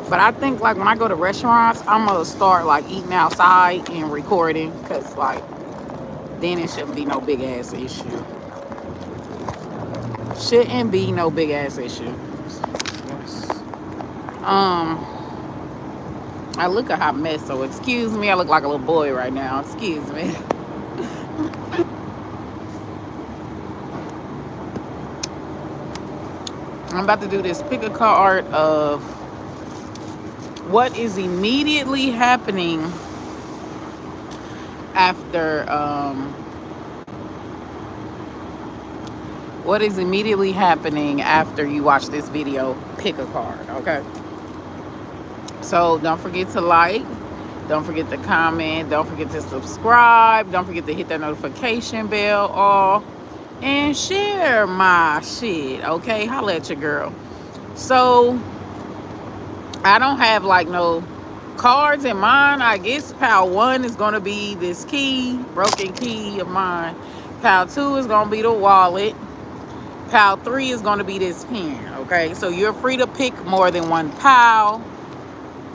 But I think like when I go to restaurants, I'm gonna start like eating outside and recording, cause like then it shouldn't be no big ass issue. Shouldn't be no big ass issue. Yes. I look a hot mess, so excuse me. I look like a little boy right now. Excuse me. I'm about to do this pick a card of what is immediately happening after what is immediately happening after you watch this video. Pick a card, okay? So don't forget to like, don't forget to comment, don't forget to subscribe, don't forget to hit that notification bell all, and share my shit, okay? Holla at your girl. So I don't have like no cards in mind. I guess pile 1 is going to be this key, broken key of mine. Pile 2 is going to be the wallet. Pile 3 is going to be this pen, okay? So you're free to pick more than one pile.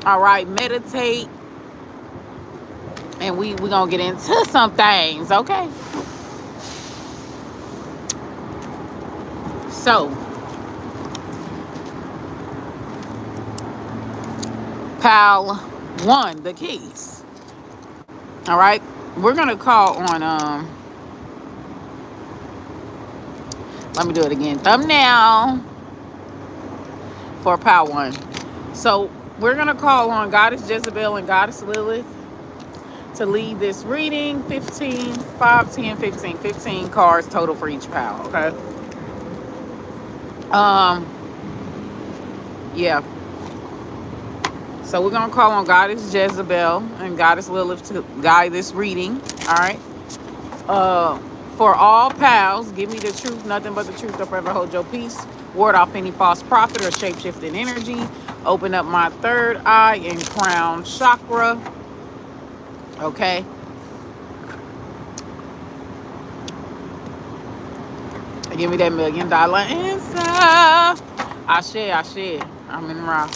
All right, meditate. And we're going to get into some things, okay? So, pile 1, the keys. All right, we're going to call on, let me do it again. Thumbnail for pile 1. So, we're going to call on Goddess Jezebel and Goddess Lilith to lead this reading. 15, 5, 10, 15. 15 cards total for each pile, okay? Yeah. So we're gonna call on Goddess Jezebel and Goddess Lilith to guide this reading. All right. For all pals, give me the truth, nothing but the truth. Don't forever hold your peace. Ward off any false prophet or shape-shifting energy. Open up my third eye and crown chakra. Okay. Give me that $1 million answer. Ashe. I'm in rock.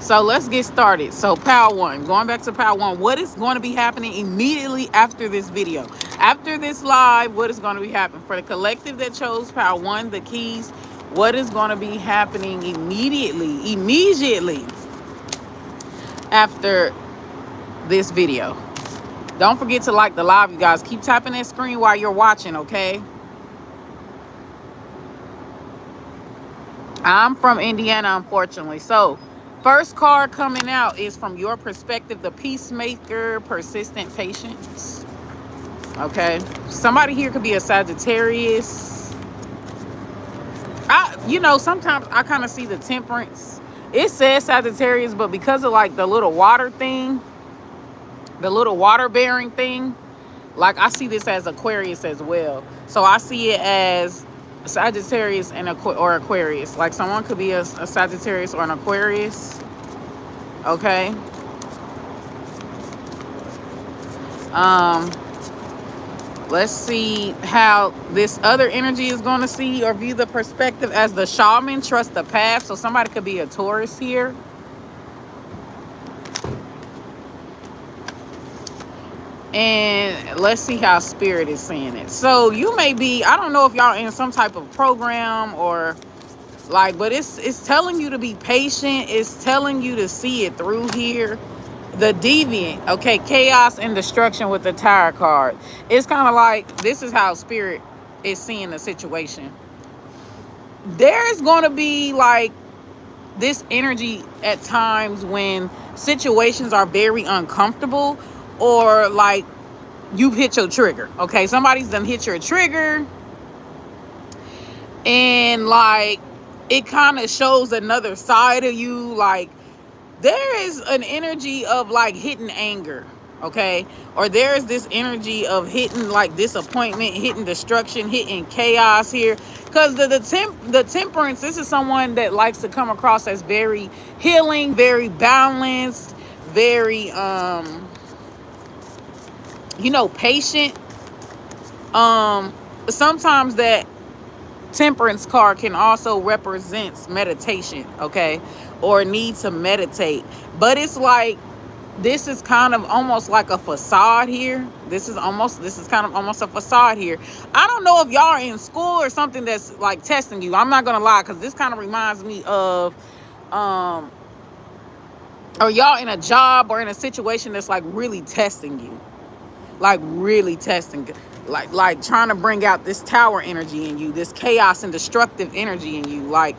So let's get started. So pile 1, going back to pile 1, what is going to be happening immediately after this video? After this live, what is going to be happening? For the collective that chose pile 1, the keys, what is going to be happening immediately after this video? Don't forget to like the live, you guys. Keep tapping that screen while you're watching, okay? I'm from Indiana, unfortunately. So first card coming out is from your perspective, the peacemaker, persistent patience. Okay. Somebody here could be a Sagittarius. Sometimes I kind of see the temperance. It says Sagittarius, but because of like the little water thing, the little water bearing thing, like I see this as Aquarius as well. So I see it as Sagittarius and or Aquarius. Like someone could be a Sagittarius or an Aquarius. Okay. Let's see how this other energy is going to see or view the perspective as the shaman. Trust the path. So somebody could be a Taurus here. And let's see how spirit is seeing it. So you may be, I don't know if y'all in some type of program or like, but it's telling you to be patient. It's telling you to see it through here. The deviant, okay, chaos and destruction with the Tower card. It's kind of like, this is how spirit is seeing the situation. There is going to be like this energy at times when situations are very uncomfortable, or like you've hit your trigger. Okay, somebody's done hit your trigger, and like it kind of shows another side of you. Like there is an energy of like hitting anger, okay, or there is this energy of hitting like disappointment, hitting destruction, hitting chaos here. Because the temperance, this is someone that likes to come across as very healing, very balanced, very patient. Sometimes that Temperance card can also represent meditation, okay, or need to meditate. But it's like, this is kind of almost like a facade here. This is kind of almost a facade here. I don't know if y'all are in school or something that's like testing you. I'm not gonna lie, because this kind of reminds me of or y'all in a job or in a situation that's like really testing you, like really testing, like trying to bring out this tower energy in you, this chaos and destructive energy in you. Like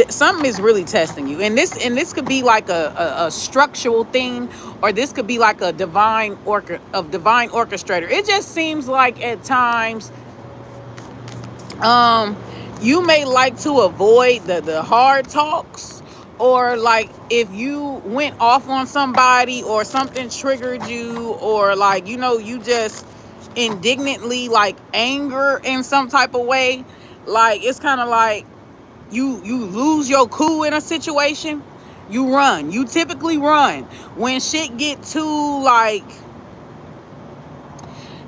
something is really testing you, and this could be like a structural thing, or this could be like a divine orchestrator. It just seems like at times you may like to avoid the hard talks, or like if you went off on somebody or something triggered you, or like, you know, you just indignantly like anger in some type of way, like it's kind of like you lose your cool in a situation, you typically run when shit get too like,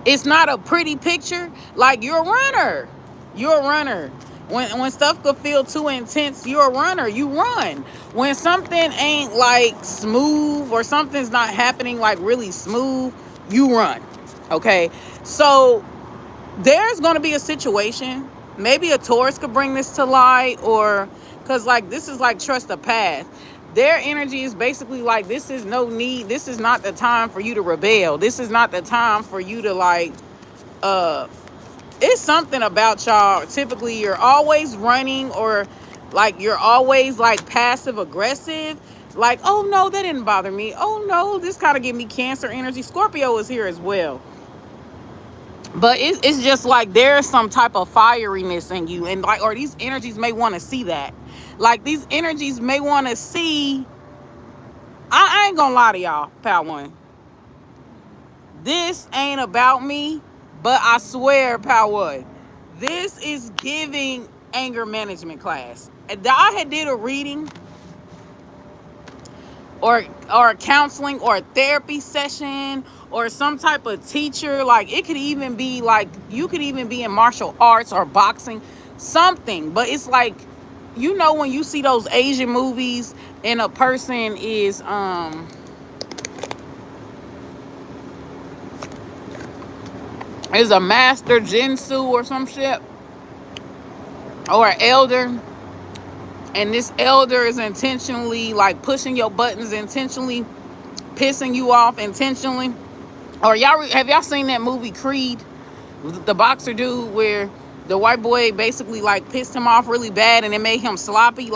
it's not a pretty picture. Like you're a runner when stuff could feel too intense. You're a runner, you run when something ain't like smooth, or something's not happening like really smooth, you run. Okay, so there's going to be a situation, maybe a Taurus could bring this to light, or because like this is like trust the path. Their energy is basically like, this is not the time for you to rebel. This is not the time for you to like it's something about y'all. Typically you're always running, or like you're always like passive aggressive, like, oh no, that didn't bother me, oh no, this kind of give me Cancer energy. Scorpio is here as well. But it's just like there's some type of fieriness in you, and like, or these energies may want to see that. Like these energies may want to see. I ain't gonna lie to y'all, Pal One. This ain't about me, but I swear, Pal One, this is giving anger management class. I had did a reading, or a counseling, or a therapy session, or some type of teacher. Like it could even be like, you could even be in martial arts or boxing, something. But it's like, you know, when you see those Asian movies and a person is a master jinsu or some shit, or an elder, and this elder is intentionally like pushing your buttons, intentionally pissing you off, intentionally. Or have y'all seen that movie Creed, the boxer dude, where the white boy basically like pissed him off really bad, and it made him sloppy. He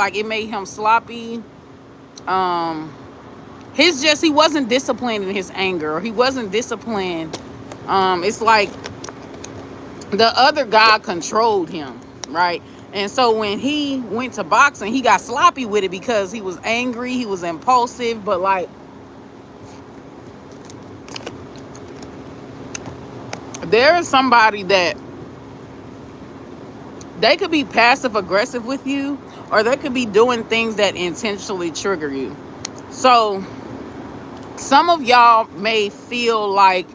wasn't disciplined in his anger, or he wasn't disciplined. It's like the other guy controlled him, right? And so when he went to boxing, he got sloppy with it because he was angry, he was impulsive. But like, there is somebody that they could be passive aggressive with you, or they could be doing things that intentionally trigger you. So some of y'all may feel like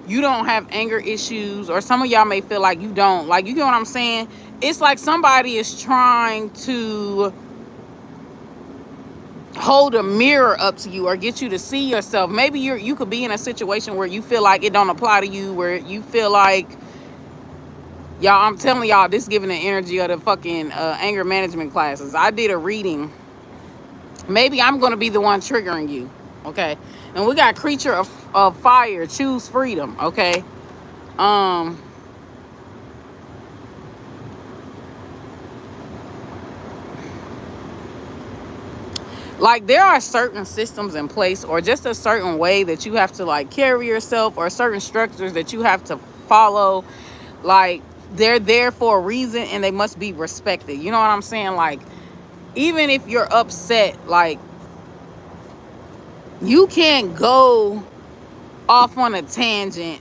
you don't have anger issues, or some of y'all may feel like you don't. Like, you get what I'm saying? It's like somebody is trying to hold a mirror up to you, or get you to see yourself. Maybe you could be in a situation where you feel like it don't apply to you, where you feel like, y'all, I'm telling y'all, this giving the energy of the fucking anger management classes. I did a reading. Maybe I'm going to be the one triggering you, okay? And we got creature of fire, choose freedom, okay? Like, there are certain systems in place, or just a certain way that you have to like carry yourself, or certain structures that you have to follow. Like, they're there for a reason, and they must be respected. You know what I'm saying? Like, even if you're upset, like, you can't go off on a tangent,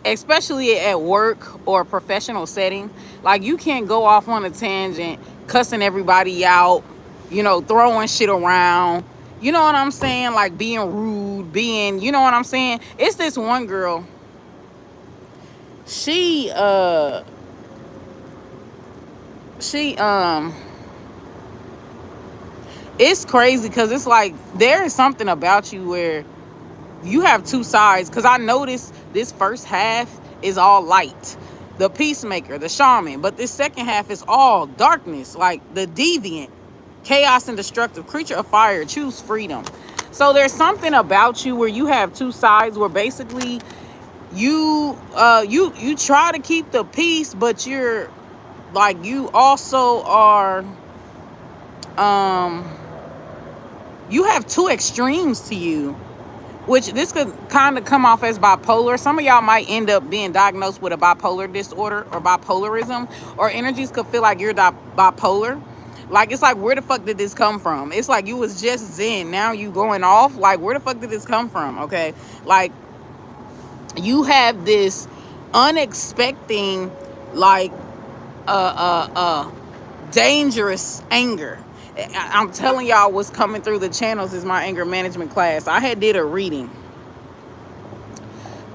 especially at work or a professional setting. Like, you can't go off on a tangent cussing everybody out, you know, throwing shit around, you know what I'm saying? Like, being rude, you know what I'm saying? It's this one girl, she she it's crazy because it's like there is something about you where you have two sides. Because I noticed this first half is all light, the peacemaker, the shaman, but this second half is all darkness, like the deviant, chaos and destructive creature of fire, choose freedom. So there's something about you where you have two sides where basically you try to keep the peace, but you're like, you also are um you have two extremes to you, which this could kind of come off as bipolar. Some of y'all might end up being diagnosed with a bipolar disorder or bipolarism, or energies could feel like you're bipolar. Like, it's like, where the fuck did this come from? It's like you was just zen, now you going off. Like, where the fuck did this come from? Okay, like, you have this unexpected, like, dangerous anger. I'm telling y'all, what's coming through the channels is my anger management class. I had did a reading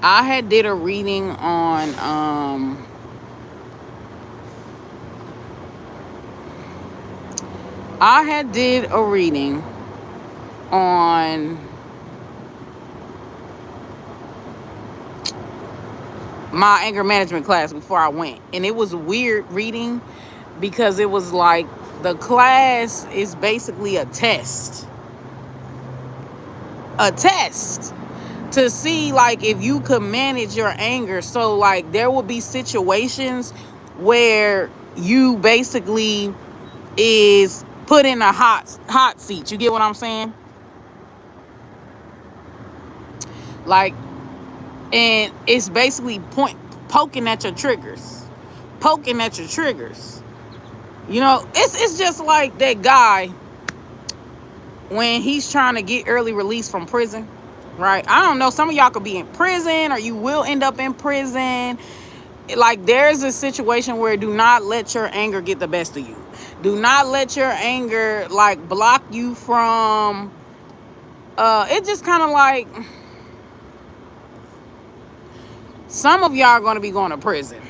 on I had did a reading on my anger management class before I went, and it was a weird reading because it was like the class is basically a test to see, like, if you could manage your anger. So, like, there will be situations where you basically is put in a hot seat. You get what I'm saying? Like, and it's basically poking at your triggers. You know, it's just like that guy when he's trying to get early release from prison, right? I don't know, some of y'all could be in prison or you will end up in prison. Like, there's a situation where do not let your anger get the best of you. Do not let your anger, like, block you from it. Just kind of like, some of y'all are going to be going to prison.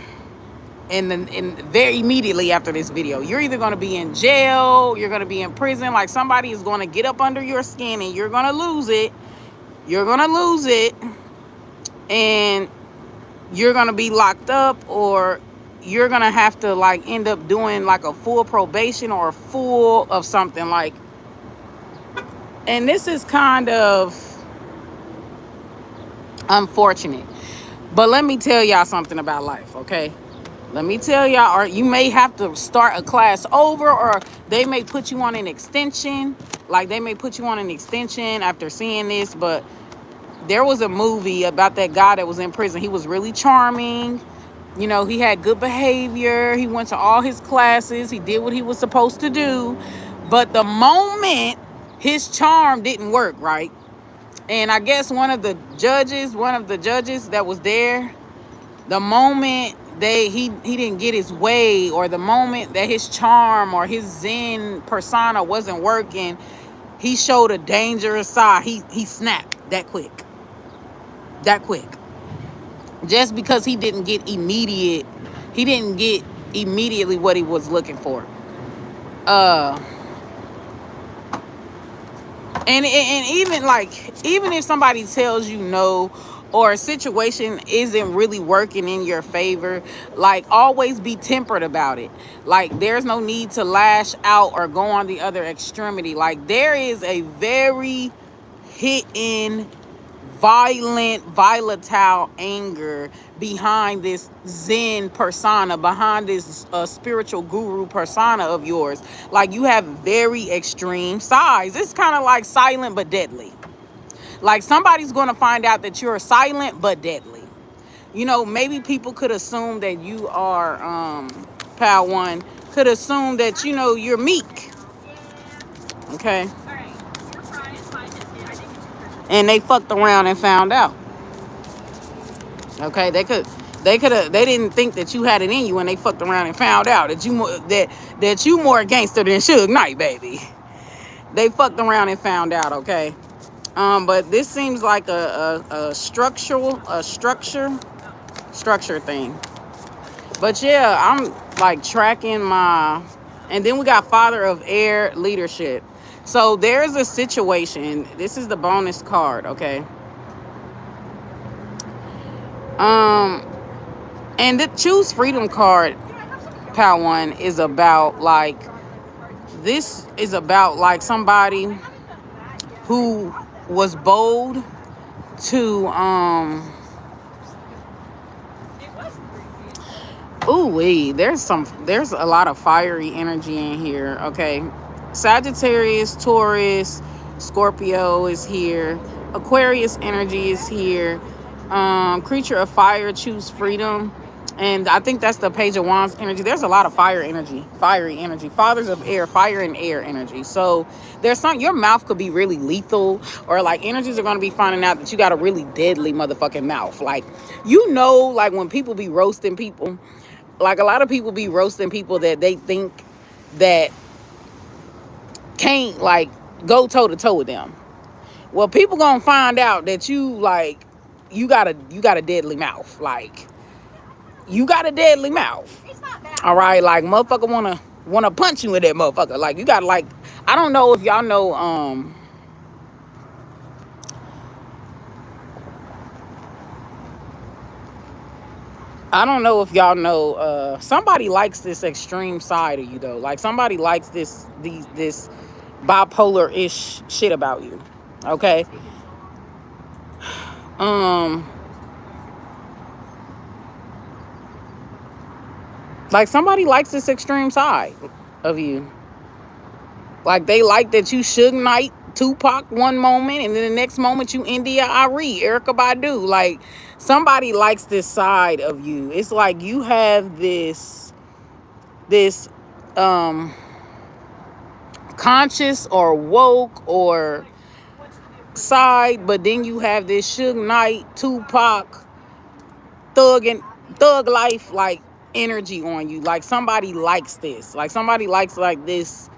And very immediately after this video, you're either going to be in jail, you're going to be in prison. Like, somebody is going to get up under your skin and you're going to lose it. And you're going to be locked up, or you're going to have to, like, end up doing like a full probation or a full of something, like. And this is kind of unfortunate, but let me tell y'all something about life, okay? Let me tell y'all, or you may have to start a class over, or they may put you on an extension. Like, they may put you on an extension after seeing this. But there was a movie about that guy that was in prison. He was really charming. You know, he had good behavior. He went to all his classes. He did what he was supposed to do. But the moment his charm didn't work, right? And I guess one of the judges that was there, the moment he didn't get his way, or the moment that his charm or his zen persona wasn't working, he showed a dangerous side. He snapped that quick. Just because he didn't get immediately what he was looking for. And even, like, even if somebody tells you no, or a situation isn't really working in your favor, like, always be tempered about it. Like, there's no need to lash out or go on the other extremity. Like, there is a very hidden, volatile anger behind this zen persona, behind this spiritual guru persona of yours. Like, you have very extreme sides. It's kind of like silent but deadly. Like, somebody's going to find out that you're silent but deadly. You know, maybe people could assume that you are, Pal One, could assume that, you know, you're meek. Okay? And they fucked around and found out. Okay? They didn't think that you had it in you, and they fucked around and found out that you more gangster than Suge Knight, baby. They fucked around and found out, okay? But this seems like a structure structure thing. But yeah, I'm like tracking my, and then we got Father of Air leadership. So there's a situation. This is the bonus card, okay? Um, and the Choose Freedom card, Pal One, is about like, this is about like somebody who was bold to ooh wee, there's a lot of fiery energy in here, okay? Sagittarius, Taurus, Scorpio is here. Aquarius energy is here. Creature of fire, choose freedom. And I think that's the Page of Wands energy. There's a lot of fire energy, fiery energy. Fathers of air, fire and air energy. So there's some, your mouth could be really lethal, or like energies are going to be finding out that you got a really deadly motherfucking mouth. Like, you know, like when people be roasting people, like a lot of people be roasting people that they think that can't like go toe to toe with them. Well, people gonna find out that you like, you got a deadly mouth. Like, you got a deadly mouth. All right, like motherfucker wanna punch you in that motherfucker. Like, you got like, I don't know if y'all know I don't know if y'all know, somebody likes this extreme side of you though. Like somebody likes this bipolar-ish shit about you. Okay? Like somebody likes this extreme side of you. Like they like that you Suge Knight, Tupac one moment, and then the next moment you India Arie, Erykah Badu. Like somebody likes this side of you. It's like you have this conscious or woke or side, but then you have this Suge Knight, Tupac, thug life like energy on you. Like somebody likes this. Like somebody likes like this.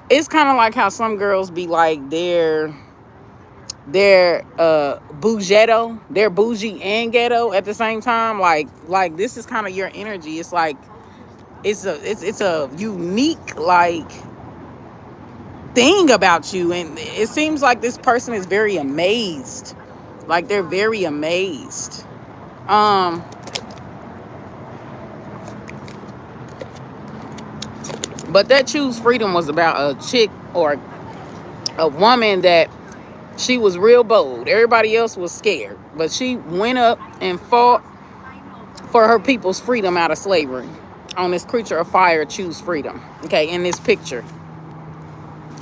It's kind of like how some girls be like they're bougetto, they're bougie and ghetto at the same time. Like this is kind of your energy. It's like it's a unique like thing about you, and it seems like this person is very amazed. Like they're very amazed. But that Choose Freedom was about a chick or a woman that she was real bold. Everybody else was scared, but she went up and fought for her people's freedom out of slavery. On this Creature of Fire, Choose Freedom. Okay, in this picture.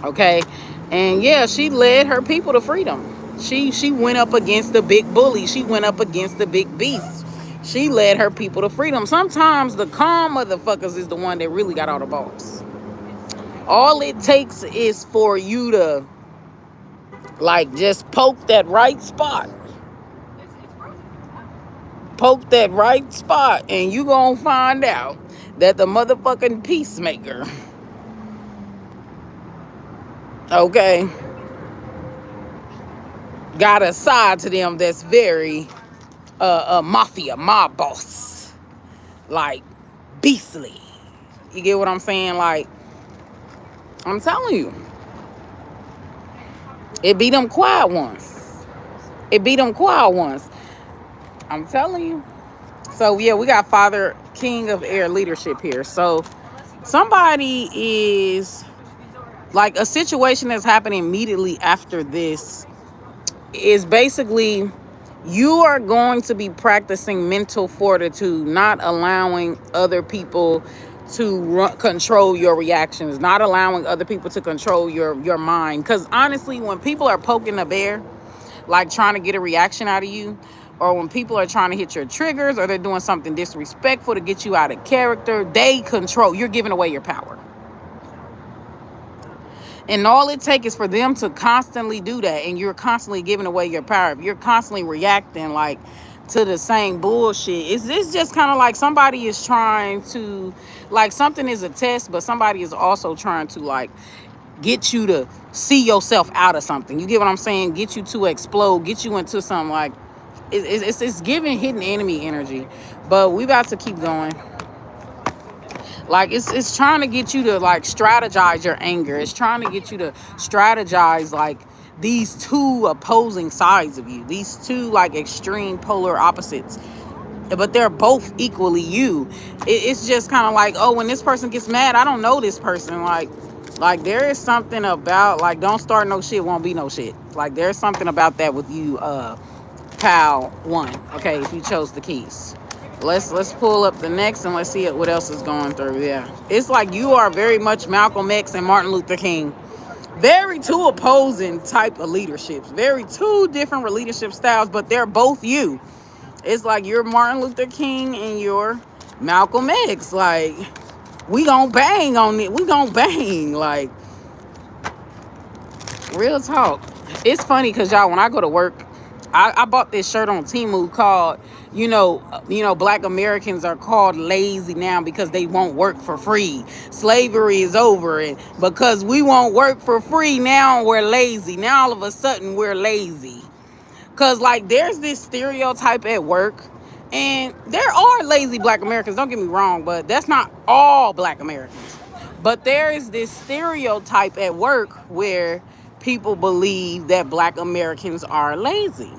Okay, and yeah, she led her people to freedom. She went up against the big bully. She went up against the big beast. She led her people to freedom. Sometimes the calm motherfuckers is the one that really got all the balls. All it takes is for you to like just poke that right spot. Poke that right spot, and you gonna find out that the motherfucking peacemaker, okay, got a side to them that's very mafia, mob boss, like beastly. You get what I'm saying? Like, I'm telling you, it be them quiet ones. It be them quiet ones. I'm telling you. So yeah, we got Father King of Air leadership here. So somebody is like, a situation that's happening immediately after this is basically you are going to be practicing mental fortitude, not allowing other people to control your reactions, not allowing other people to control your mind. Because honestly, when people are poking the bear, like trying to get a reaction out of you, or when people are trying to hit your triggers, or they're doing something disrespectful to get you out of character, they control. You're giving away your power. And all it takes is for them to constantly do that, and you're constantly giving away your power. If you're constantly reacting like to the same bullshit, it's just kind of like somebody is trying to, like, something is a test, but somebody is also trying to like get you to see yourself out of something. You get what I'm saying? Get you to explode, get you into some like it's giving hidden enemy energy. But we about to keep going. Like it's trying to get you to like strategize your anger. It's trying to get you to strategize like these two opposing sides of you, these two like extreme polar opposites, but they're both equally you. It's just kind of like, oh, when this person gets mad, I don't know this person. Like there is something about like, don't start no shit, won't be no shit. Like there's something about that with you, pal one. Okay, if you chose the keys. Let's pull up the next and let's see what else is going through. Yeah, it's like you are very much Malcolm X and Martin Luther King. Very two opposing type of leaderships. Very two different leadership styles, but they're both you. It's like you're Martin Luther King and you're Malcolm X. Like, we gonna bang on it. We gonna bang. Like, real talk. It's funny because y'all, when I go to work, I bought this shirt on Temu called, you know, Black Americans are called lazy now because they won't work for free. Slavery is over, and because we won't work for free, now we're lazy. Now all of a sudden we're lazy. Because, like, there's this stereotype at work, and there are lazy Black Americans, don't get me wrong, but that's not all Black Americans. But there is this stereotype at work where people believe that Black Americans are lazy.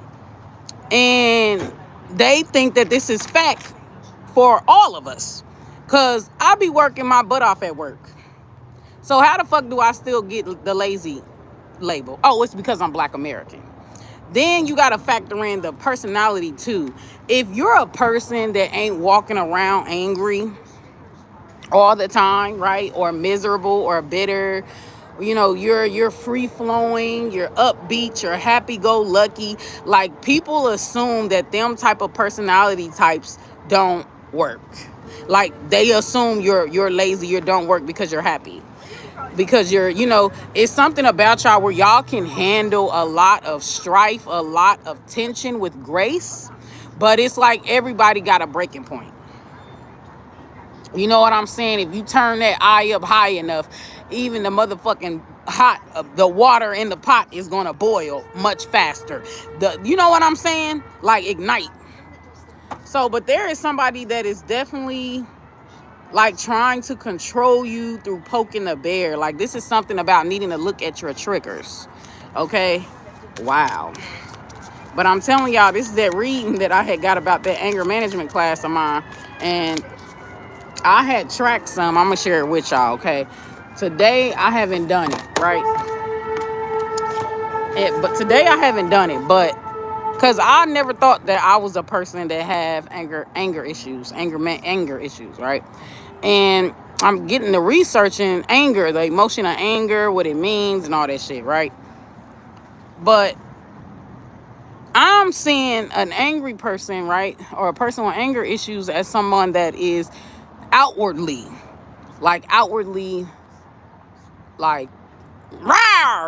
And they think that this is fact for all of us. Because I be working my butt off at work. So how the fuck do I still get the lazy label? Oh, it's because I'm Black American. Then you got to factor in the personality too. If you're a person that ain't walking around angry all the time, right? Or miserable or bitter, you know, you're free flowing, you're upbeat, you're happy go lucky. Like, people assume that them type of personality types don't work. Like, they assume you're lazy, you don't work because you're happy. Because you're, you know, it's something about y'all where y'all can handle a lot of strife, a lot of tension with grace. But it's like everybody got a breaking point. You know what I'm saying? If you turn that eye up high enough, even the motherfucking the water in the pot is gonna boil much faster. You know what I'm saying? Like, ignite. So, but there is somebody that is definitely like trying to control you through poking the bear. Like, this is something about needing to look at your triggers. Okay? Wow. But I'm telling y'all, this is that reading that I had got about that anger management class of mine. And I had tracked some. I'm going to share it with y'all, okay? Today, I haven't done it, right? But today, I haven't done it. But because I never thought that I was a person that have anger issues, anger issues, right? And I'm getting to researching anger, the emotion of anger, what it means, and all that shit, right? But I'm seeing an angry person, right, or a person with anger issues as someone that is outwardly, like, rawr,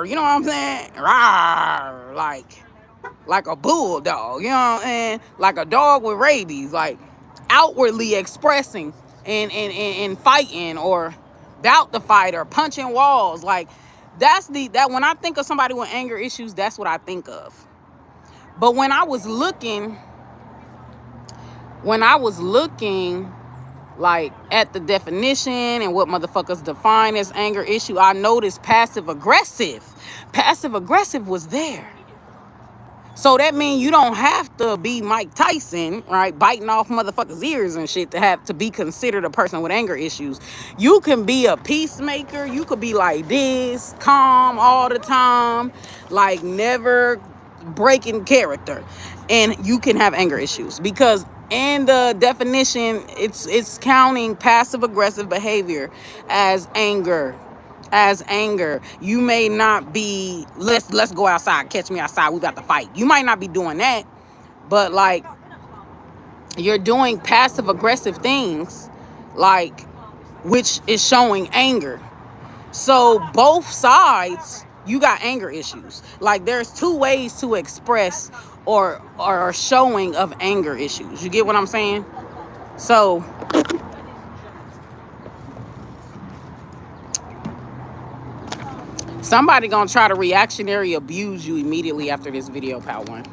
you know what I'm saying? Rawr, like a bulldog, you know what I'm saying? Like a dog with rabies, like outwardly expressing and fighting or about to fight or punching walls. Like, that when I think of somebody with anger issues, that's what I think of. But when I was looking like at the definition and what motherfuckers define as anger issue, I noticed passive aggressive was there. So that means you don't have to be Mike Tyson, right, biting off motherfuckers' ears and shit to be considered a person with anger issues. You can be a peacemaker. You could be like this, calm all the time, like never breaking character, and you can have anger issues. Because in the definition, it's counting passive aggressive behavior as anger. You may not be, let's go outside, catch me outside, we about to fight. You might not be doing that, but like, you're doing passive aggressive things, like, which is showing anger. So both sides, you got anger issues. Like, there's two ways to express or showing of anger issues. You get what I'm saying? So somebody gonna try to reactionary abuse you immediately after this video, pal one.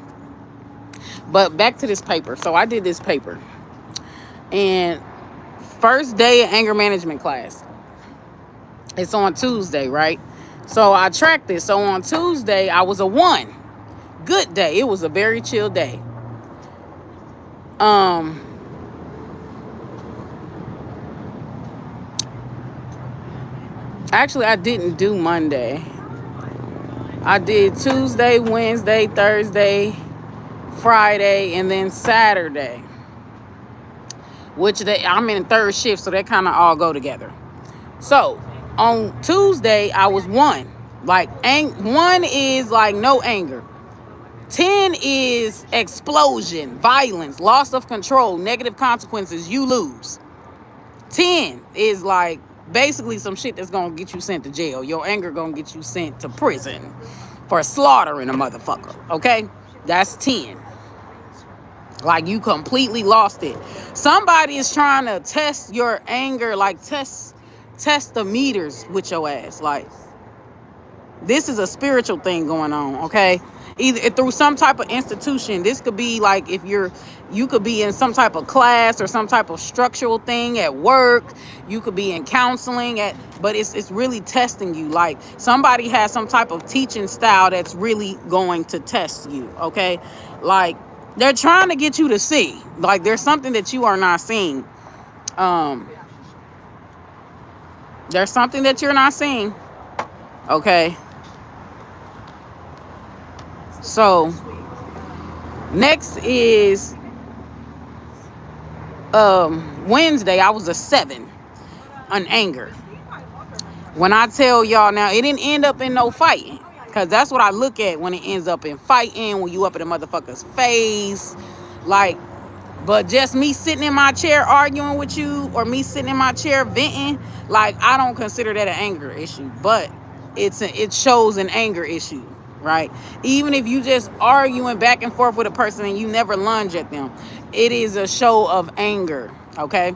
But back to this paper. So I did this paper. And first day of anger management class. It's on Tuesday, right? So I tracked this. So on Tuesday, I was a 1. Good day. It was a very chill day. Actually, I didn't do Monday. I did Tuesday, Wednesday, Thursday, Friday, and then Saturday. Which I'm in third shift, so they kind of all go together. So on Tuesday, I was 1. Like 1 is like no anger. 10 is explosion, violence, loss of control, negative consequences, you lose. 10 is like basically some shit that's gonna get you sent to jail. Your anger gonna get you sent to prison for slaughtering a motherfucker, okay? That's 10. Like you completely lost it. Somebody is trying to test your anger, like test the meters with your ass. Like this is a spiritual thing going on, okay? Either through some type of institution. This could be like if you could be in some type of class or some type of structural thing at work. You could be in counseling but it's really testing you. Like somebody has some type of teaching style that's really going to test you, okay? Like they're trying to get you to see. Like there's something that you are not seeing. There's something that you're not seeing, okay? So next is Wednesday. I was a 7 on anger. When I tell y'all now, it didn't end up in no fighting, because that's what I look at when it ends up in fighting, when you up in a motherfucker's face. Like, but just me sitting in my chair arguing with you, or me sitting in my chair venting, like I don't consider that an anger issue, but it shows an anger issue. Right? Even if you just arguing back and forth with a person and you never lunge at them, it is a show of anger, okay?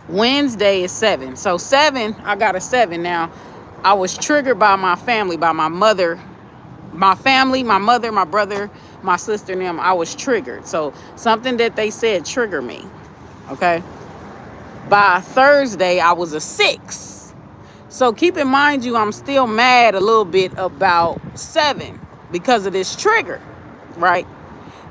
Wednesday is 7. So 7, I got a 7 now. I was triggered by my family, by my mother, my family, my mother, my brother, my sister, and them. I was triggered. So something that they said triggered me, okay? By Thursday, I was a 6. So keep in mind I'm still mad a little bit about 7 because of this trigger, right?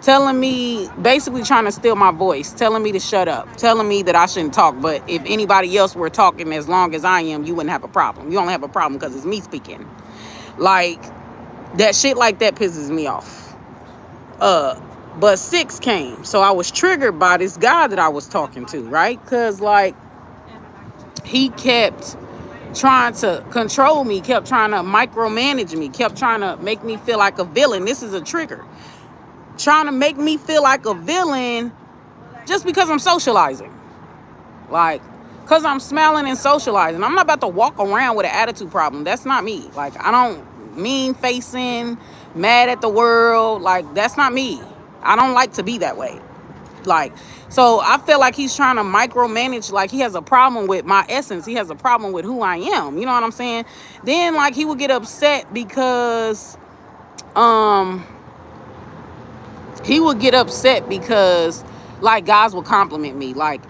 Telling me, basically trying to steal my voice, telling me to shut up, telling me that I shouldn't talk. But if anybody else were talking as long as I am, you wouldn't have a problem. You only have a problem because it's me speaking. Like, that shit like that pisses me off. But 6 came. So I was triggered by this guy that I was talking to, right? Because, like, he kept trying to control me, kept trying to micromanage me, kept trying to make me feel like a villain. This is a trigger. Trying to make me feel like a villain just because I'm socializing. Like, because I'm smiling and socializing. I'm not about to walk around with an attitude problem. That's not me. Like, I don't mean facing, mad at the world. Like, that's not me. I don't like to be that way. Like, so I feel like he's trying to micromanage. Like, he has a problem with my essence. He has a problem with who I am. You know what I'm saying? Then, like, he would get upset because like, guys would compliment me. Like,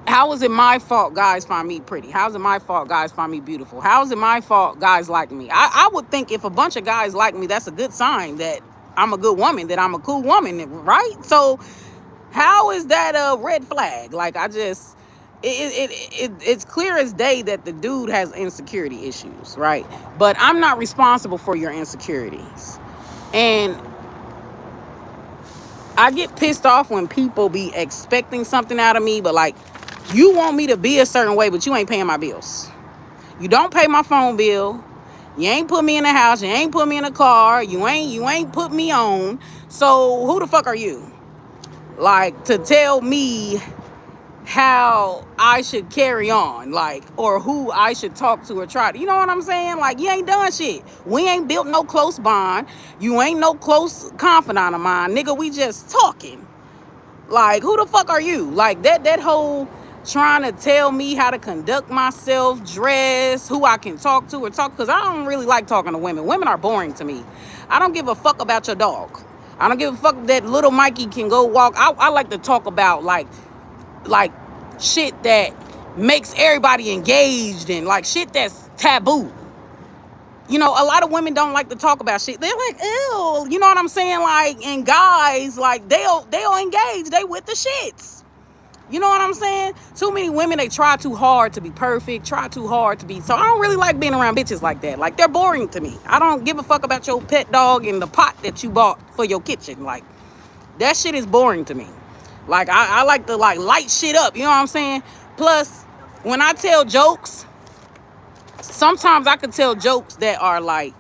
how is it my fault guys find me pretty? How is it my fault guys find me beautiful? How is it my fault guys like me? I would think if a bunch of guys like me, that's a good sign that I'm a good woman, that I'm a cool woman, right? So how is that a red flag? Like, it's clear as day that the dude has insecurity issues, right? But I'm not responsible for your insecurities. And I get pissed off when people be expecting something out of me, but like, you want me to be a certain way, but you ain't paying my bills. You don't pay my phone bill. You ain't put me in a house. You ain't put me in a car. You ain't put me on. So who the fuck are you? Like, to tell me how I should carry on, like, or who I should talk to or try to, you know what I'm saying? Like, you ain't done shit. We ain't built no close bond. You ain't no close confidant of mine. Nigga, we just talking. Like, who the fuck are you? Like, that whole trying to tell me how to conduct myself, dress, who I can talk to or talk, because I don't really like talking to women. Women are boring to me. I don't give a fuck about your dog. I don't give a fuck that little Mikey can go walk. I like to talk about like shit that makes everybody engaged and like shit that's taboo. You know, a lot of women don't like to talk about shit. They're like, ew, you know what I'm saying? Like, and guys, like, they'll engage. They with the shits. You know what I'm saying? Too many women, they try too hard to be perfect, try too hard to be. So I don't really like being around bitches like that. Like, they're boring to me. I don't give a fuck about your pet dog and the pot that you bought for your kitchen. Like, that shit is boring to me. Like, I like to, like, light shit up. You know what I'm saying? Plus, when I tell jokes, sometimes I can tell jokes that are, like,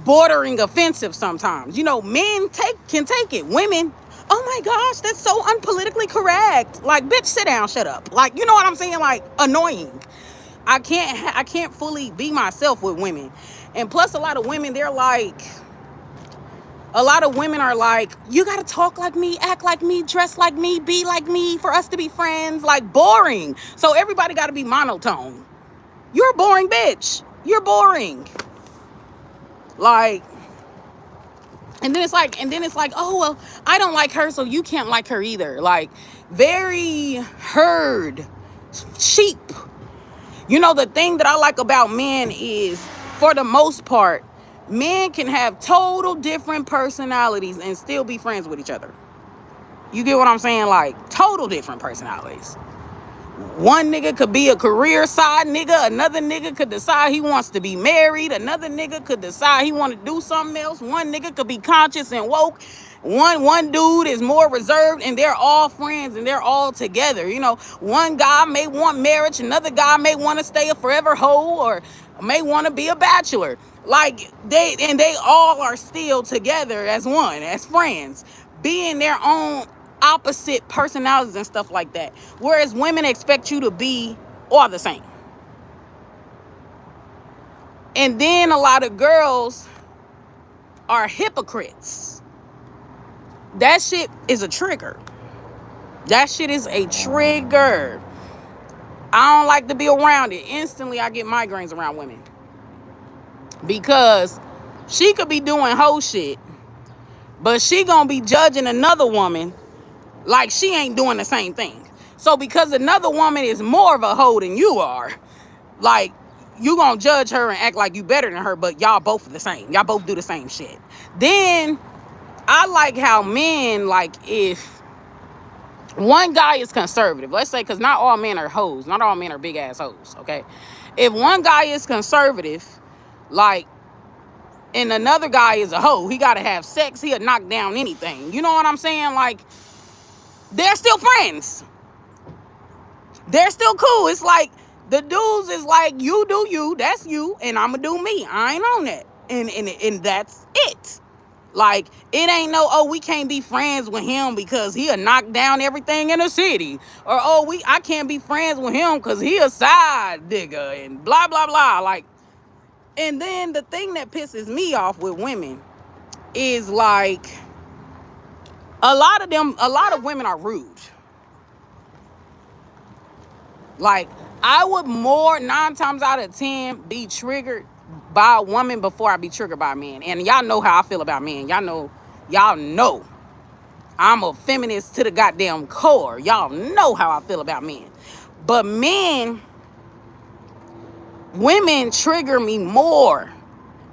bordering offensive sometimes. You know, men can take it. Women, oh my gosh, that's so unpolitically correct. Like, bitch, sit down, shut up. Like, you know what I'm saying? Like, annoying. I can't fully be myself with women. And plus, a lot of women, a lot of women are like, you gotta talk like me, act like me, dress like me, be like me for us to be friends. Like, boring. So everybody gotta be monotone. You're a boring bitch. You're boring. Like, and then it's like, oh, well, I don't like her, so you can't like her either. Like, very herd, sheep. You know, the thing that I like about men is, for the most part, men can have total different personalities and still be friends with each other. You get what I'm saying? Like, total different personalities. One nigga could be a career side nigga. Another nigga could decide he wants to be married. Another nigga could decide he want to do something else. One nigga could be conscious and woke. One dude is more reserved, and they're all friends and they're all together. You know, one guy may want marriage. Another guy may want to stay a forever hoe or may want to be a bachelor. Like, they all are still together as one, as friends, being their own opposite personalities and stuff like that. Whereas women expect you to be all the same. And then a lot of girls are hypocrites. That shit is a trigger. That shit is a trigger. I don't like to be around it. Instantly, I get migraines around women. Because she could be doing hoe shit, but she gonna be judging another woman like she ain't doing the same thing. So because another woman is more of a hoe than you are, like, you gonna judge her and act like you better than her, but y'all both the same. Y'all both do the same shit. Then I like how men, like, if one guy is conservative, let's say, because not all men are hoes. Not all men are big ass hoes, okay? If one guy is conservative, like, and another guy is a hoe, he gotta have sex, he'll knock down anything. You know what I'm saying? Like, they're still friends. They're still cool. It's like, the dudes is like, you do you, that's you, and I'ma do me. I ain't on that. And that's it. Like, it ain't no, oh, we can't be friends with him because he'll knock down everything in the city. Or, oh, I can't be friends with him because he a side digger and blah, blah, blah. Like, and then the thing that pisses me off with women is, like, a lot of women are rude. Like, I would 9 times out of 10 be triggered by a woman before I be triggered by a man. And y'all know how I feel about men. Y'all know I'm a feminist to the goddamn core. Y'all know how I feel about men. But women trigger me more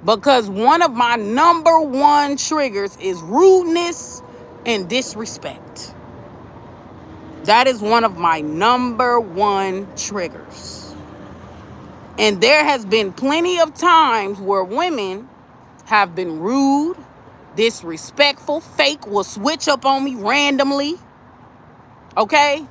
because one of my number one triggers is rudeness and disrespect. That is one of my number one triggers. And there has been plenty of times where women have been rude, disrespectful, fake, will switch up on me randomly, okay?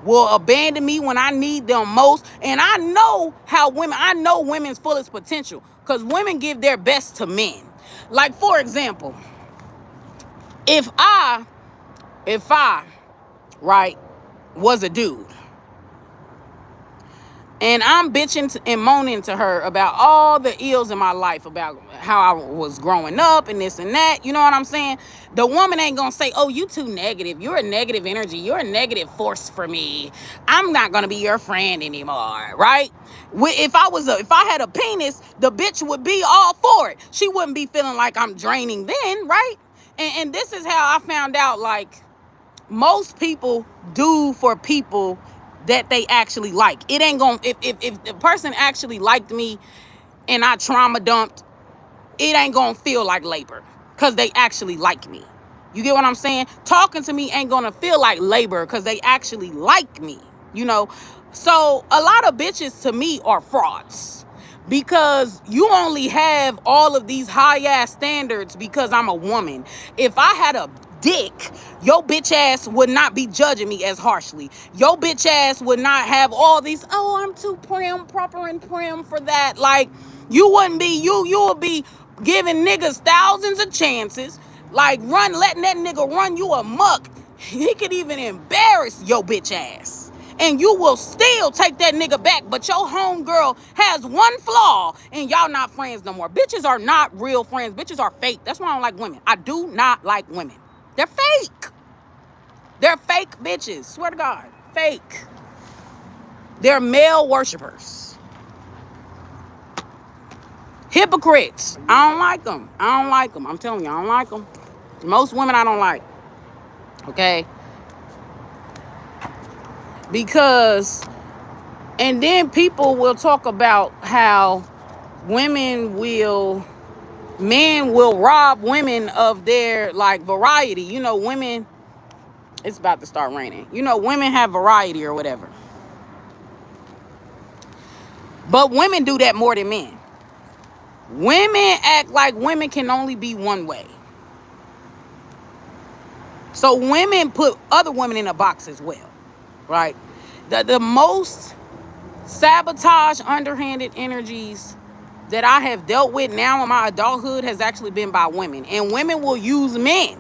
Will abandon me when I need them most. And I know women's fullest potential because women give their best to men. Like, for example, if I right, was a dude, and I'm bitching and moaning to her about all the ills in my life, about how I was growing up and this and that, you know what I'm saying? The woman ain't gonna say, oh, you too negative. You're a negative energy. You're a negative force for me. I'm not gonna be your friend anymore, right? If I had a penis, the bitch would be all for it. She wouldn't be feeling like I'm draining then, right? and this is how I found out, like, most people do for people that they actually like. It ain't gonna, if the person actually liked me and I trauma dumped, it ain't gonna feel like labor because they actually like me. You get what I'm saying? Talking to me ain't gonna feel like labor because they actually like me, you know? So a lot of bitches to me are frauds because you only have all of these high ass standards because I'm a woman. If I had a dick, your bitch ass would not be judging me as harshly. Your bitch ass would not have all these, oh, I'm too prim, proper and prim for that. Like, you wouldn't be, you would be giving niggas thousands of chances, like letting that nigga run you amok. He could even embarrass your bitch ass. And you will still take that nigga back, but your homegirl has one flaw and y'all not friends no more. Bitches are not real friends. Bitches are fake. That's why I don't like women. I do not like women. They're fake. They're fake bitches. Swear to God. Fake. They're male worshipers. Hypocrites. I don't like them. I don't like them. I'm telling you, I don't like them. Most women I don't like. Okay? Because, and then people will talk about how men will rob women of their, like, variety. You know, women, it's about to start raining. You know, women have variety or whatever. But women do that more than men. Women act like women can only be one way. So women put other women in a box as well, right? The most sabotage, underhanded energies that I have dealt with now in my adulthood has actually been by women. And women will use men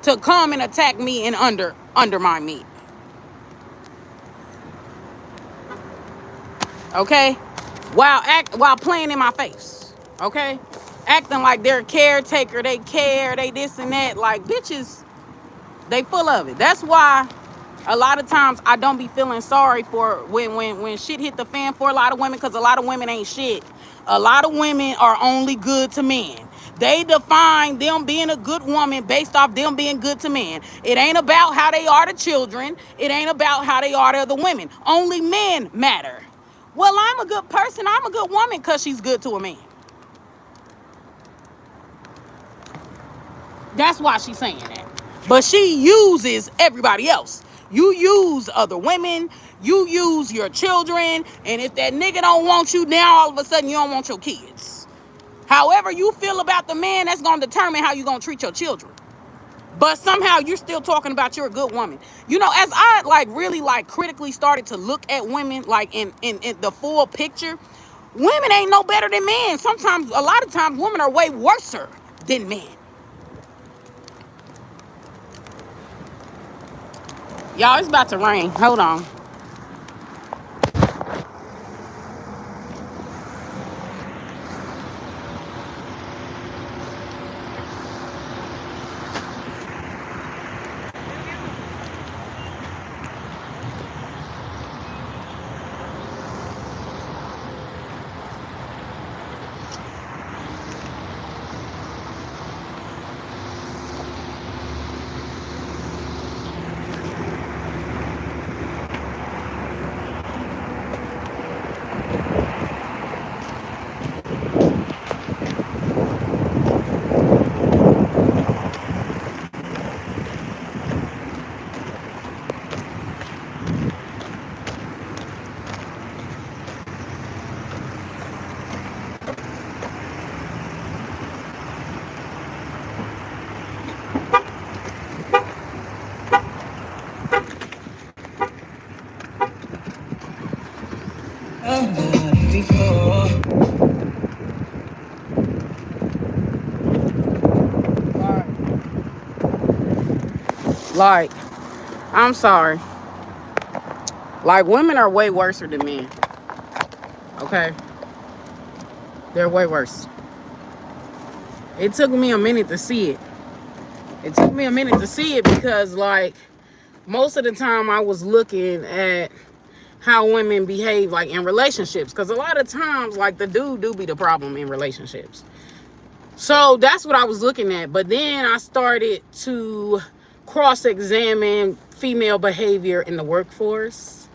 to come and attack me and undermine me. Okay? While playing in my face. Okay? Acting like they're a caretaker, they care, they this and that. Like, bitches, they full of it. That's why a lot of times I don't be feeling sorry for when shit hit the fan for a lot of women, because a lot of women ain't shit. A lot of women are only good to men. They define them being a good woman based off them being good to men. It ain't about how they are to children. It ain't about how they are to other women. Only men matter. Well, I'm a good person. I'm a good woman because she's good to a man. That's why she's saying that. But she uses everybody else. You use other women. You use your children. And if that nigga don't want you, now all of a sudden you don't want your kids. However you feel about the man, that's going to determine how you're going to treat your children. But somehow you're still talking about you're a good woman. You know, as I really critically started to look at women like in the full picture, women ain't no better than men. Sometimes, a lot of times, women are way worser than men. Y'all, it's about to rain. Hold on. Like, I'm sorry. Like, women are way worse than men. Okay? They're way worse. It took me a minute to see it. It took me a minute to see it because, like, most of the time I was looking at how women behave, like, in relationships. Because a lot of times, like, the dude do be the problem in relationships. So that's what I was looking at. But then I started to cross-examine female behavior in the workforce,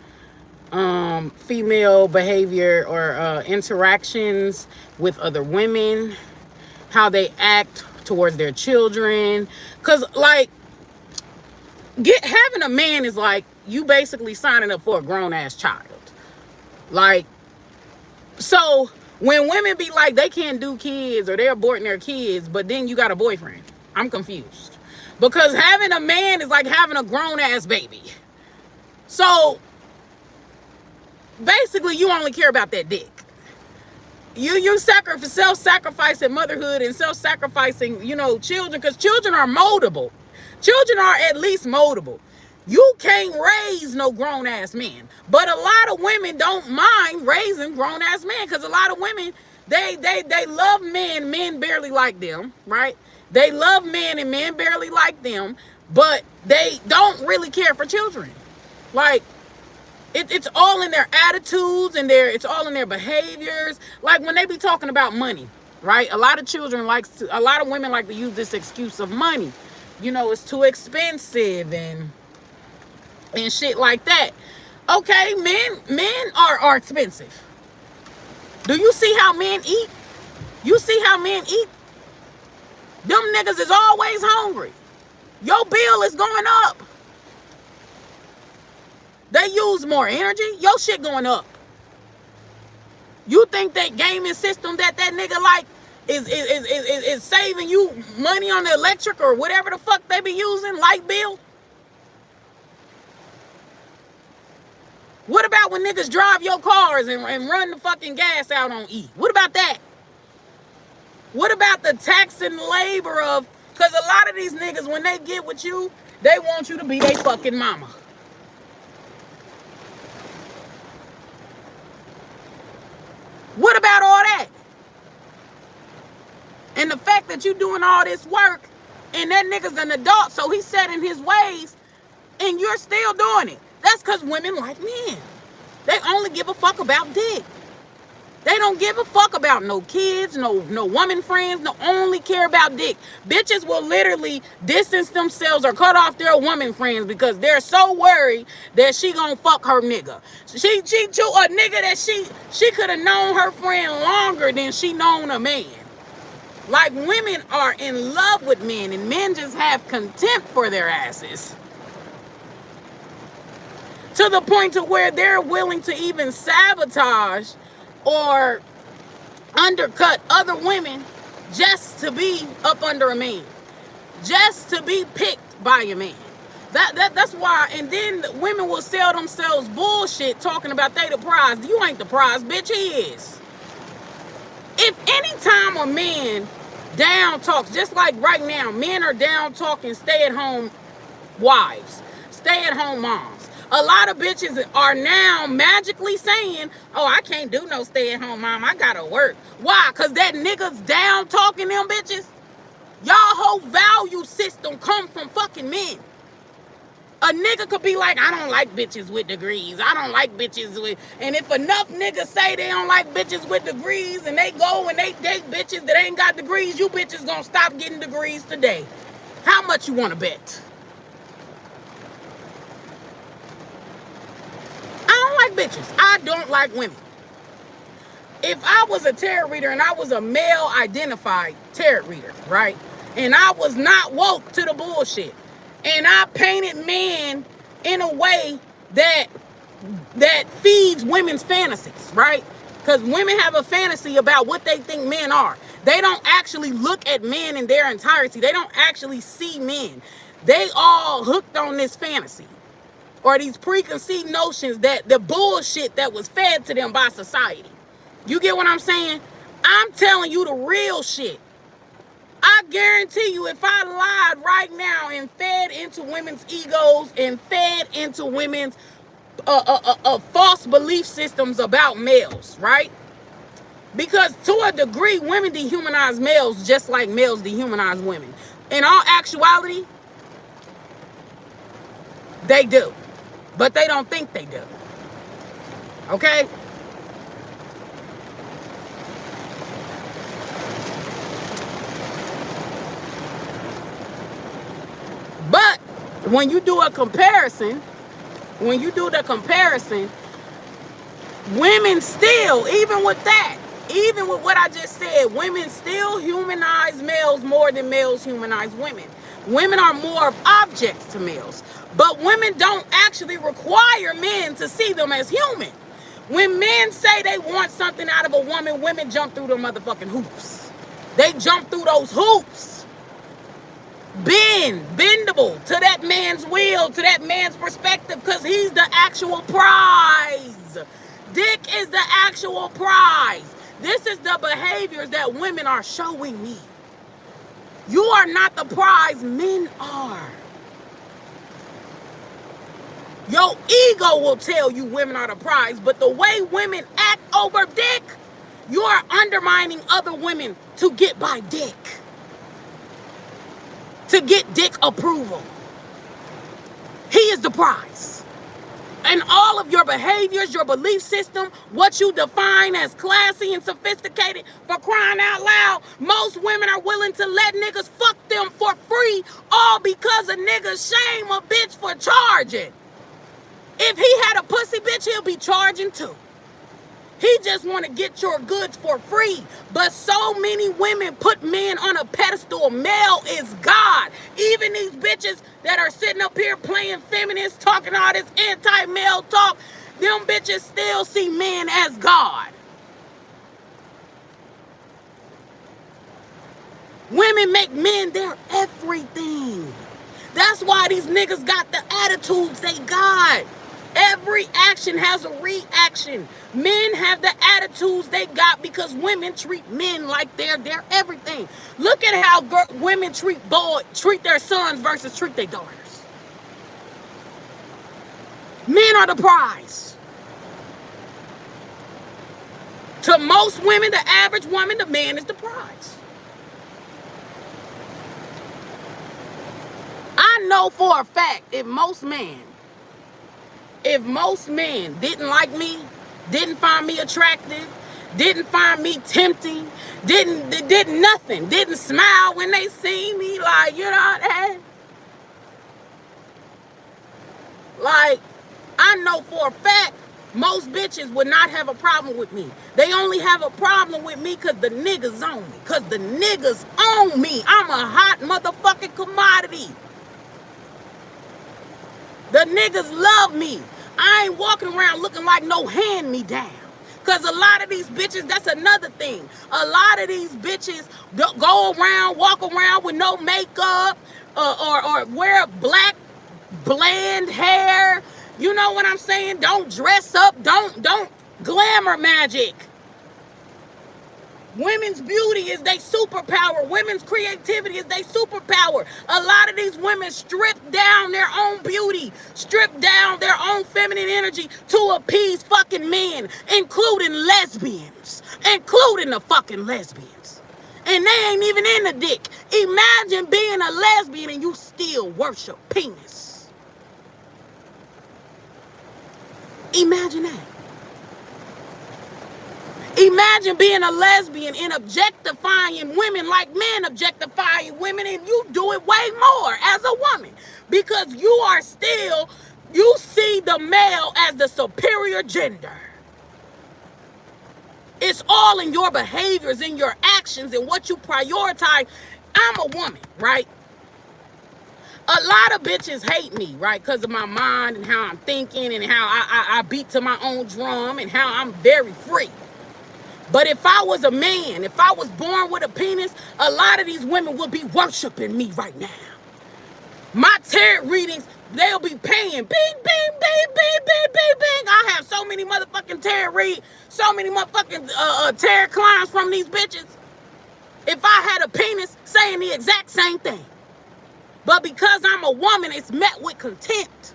female behavior or interactions with other women, how they act towards their children. Because, like, having a man is like you basically signing up for a grown-ass child. Like, so when women be like they can't do kids or they're aborting their kids, but then you got a boyfriend, I'm confused. Because having a man is like having a grown-ass baby. So basically you only care about that dick. You self-sacrificing motherhood and self-sacrificing, children, because children are moldable. Children are at least moldable. You can't raise no grown-ass men. But a lot of women don't mind raising grown-ass men, because a lot of women, they love men barely like them, right? They love men and men barely like them, but they don't really care for children. Like, it's all in their attitudes and it's all in their behaviors. Like when they be talking about money, right? A lot of women like to use this excuse of money. It's too expensive and shit like that. Okay, men are expensive. Do you see how men eat? You see how men eat? Them niggas is always hungry. Your bill is going up. They use more energy. Your shit going up. You think that gaming system that nigga like is saving you money on the electric or whatever the fuck they be using, light bill? What about when niggas drive your cars and run the fucking gas out on E? What about that? What about the tax and labor of, because a lot of these niggas, when they get with you, they want you to be their fucking mama. What about all that? And the fact that you doing all this work and that nigga's an adult, so he's set in his ways and you're still doing it. That's because women like men. They only give a fuck about dick. They don't give a fuck about no kids, no woman friends, no, only care about dick. Bitches will literally distance themselves or cut off their woman friends because they're so worried that she gonna fuck her nigga. She to a nigga that she could have known her friend longer than she known a man. Like, women are in love with men and men just have contempt for their asses. To the point to where they're willing to even sabotage or undercut other women just to be up under a man, just to be picked by a man. That's why. And then women will sell themselves bullshit talking about they the prize. You ain't the prize, bitch. He is. If any time a man down talks, just like right now, men are down talking stay-at-home wives, stay-at-home moms. A lot of bitches are now magically saying, oh, I can't do no stay-at-home mom. I gotta work. Why? Because that nigga's down talking them bitches. Y'all whole value system come from fucking men. A nigga could be like, I don't like bitches with degrees. I don't like bitches with... And if enough niggas say they don't like bitches with degrees and they go and they date bitches that ain't got degrees, you bitches gonna stop getting degrees today. How much you wanna bet? Bitches. I don't like women. If I was a tarot reader and I was a male identified tarot reader, right? And I was not woke to the bullshit. And I painted men in a way that feeds women's fantasies, right? Because women have a fantasy about what they think men are. They don't actually look at men in their entirety. They don't actually see men. They all hooked on this fantasy. Or these preconceived notions that the bullshit that was fed to them by society. You get what I'm saying? I'm telling you the real shit. I guarantee you, if I lied right now and fed into women's egos and fed into women's false belief systems about males, right? Because to a degree, women dehumanize males just like males dehumanize women. In all actuality, they do. But they don't think they do. Okay? when you do a comparison, women still, even with what I just said, women still humanize males more than males humanize women. Women are more of objects to males. But women don't actually require men to see them as human. When men say they want something out of a woman, women jump through the motherfucking hoops. They jump through those hoops. Bendable to that man's will, to that man's perspective, because he's the actual prize. Dick is the actual prize. This is the behaviors that women are showing me. You are not the prize, men are. Your ego will tell you women are the prize, but the way women act over dick, you are undermining other women to get by dick. To get dick approval. He is the prize. And all of your behaviors, your belief system, what you define as classy and sophisticated, for crying out loud, most women are willing to let niggas fuck them for free, all because a nigga shame a bitch for charging. If he had a pussy bitch, he'll be charging too. He just want to get your goods for free. But so many women put men on a pedestal. Male is God. Even these bitches that are sitting up here playing feminists, talking all this anti-male talk, them bitches still see men as God. Women make men their everything. That's why these niggas got the attitudes they got. Every action has a reaction. Men have the attitudes they got because women treat men like they're their everything. Look at how women treat their sons versus treat their daughters. Men are the prize. To most women, the average woman, the man is the prize. I know for a fact if most men didn't like me, didn't find me attractive, didn't find me tempting, didn't smile when they see me, like, you know that? Like, I know for a fact most bitches would not have a problem with me. They only have a problem with me because the niggas own me. Because the niggas own me. I'm a hot motherfucking commodity. The niggas love me. I ain't walking around looking like no hand-me-down. Because a lot of these bitches, that's another thing. A lot of these bitches go around, walk around with no makeup or wear black, bland hair. You know what I'm saying? Don't dress up. Don't glamour magic. Women's beauty is their superpower. Women's creativity is their superpower. A lot of these women strip down their own beauty, strip down their own feminine energy to appease fucking men, including lesbians, including the fucking lesbians. And they ain't even in the dick. Imagine being a lesbian and you still worship penis. Imagine that. Imagine being a lesbian and objectifying women like men objectifying women, and you do it way more as a woman because you see the male as the superior gender. It's all in your behaviors, in your actions, and what you prioritize. I'm a woman, right? A lot of bitches hate me, right? Because of my mind and how I'm thinking and how I beat to my own drum and how I'm very free. But if I was a man, if I was born with a penis, a lot of these women would be worshiping me right now. My tarot readings, they'll be paying. Bing, bing, bing, bing, bing, bing, bing. I have so many motherfucking so many motherfucking tarot clients from these bitches. If I had a penis saying the exact same thing. But because I'm a woman, it's met with contempt.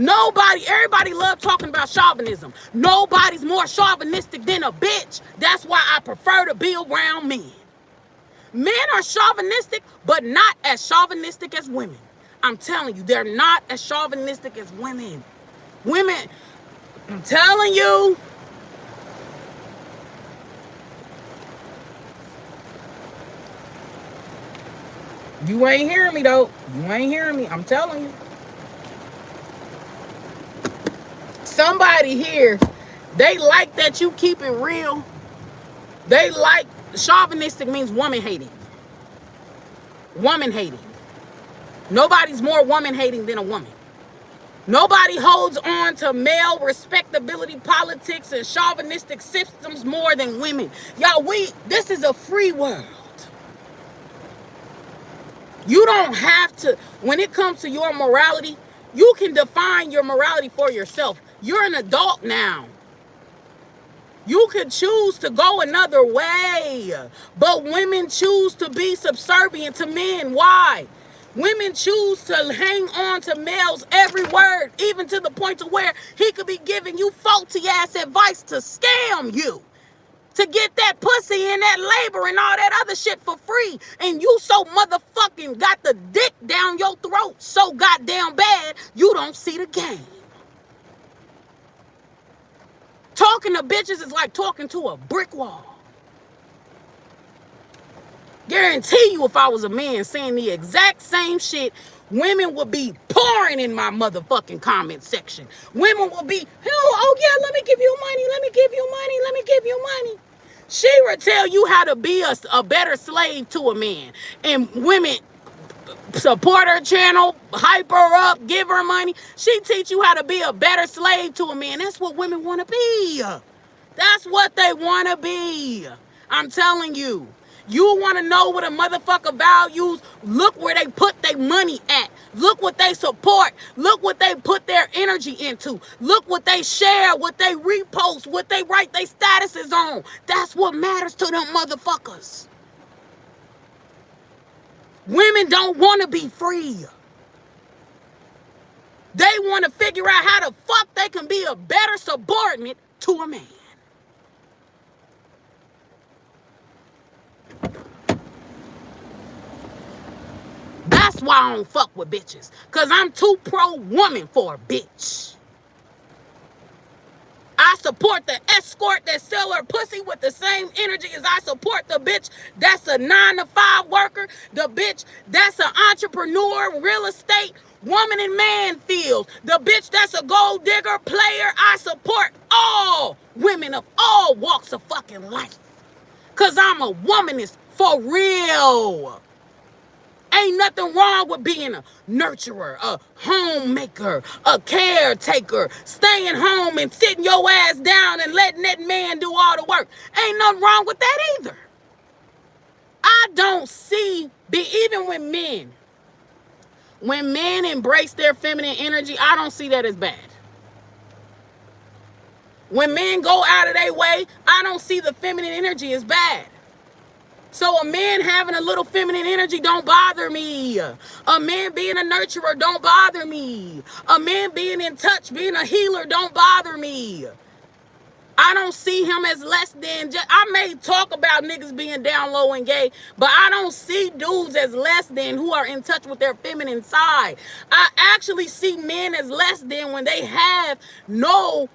Everybody love talking about chauvinism. Nobody's more chauvinistic than a bitch. That's why I prefer to be around men. Men are chauvinistic, but not as chauvinistic as women. I'm telling you, they're not as chauvinistic as women. Women, I'm telling you. You ain't hearing me, though. You ain't hearing me. I'm telling you. Somebody here, they like that you keep it real. They like, chauvinistic means woman hating. Woman hating. Nobody's more woman hating than a woman. Nobody holds on to male respectability politics and chauvinistic systems more than women. Y'all, this is a free world. You don't have to, when it comes to your morality, you can define your morality for yourself. You're an adult now. You could choose to go another way, but women choose to be subservient to men. Why? Women choose to hang on to males' every word, even to the point to where he could be giving you faulty ass advice to scam you, to get that pussy and that labor and all that other shit for free. And you so motherfucking got the dick down your throat so goddamn bad, you don't see the game. Talking to bitches is like talking to a brick wall. Guarantee you, if I was a man saying the exact same shit, women would be pouring in my motherfucking comment section. Women will be, oh yeah, let me give you money, let me give you money, let me give you money. She would tell you how to be a better slave to a man. And women support her channel, hype her up, give her money. She teach you how to be a better slave to a man. That's what women want to be. That's what they want to be. I'm telling you. You want to know what a motherfucker values? Look where they put their money at. Look what they support. Look what they put their energy into. Look what they share, what they repost, what they write their statuses on. That's what matters to them motherfuckers. Women don't want to be free. They want to figure out how the fuck they can be a better subordinate to a man. That's why I don't fuck with bitches. Because I'm too pro-woman for a bitch. I support the escort that sell her pussy with the same energy as I support the bitch that's a 9-to-5 worker, the bitch that's an entrepreneur, real estate, woman in man fields, the bitch that's a gold digger player. I support all women of all walks of fucking life. Because I'm a womanist for real. Ain't nothing wrong with being a nurturer, a homemaker, a caretaker, staying home and sitting your ass down and letting that man do all the work. Ain't nothing wrong with that either. I don't see, even when men embrace their feminine energy, I don't see that as bad. When men go out of their way, I don't see the feminine energy as bad. So a man having a little feminine energy don't bother me. A man being a nurturer don't bother me. A man being in touch, being a healer don't bother me. I don't see him as less than, I may talk about niggas being down low and gay, but I don't see dudes as less than who are in touch with their feminine side. I actually see men as less than when they have no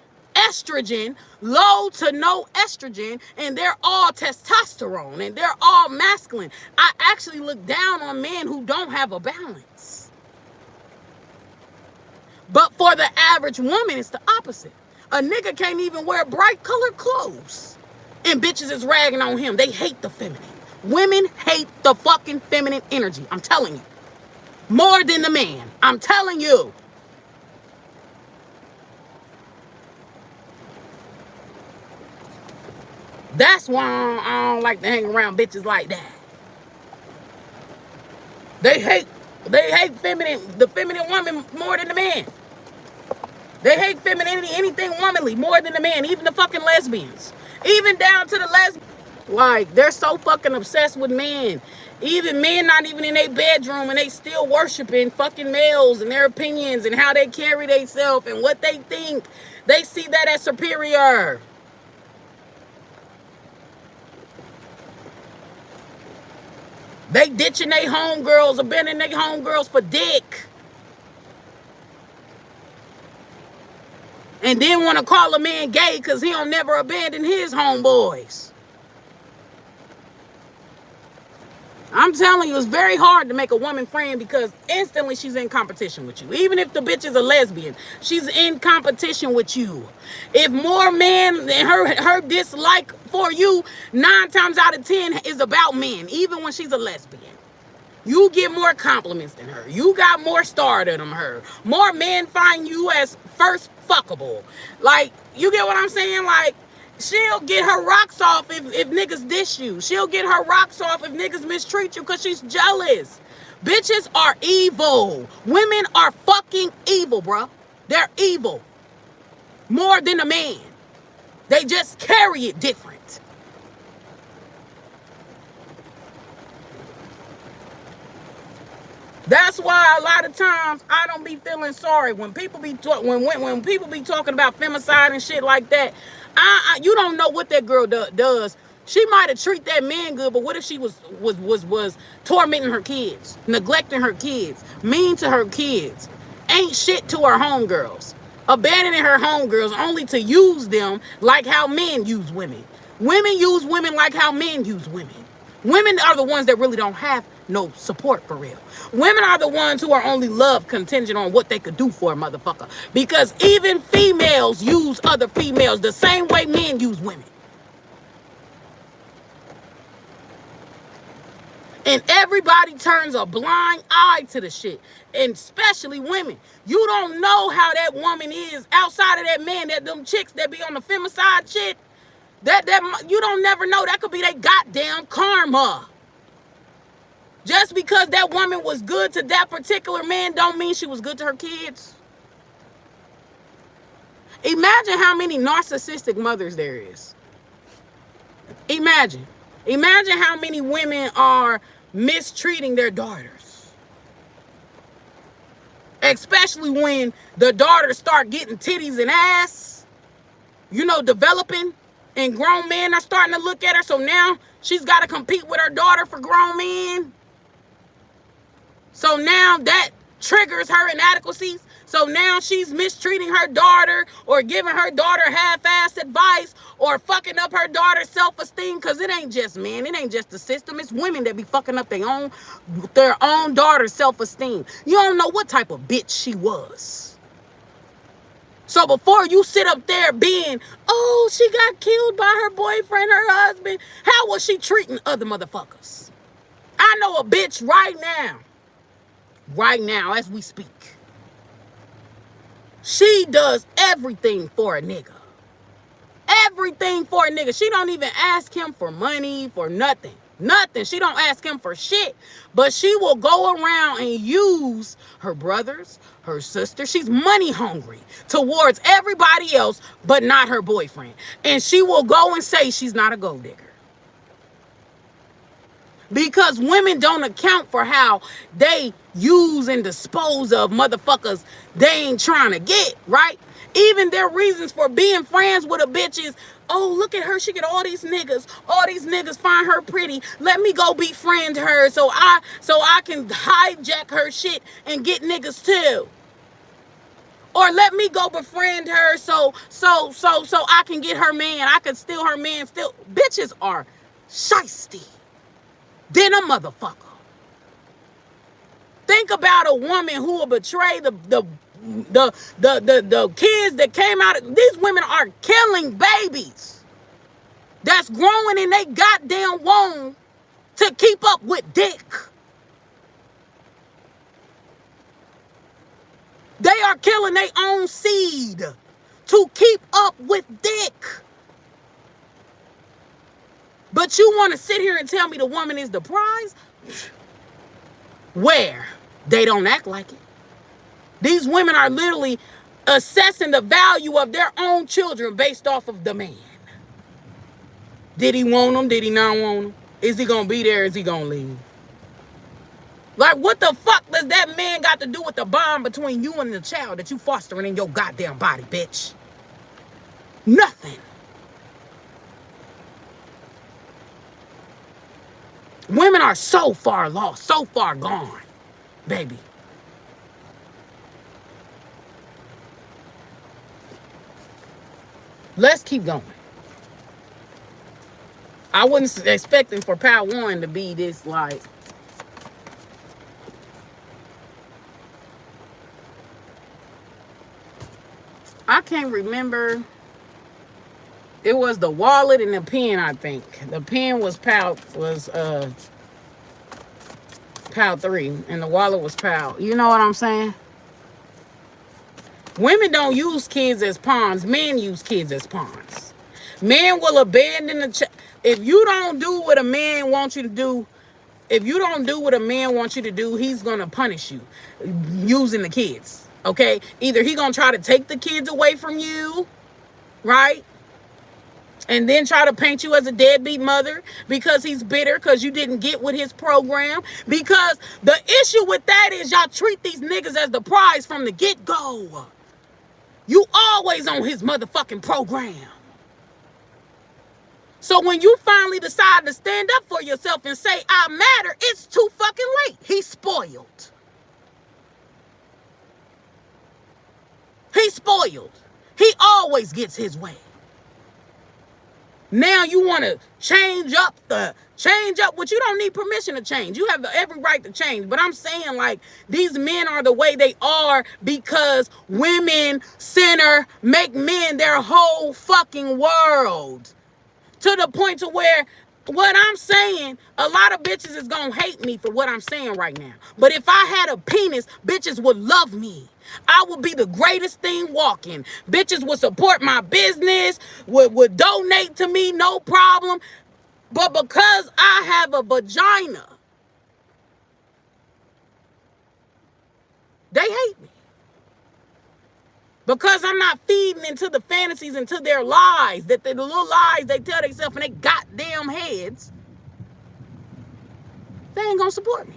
estrogen, low to no estrogen, and they're all testosterone and they're all masculine. I actually look down on men who don't have a balance. But for the average woman, it's the opposite. A nigga can't even wear bright colored clothes, and bitches is ragging on him. They hate the feminine. Women hate the fucking feminine energy. I'm telling you. More than the man. I'm telling you. That's why I don't like to hang around bitches like that. They hate the feminine woman more than the man. They hate femininity, anything womanly, more than the man. Even the fucking lesbians. Even down to the lesbians. Like, they're so fucking obsessed with men. Even men not even in their bedroom, and they still worshiping fucking males and their opinions and how they carry themselves and what they think. They see that as superior. They ditching their homegirls, abandoning their homegirls for dick. And then want to call a man gay because he don't never abandon his homeboys. I I'm telling you, it's very hard to make a woman friend because instantly she's in competition with you. Even if the bitch is a lesbian, she's in competition with you. If more men than her dislike for you, 9 times out of 10 is about men, even when she's a lesbian. You get more compliments than her. You got more stardom than her. More men find you as first fuckable. Like, you get what I'm saying? Like, she'll get her rocks off if niggas dish you. She'll get her rocks off if niggas mistreat you because she's jealous. Bitches are evil. Women are fucking evil, bruh. They're evil. More than a man. They just carry it different. That's why a lot of times I don't be feeling sorry when people be when people be talking about femicide and shit like that. You don't know what that girl does. She might have treated that man good, but what if she was tormenting her kids, neglecting her kids, mean to her kids, ain't shit to her homegirls, abandoning her homegirls only to use them like how men use women. Women use women like how men use women. Women are the ones that really don't have no support for real. Women are the ones who are only love contingent on what they could do for a motherfucker. Because even females use other females the same way men use women. And everybody turns a blind eye to the shit. And especially women. You don't know how that woman is outside of that man, that them chicks that be on the femicide shit. That you don't never know. That could be their goddamn karma. Just because that woman was good to that particular man don't mean she was good to her kids. Imagine how many narcissistic mothers there is. Imagine how many women are mistreating their daughters. Especially when the daughters start getting titties and ass, developing, and grown men are starting to look at her. So now she's got to compete with her daughter for grown men. So now that triggers her inadequacies. So now she's mistreating her daughter or giving her daughter half-ass advice or fucking up her daughter's self-esteem, because it ain't just men. It ain't just the system. It's women that be fucking up their own daughter's self-esteem. You don't know what type of bitch she was. So before you sit up there being, oh, she got killed by her boyfriend, her husband, how was she treating other motherfuckers? I know a bitch right now as we speak. She does everything for a nigga. Everything for a nigga. She don't even ask him for money, for nothing. Nothing. She don't ask him for shit. But she will go around and use her brothers, her sister. She's money hungry towards everybody else, but not her boyfriend. And she will go and say she's not a gold digger. Because women don't account for how they use and dispose of motherfuckers they ain't trying to get, right? Even their reasons for being friends with a bitch is, oh, look at her. She get all these niggas. All these niggas find her pretty. Let me go befriend her so I can hijack her shit and get niggas too. Or let me go befriend her so I can get her man. I can steal her man. Still, bitches are shiesty than a motherfucker. Think about a woman who will betray the kids that came out. These women are killing babies that's growing in they goddamn womb to keep up with dick. They are killing their own seed to keep up with dick. But you want to sit here and tell me the woman is the prize? Where? They don't act like it. These women are literally assessing the value of their own children based off of the man. Did he want them? Did he not want them? Is he going to be there? Is he going to leave? Like, what the fuck does that man got to do with the bond between you and the child that you fostering in your goddamn body, bitch? Nothing. Women are so far lost, so far gone, baby. Let's keep going. I wasn't expecting for Power One to be this, like, can't remember. It was the wallet and the pen, I think. The pen was PAL 3, and the wallet was PAL. You know what I'm saying? Women don't use kids as pawns. Men use kids as pawns. Men will abandon the if you don't do what a man wants you to do. If you don't do what a man wants you to do, he's gonna punish you using the kids. Okay? Either he gonna try to take the kids away from you, right? And then try to paint you as a deadbeat mother because he's bitter because you didn't get with his program. Because the issue with that is y'all treat these niggas as the prize from the get-go. You always on his motherfucking program. So when you finally decide to stand up for yourself and say, I matter, it's too fucking late. He's spoiled. He's spoiled. He always gets his way. Now you want to change up what you don't need permission to change. You have every right to change. But I'm saying, like, these men are the way they are because women center make men their whole fucking world. To the point to where what I'm saying, a lot of bitches is gonna hate me for what I'm saying right now. But if I had a penis, bitches would love me. I would be the greatest thing walking. Bitches would support my business, would donate to me, no problem. But because I have a vagina, they hate me. Because I'm not feeding into the fantasies, into their lies, the little lies they tell themselves in their goddamn heads, they ain't gonna support me.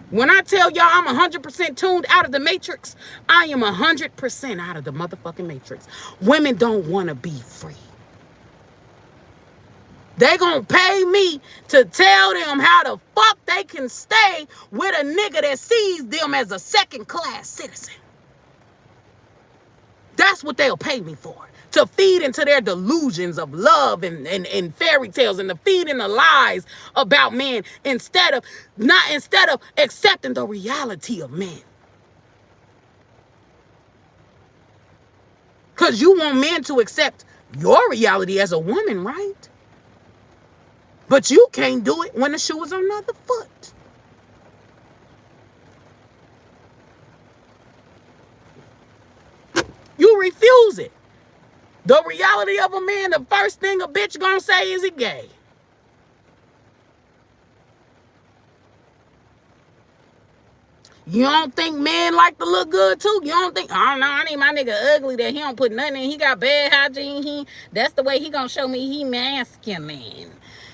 When I tell y'all I'm 100% tuned out of the matrix, I am 100% out of the motherfucking matrix. Women don't want to be free. They gonna pay me to tell them how the fuck they can stay with a nigga that sees them as a second-class citizen. That's what they'll pay me for. To feed into their delusions of love and fairy tales and to feed in the lies about men instead of accepting the reality of men. Because you want men to accept your reality as a woman, right? But you can't do it when the shoe is on the other foot. You refuse it. The reality of a man, the first thing a bitch gonna say is he gay. You don't think men like to look good too? You don't think, oh no, I need my nigga ugly that he don't put nothing in. He got bad hygiene. That's the way he gonna show me he masculine.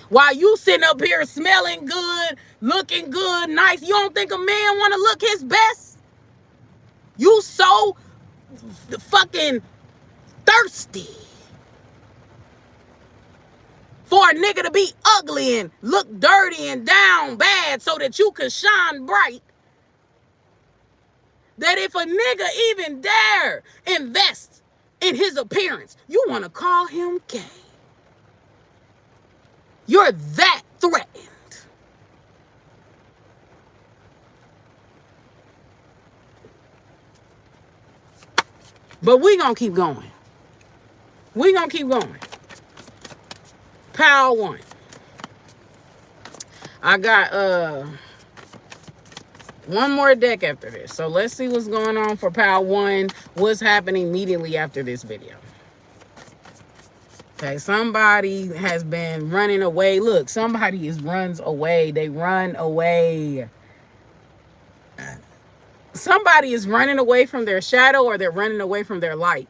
While you sitting up here smelling good, looking good, nice, you don't think a man want to look his best? You so fucking thirsty for a nigga to be ugly and look dirty and down bad so that you can shine bright, that if a nigga even dare invest in his appearance, you want to call him gay. You're that threatened. But we gonna keep going. We gonna keep going. PAL 1. I got one more deck after this. So let's see what's going on for PAL 1. What's happening immediately after this video. Okay, somebody has been running away. Look, somebody runs away. They run away. Somebody is running away from their shadow or they're running away from their light.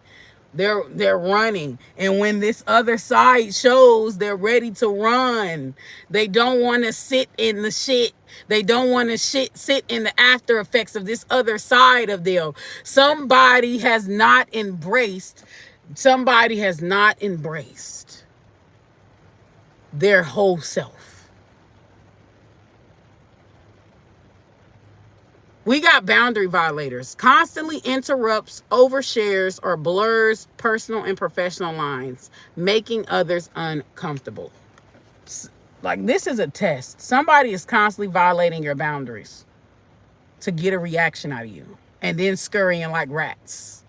They're running. And when this other side shows, they're ready to run. They don't want to sit in the shit. They don't want to sit in the after effects of this other side of them. Somebody has not embraced their whole self. We got boundary violators. Constantly interrupts, overshares, or blurs personal and professional lines, making others uncomfortable. Like, this is a test. Somebody is constantly violating your boundaries to get a reaction out of you. and then scurrying like rats.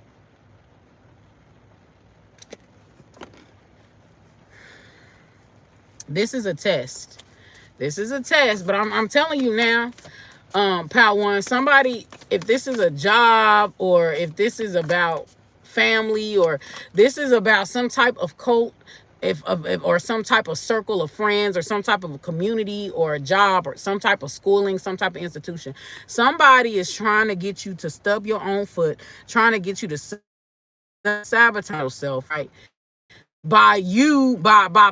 This is a test. This is a test, but I'm telling you now, Pal One, somebody, if this is a job, or if this is about family, or this is about some type of cult, if or some type of circle of friends, or some type of a community, or a job, or some type of schooling, some type of institution, somebody is trying to get you to stub your own foot, trying to get you to sabotage yourself, right? By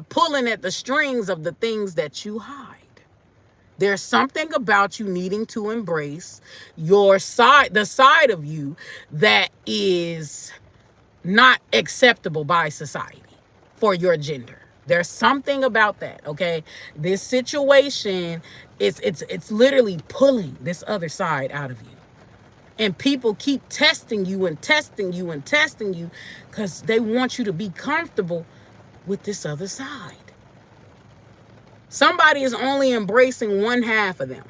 pulling at the strings of the things that you hide. There's something about you needing to embrace your side, the side of you that is not acceptable by society for your gender. There's something about that, okay? This situation it's literally pulling this other side out of you. And people keep testing you and testing you and testing you because they want you to be comfortable with this other side. Somebody is only embracing one half of them.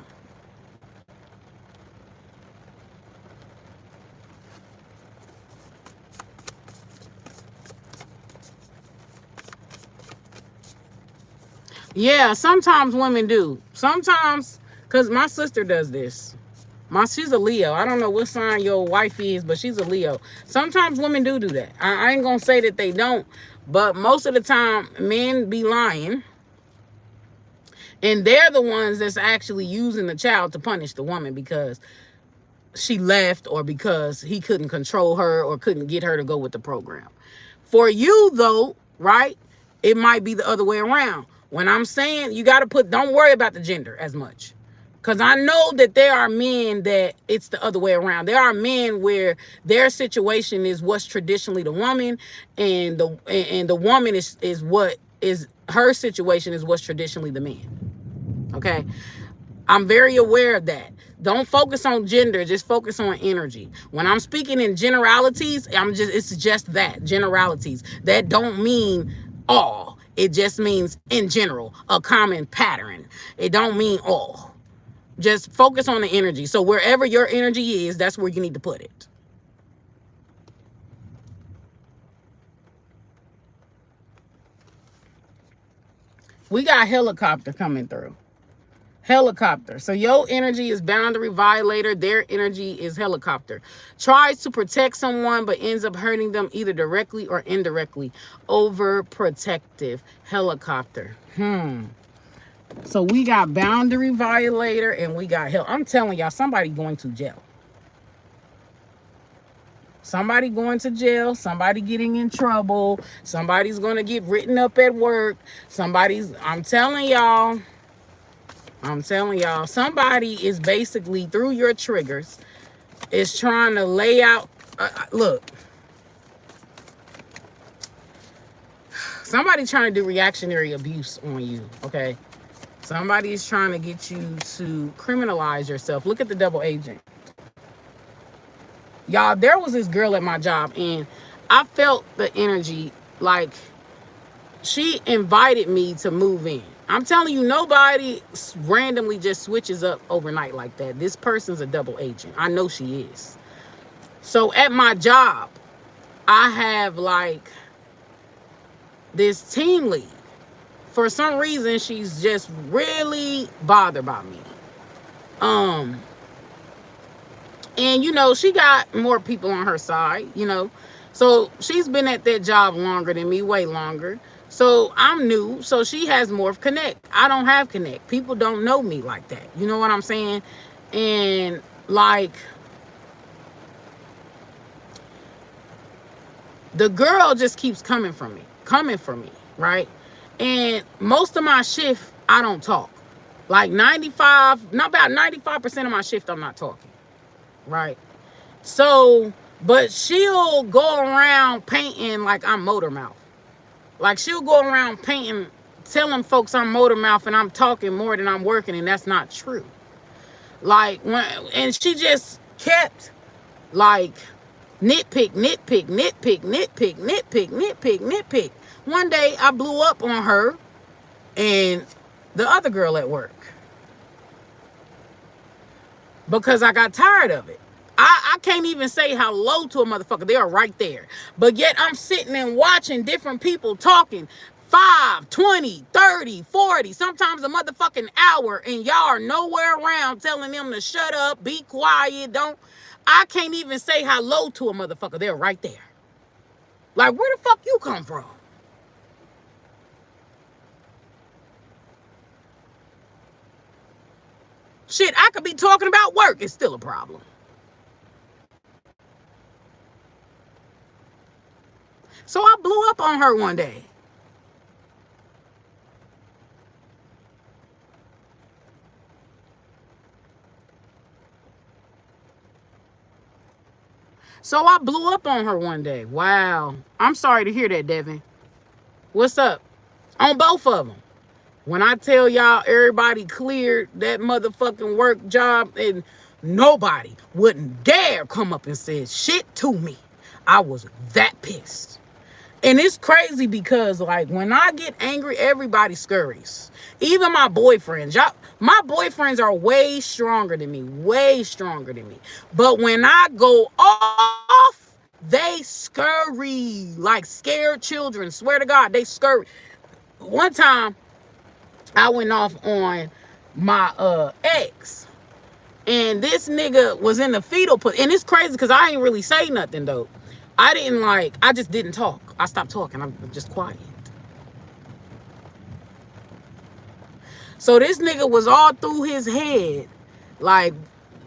Yeah, sometimes women do. Sometimes, because my sister does this. She's a Leo. I don't know what sign your wife is, but she's a Leo. Sometimes women do that. I ain't going to say that they don't, but most of the time, men be lying. And they're the ones that's actually using the child to punish the woman because she left, or because he couldn't control her, or couldn't get her to go with the program. For you, though, right, it might be the other way around. When I'm saying you got to don't worry about the gender as much. Because I know that there are men that it's the other way around. There are men where their situation is what's traditionally the woman, and the woman is what is her situation is what's traditionally the man. Okay? I'm very aware of that. Don't focus on gender, just focus on energy. When I'm speaking in generalities, it's just that, generalities. That don't mean all. It just means in general, a common pattern. It don't mean all. Just focus on the energy. So wherever your energy is, that's where you need to put it. We got helicopter coming through. Helicopter. So your energy is boundary violator. Their energy is helicopter. Tries to protect someone but ends up hurting them either directly or indirectly. Overprotective helicopter. So we got boundary violator and we got hell. I'm telling y'all, somebody going to jail. Somebody going to jail, somebody getting in trouble, somebody's going to get written up at work. I'm telling y'all, somebody is basically, through your triggers, is trying to lay out, look, somebody trying to do reactionary abuse on you, okay? Somebody is trying to get you to criminalize yourself. Look at the double agent. Y'all, there was this girl at my job, and I felt the energy like she invited me to move in. I'm telling you, nobody randomly just switches up overnight like that. This person's a double agent. I know she is. So at my job, I have like this team lead. For some reason, she's just really bothered by me. And, you know, she got more people on her side, you know. So she's been at that job longer than me, way longer. So I'm new. So she has more connect. I don't have connect. People don't know me like that. You know what I'm saying? And like, the girl just keeps coming for me, right? And most of my shift, I don't talk. Like about 95% of my shift, I'm not talking. Right? So, but she'll go around painting like I'm motor mouth. Like she'll go around painting, telling folks I'm motor mouth and I'm talking more than I'm working, and that's not true. Like and she just kept like nitpick. One day I blew up on her and the other girl at work because I got tired of it. I can't even say hello to a motherfucker. They are right there. But yet I'm sitting and watching different people talking 5, 20, 30, 40, sometimes a motherfucking hour, and y'all are nowhere around telling them to shut up, be quiet, don't. I can't even say hello to a motherfucker. They're right there. Like, where the fuck you come from? Shit, I could be talking about work. It's still a problem. So I blew up on her one day. So I blew up on her one day. Wow. I'm sorry to hear that, Devin. What's up? On both of them. When I tell y'all everybody cleared that motherfucking work job and nobody wouldn't dare come up and say shit to me, I was that pissed. And it's crazy because, like, when I get angry, everybody scurries. Even my boyfriends. My boyfriends are way stronger than me. Way stronger than me. But when I go off, they scurry. Like scared children. Swear to God, they scurry. One time, I went off on my ex. And this nigga was in the fetal position. And it's crazy because I ain't really say nothing, though. I just didn't talk. I stopped talking. I'm just quiet. So this nigga was all through his head, like,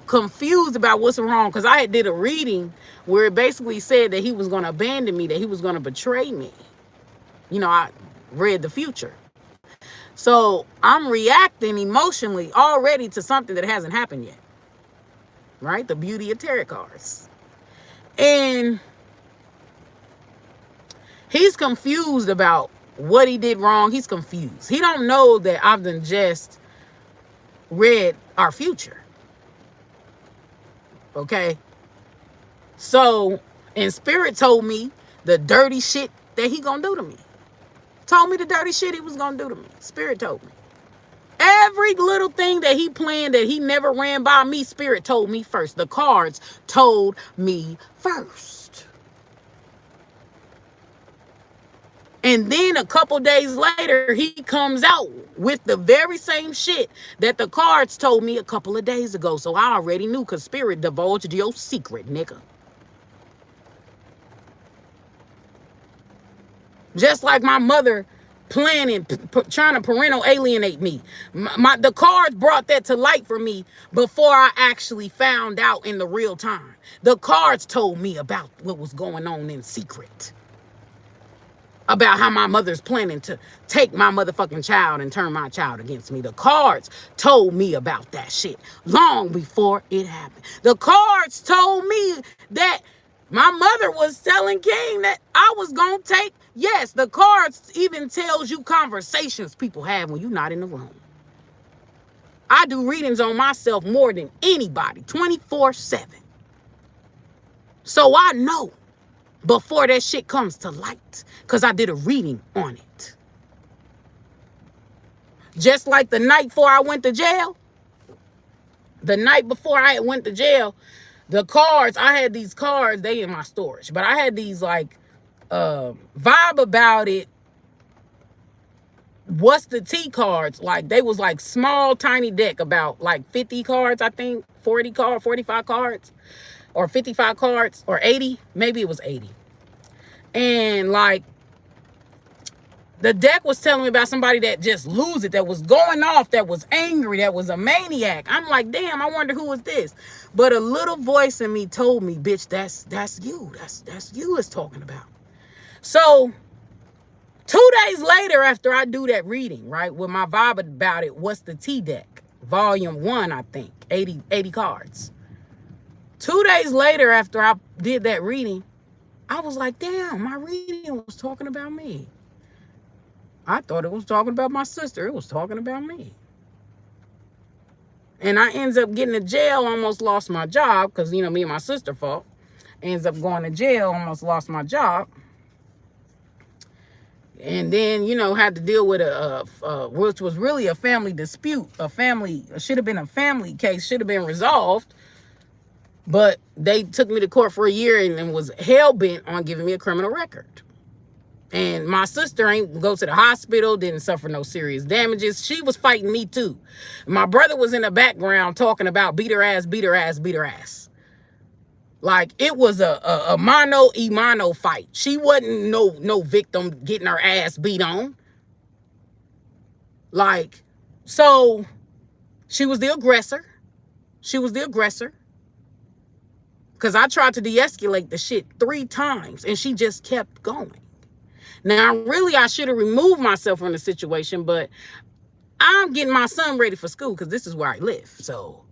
confused about what's wrong. Because I had did a reading where it basically said that he was going to abandon me, that he was going to betray me. You know, I read the future. So I'm reacting emotionally already to something that hasn't happened yet. Right? The beauty of tarot cards. And he's confused about what he did wrong. He's confused. He don't know that I've done just read our future. Okay? So, and Spirit told me the dirty shit that he gonna do to me. Told me the dirty shit he was gonna do to me. Spirit told me. Every little thing that he planned that he never ran by me, Spirit told me first. The cards told me first. And then a couple days later, he comes out with the very same shit that the cards told me a couple of days ago. So I already knew, because Spirit divulged your secret, nigga. Just like my mother planning, trying to parental alienate me. The cards brought that to light for me before I actually found out in the real time. The cards told me about what was going on in secret. About how my mother's planning to take my motherfucking child and turn my child against me. The cards told me about that shit long before it happened. The cards told me that my mother was telling King that I was going to take. Yes, the cards even tells you conversations people have when you're not in the room. I do readings on myself more than anybody, 24/7. So I know before that shit comes to light, because I did a reading on it. Just like the night before I went to jail, the night before I went to jail, the cards, I had these cards, they in my storage, but I had these like vibe about it. What's the T cards? Like they was like small, tiny deck, about like 50 cards, I think, 45 cards, or 55 cards, or 80, maybe it was 80. And like the deck was telling me about somebody that just lose it, that was going off, that was angry, that was a maniac. I'm like, damn, I wonder who is this. But a little voice in me told me, bitch, that's you. That's you is talking about. So 2 days later, after I do that reading, right, with my vibe about it, what's the T deck? Volume 1, I think, 80 cards. 2 days later, after I did that reading, I was like, damn, my reading was talking about me. I thought it was talking about my sister. It was talking about me. And I ends up getting to jail, almost lost my job, because, you know, me and my sister fought. Ends up going to jail, almost lost my job. And then, you know, had to deal with which was really a family dispute. Should have been a family case, should have been resolved. But they took me to court for a year and was hell-bent on giving me a criminal record. And my sister ain't go to the hospital, didn't suffer no serious damages. She was fighting me too. My brother was in the background talking about beat her ass, beat her ass, beat her ass. Like it was a mano y mano fight. She wasn't no victim getting her ass beat on. Like, so she was the aggressor. She was the aggressor. Because I tried to de-escalate the shit 3 times and she just kept going. Now, really, I should have removed myself from the situation, but I'm getting my son ready for school because this is where I live. So,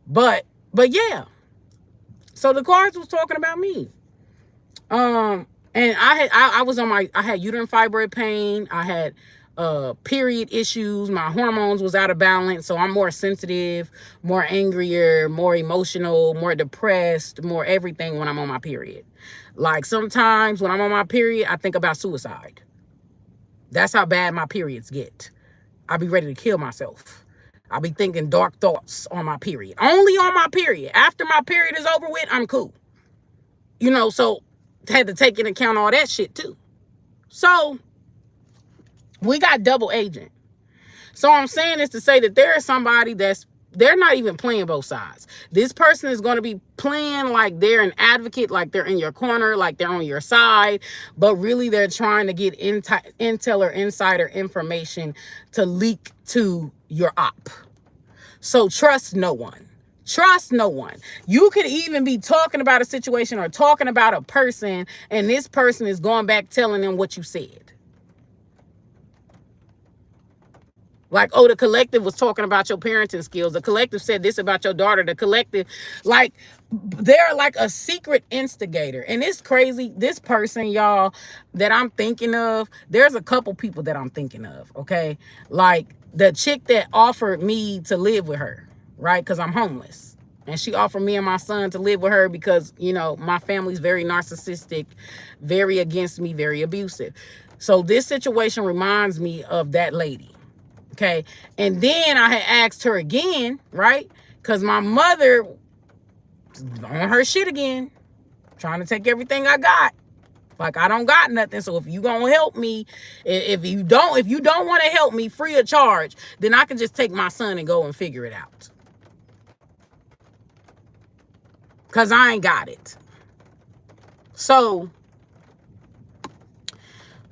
but yeah. So the cards was talking about me. And I was on I had uterine fibroid pain. I had period issues. My hormones was out of balance. So I'm more sensitive, more angrier, more emotional, more depressed, more everything when I'm on my period. Like sometimes when I'm on my period, I think about suicide. That's how bad my periods get. I'll be ready to kill myself. I'll be thinking dark thoughts on my period. Only on my period. After my period is over with, I'm cool. You know, so had to take into account all that shit too. So we got double agent. So I'm saying this to say that there is somebody they're not even playing both sides. This person is going to be playing like they're an advocate, like they're in your corner, like they're on your side, but really they're trying to get intel or insider information to leak to your op. So trust no one. Trust no one. You could even be talking about a situation or talking about a person, and this person is going back telling them what you said. Like, oh, the collective was talking about your parenting skills. The collective said this about your daughter. The collective, like, they're like a secret instigator. And it's crazy. This person, y'all, that I'm thinking of, there's a couple people that I'm thinking of, okay? Like, the chick that offered me to live with her, right? Because I'm homeless. And she offered me and my son to live with her because, you know, my family's very narcissistic, very against me, very abusive. So this situation reminds me of that lady. Okay. And then I had asked her again, right? Because my mother on her shit again, trying to take everything I got. Like, I don't got nothing. So if you gonna help me, if you don't want to help me free of charge, then I can just take my son and go and figure it out. Because I ain't got it. So,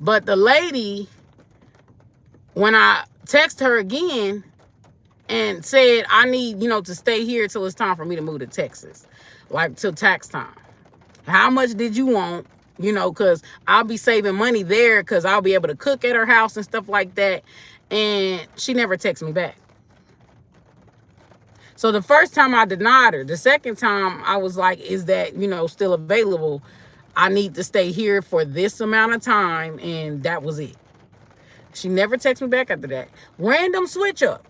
but the lady, when I text her again and said, I need, you know, to stay here till it's time for me to move to Texas, like till tax time. How much did you want? You know, because I'll be saving money there because I'll be able to cook at her house and stuff like that. And she never texted me back. So the first time I denied her. The second time I was like, is that, you know, still available? I need to stay here for this amount of time. And that was it. She never texted me back after that. Random switch up.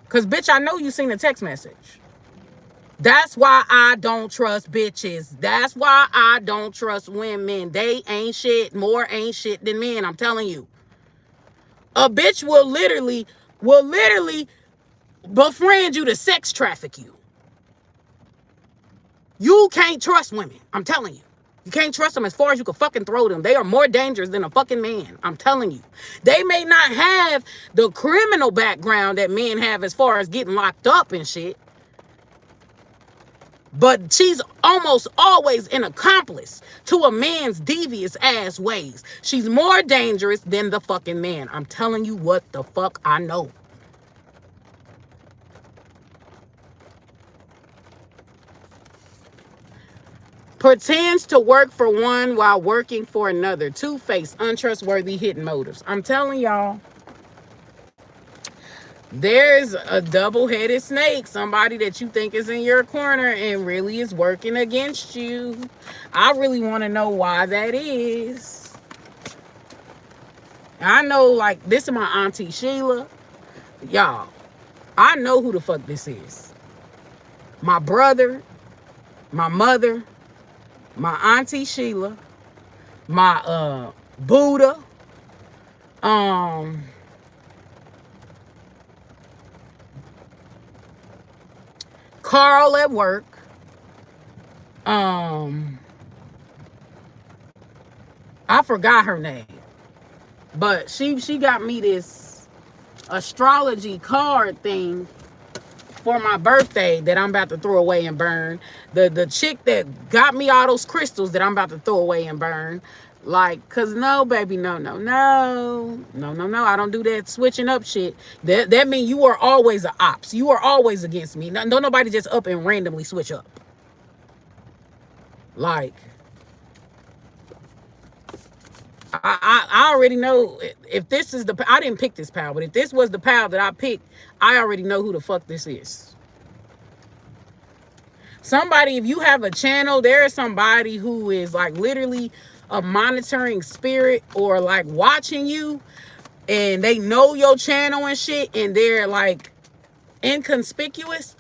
Because, bitch, I know you seen a text message. That's why I don't trust bitches. That's why I don't trust women. They ain't shit. More ain't shit than men. I'm telling you. A bitch will literally befriend you to sex traffic you. You can't trust women. I'm telling you. You can't trust them as far as you can fucking throw them. They are more dangerous than a fucking man. I'm telling you. They may not have the criminal background that men have as far as getting locked up and shit. But she's almost always an accomplice to a man's devious ass ways. She's more dangerous than the fucking man. I'm telling you what the fuck I know. Pretends to work for one while working for another. Two-faced, untrustworthy, hidden motives. I'm telling y'all, there's a double-headed snake. Somebody that you think is in your corner and really is working against you. I really want to know why that is. I know, like, this is my auntie Sheila. Y'all, I know who the fuck this is. My brother, my mother, my auntie Sheila, my Buddha, Carl at work. I forgot her name, but she got me this astrology card thing for my birthday that I'm about to throw away and burn. The chick that got me all those crystals that I'm about to throw away and burn. Like, cause no, baby, no. I don't do that switching up shit. That means you are always an ops. You are always against me. Don't nobody just up and randomly switch up. Like, I already know if this is I didn't pick this pal, but if this was the pal that I picked, I already know who the fuck this is. Somebody, if you have a channel, there is somebody who is like literally a monitoring spirit or like watching you, and they know your channel and shit, and they're like inconspicuous,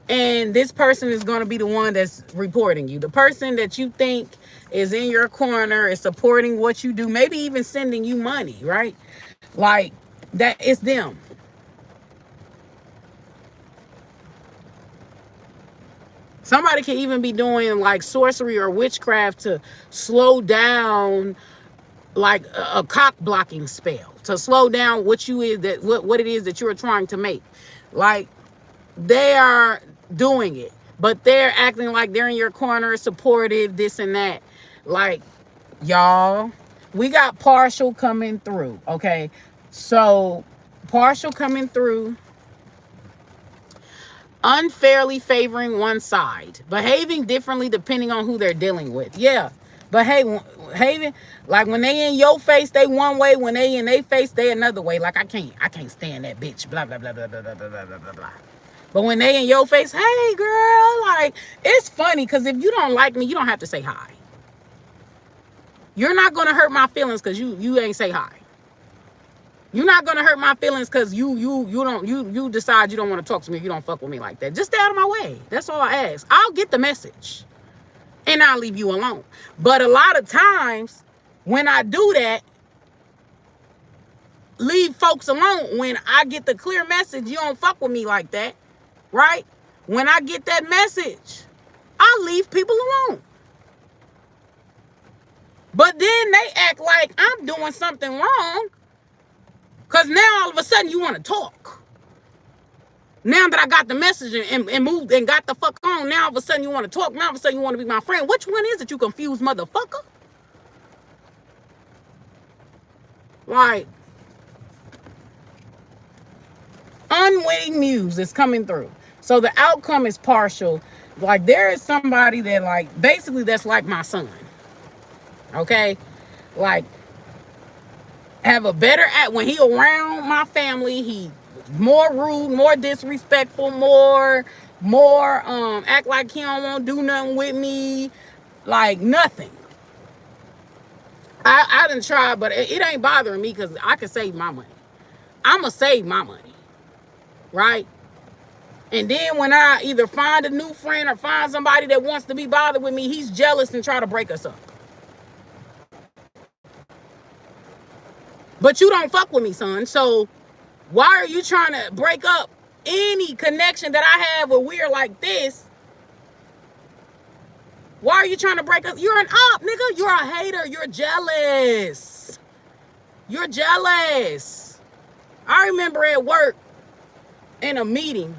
and this person is going to be the one that's reporting you. The person that you think is in your corner, is supporting what you do, maybe even sending you money, right? Like, that, it's them. Somebody can even be doing like sorcery or witchcraft to slow down like a cock blocking spell, to slow down what it is that you're trying to make. Like, they are doing it, but they're acting like they're in your corner, supportive, this and that. Like, y'all, we got partial coming through, okay? So partial coming through, unfairly favoring one side, behaving differently depending on who they're dealing with. Yeah, behaving like when they in your face they one way, when they in their face they another way. Like, I can't stand that bitch, blah blah blah blah blah blah blah blah blah blah. But when they in your face, hey girl, like, it's funny because if you don't like me, you don't have to say hi. You're not gonna hurt my feelings because you ain't say hi. You're not gonna hurt my feelings because you decide you don't want to talk to me. You don't fuck with me like that. Just stay out of my way. That's all I ask. I'll get the message, and I'll leave you alone. But a lot of times, when I do that, leave folks alone. When I get the clear message, you don't fuck with me like that, right? When I get that message, I leave people alone. But then they act like I'm doing something wrong. Because now all of a sudden you want to talk. Now that I got the message and moved and got the fuck on, now all of a sudden you want to talk. Now all of a sudden you want to be my friend. Which one is it, you confused motherfucker? Like, unwitting muse is coming through. So the outcome is partial. Like, there is somebody that, like, basically that's like my son. Okay? Like, have a better act when he around my family. He more rude, more disrespectful, more act like he don't want to do nothing with me, like nothing. I done tried, but it ain't bothering me because I can save my money. I'ma save my money, right? And then when I either find a new friend or find somebody that wants to be bothered with me, he's jealous and try to break us up. But you don't fuck with me, son. So why are you trying to break up any connection that I have where we're like this? Why are you trying to break up? You're an op, nigga. You're a hater. You're jealous. You're jealous. I remember at work in a meeting,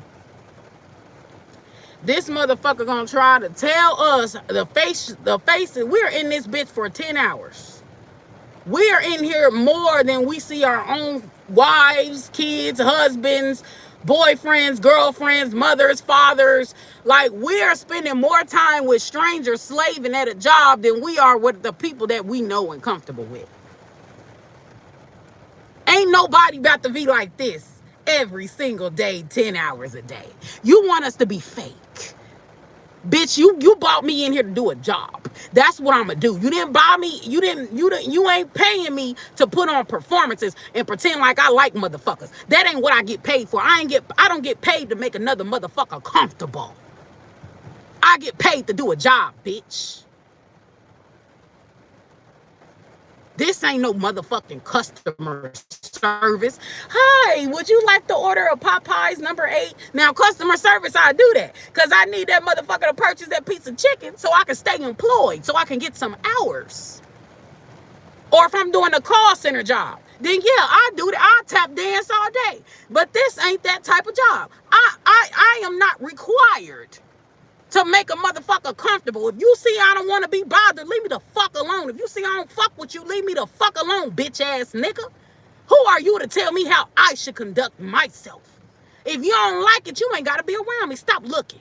this motherfucker gonna try to tell us the faces. We're in this bitch for 10 hours. We are in here more than we see our own wives, kids, husbands, boyfriends, girlfriends, mothers, fathers. Like, we are spending more time with strangers slaving at a job than we are with the people that we know and comfortable with. Ain't nobody about to be like this every single day, 10 hours a day. You want us to be fake. Bitch, you bought me in here to do a job. That's what I'm gonna do. You didn't buy me. You ain't paying me to put on performances and pretend like I like motherfuckers. That ain't what I get paid for. I don't get paid to make another motherfucker comfortable. I get paid to do a job, bitch. This ain't no motherfucking customer service. Hi, would you like to order a Popeyes #8? Now, customer service, I do that because I need that motherfucker to purchase that piece of chicken so I can stay employed, so I can get some hours. Or if I'm doing a call center job, then yeah, I do that. I tap dance all day. But this ain't that type of job. I am not required to make a motherfucker comfortable. If you see I don't want to be bothered, leave me the fuck alone. If you see I don't fuck with you, leave me the fuck alone, bitch ass nigga. Who are you to tell me how I should conduct myself? If you don't like it, you ain't got to be around me. Stop looking.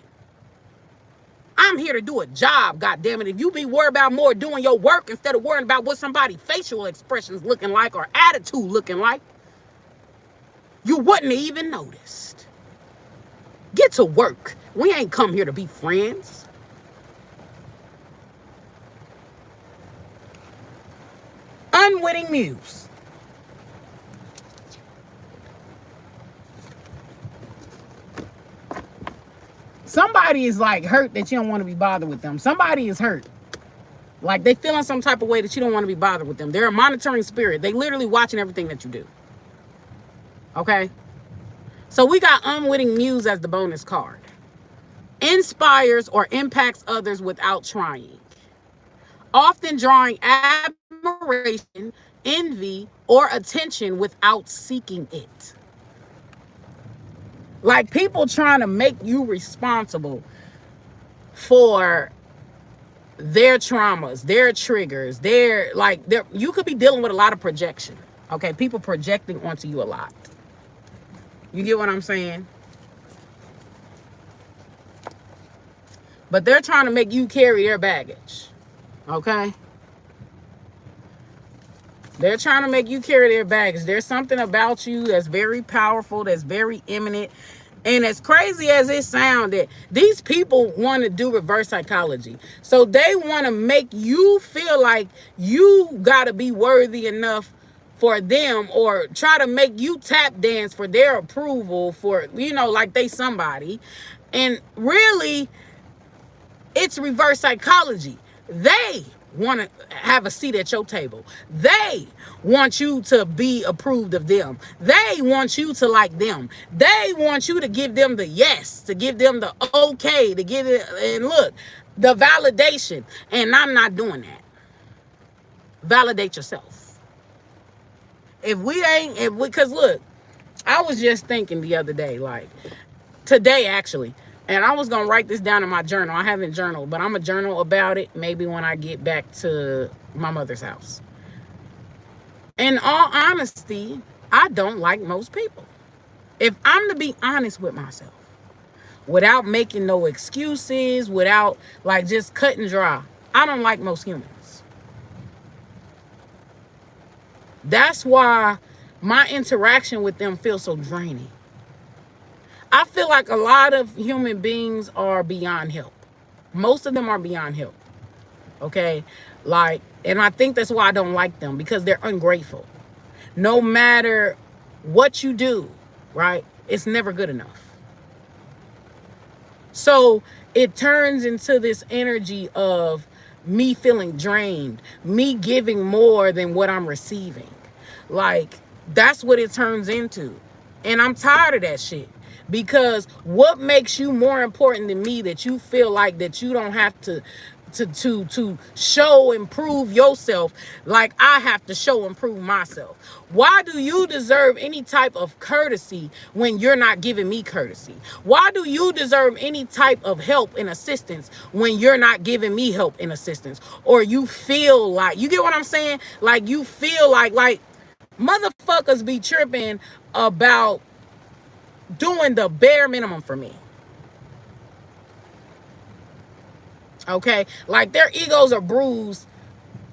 I'm here to do a job, goddammit. If you be worried about more doing your work instead of worrying about what somebody's facial expressions looking like or attitude looking like, you wouldn't have even noticed. Get to work. We ain't come here to be friends. Unwitting muse. Somebody is like hurt that you don't want to be bothered with them. Somebody is hurt. Like they feeling some type of way that you don't want to be bothered with them. They're a monitoring spirit. They literally watching everything that you do. Okay? So we got unwitting muse as the bonus card. Inspires or impacts others without trying. Often drawing admiration, envy, or attention without seeking it. Like people trying to make you responsible for their traumas, their triggers, you could be dealing with a lot of projection. Okay, people projecting onto you a lot. You get what I'm saying? But they're trying to make you carry their baggage. Okay? They're trying to make you carry their baggage. There's something about you that's very powerful, that's very imminent. And as crazy as it sounded, these people want to do reverse psychology. So they want to make you feel like you got to be worthy enough for them, or try to make you tap dance for their approval, for, like they somebody. And really, it's reverse psychology. They want to have a seat at your table. They want you to be approved of them. They want you to like them. They want you to give them the yes, to give them the okay, to give it, and look, the validation. And I'm not doing that. Validate yourself. Because look, I was just thinking the other day, like today actually, and I was going to write this down in my journal. I haven't journaled, but I'm going to journal about it maybe when I get back to my mother's house. In all honesty, I don't like most people. If I'm to be honest with myself, without making no excuses, without like just cut and dry, I don't like most humans. That's why my interaction with them feels so draining. I feel like a lot of human beings are beyond help. Most of them are beyond help. Okay? And I think that's why I don't like them, because they're ungrateful. No matter what you do, right? It's never good enough. So it turns into this energy of me feeling drained, me giving more than what I'm receiving. Like, that's what it turns into. And I'm tired of that shit. Because what makes you more important than me, that you feel like that you don't have to show and prove yourself like I have to show and prove myself? Why do you deserve any type of courtesy when you're not giving me courtesy? Why do you deserve any type of help and assistance when you're not giving me help and assistance? Or you feel like, you get what I'm saying? Like you feel like motherfuckers be tripping about doing the bare minimum for me. Okay? Like their egos are bruised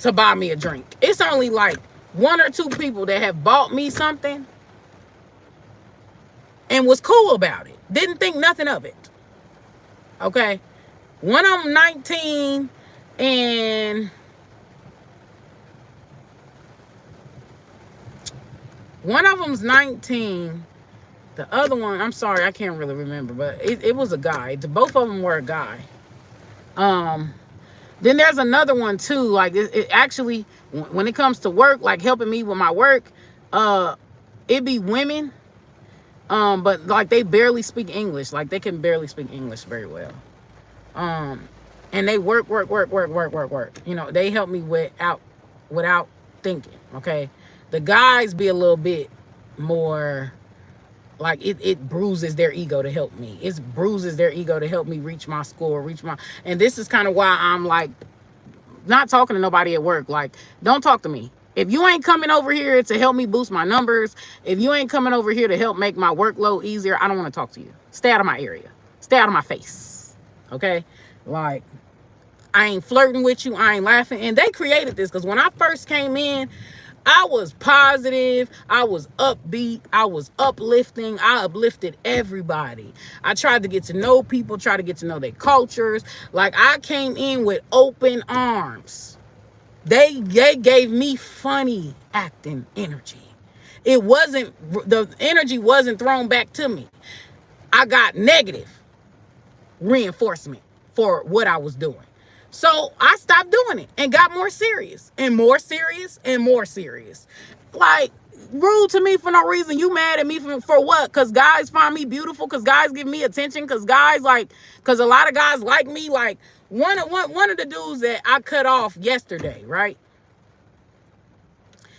to buy me a drink. It's only like 1 or 2 people that have bought me something and was cool about it. Didn't think nothing of it. Okay? One of them 19 and one of them's 19. The other one, I'm sorry, I can't really remember, but it was a guy. Both of them were a guy. Then there's another one too. Like it actually, when it comes to work, like helping me with my work, it be women. But like they barely speak English. Like they can barely speak English very well. And they work. You know, they help me without thinking. Okay. The guys be a little bit more like it bruises their ego to help me. It bruises their ego to help me reach my score, and this is kind of why I'm like not talking to nobody at work. Like, don't talk to me. If you ain't coming over here to help me boost my numbers, if you ain't coming over here to help make my workload easier, I don't want to talk to you. Stay out of my area. Stay out of my face. Okay? Like, I ain't flirting with you. I ain't laughing. And they created this because when I first came in, I was positive. I was upbeat. I was uplifting. I uplifted everybody. I tried to get to know people, try to get to know their cultures. Like, I came in with open arms. They gave me funny acting energy. It wasn't, the energy wasn't thrown back to me. I got negative reinforcement for what I was doing. So I stopped doing it and got more serious and more serious and more serious. Like, rude to me for no reason. You mad at me for what? Because guys find me beautiful? Because guys give me attention? Because guys like, because a lot of guys like me. Like, one of the dudes that I cut off yesterday, right?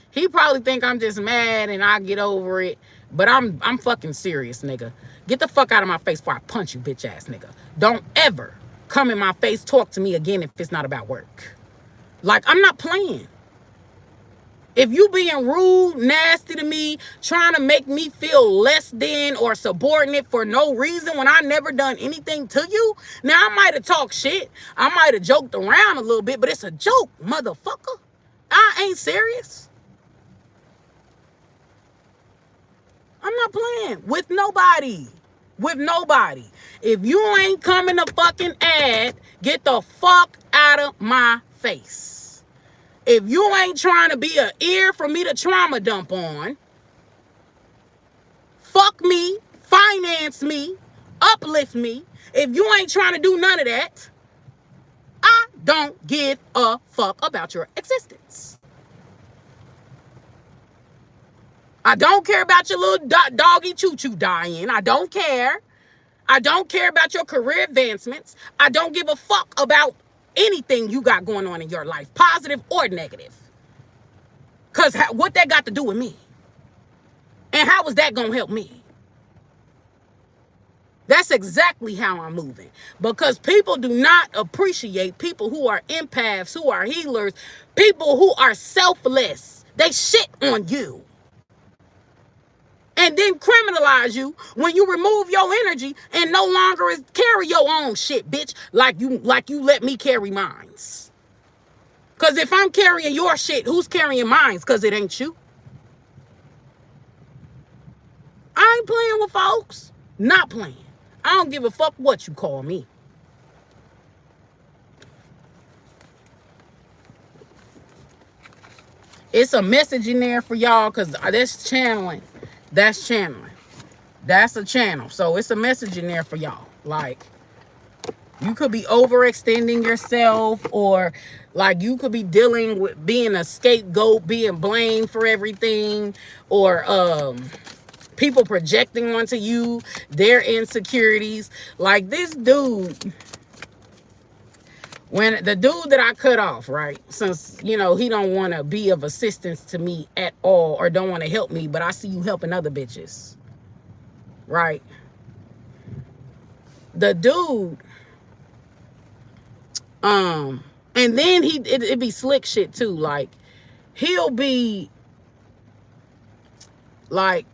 He probably think I'm just mad and I get over it. But I'm fucking serious, nigga. Get the fuck out of my face before I punch you, bitch ass nigga. Don't ever come in my face, talk to me again if it's not about work. Like, I'm not playing. If you being rude, nasty to me, trying to make me feel less than or subordinate for no reason when I never done anything to you, now I might have talked shit. I might have joked around a little bit, but it's a joke, motherfucker. I ain't serious. I'm not playing with nobody. With nobody. If you ain't coming to fucking ad, get the fuck out of my face. If you ain't trying to be an ear for me to trauma dump on, fuck me, finance me, uplift me. If you ain't trying to do none of that, I don't give a fuck about your existence. I don't care about your little doggy choo-choo dying. I don't care. I don't care about your career advancements. I don't give a fuck about anything you got going on in your life, positive or negative. Because what that got to do with me? And how is that going to help me? That's exactly how I'm moving. Because people do not appreciate people who are empaths, who are healers, people who are selfless. They shit on you. And then criminalize you when you remove your energy and no longer carry your own shit, bitch, like you let me carry mines. Because if I'm carrying your shit, who's carrying mines? Because it ain't you. I ain't playing with folks. Not playing. I don't give a fuck what you call me. It's a message in there for y'all because that's channeling. That's channeling. That's a channel. So it's a message in there for y'all. Like, you could be overextending yourself, or like you could be dealing with being a scapegoat, being blamed for everything, or people projecting onto you their insecurities. Like this dude, when the dude that I cut off, right? Since, you know, he don't want to be of assistance to me at all or don't want to help me, but I see you helping other bitches, right? The dude, and then it be slick shit too. Like, he'll be like,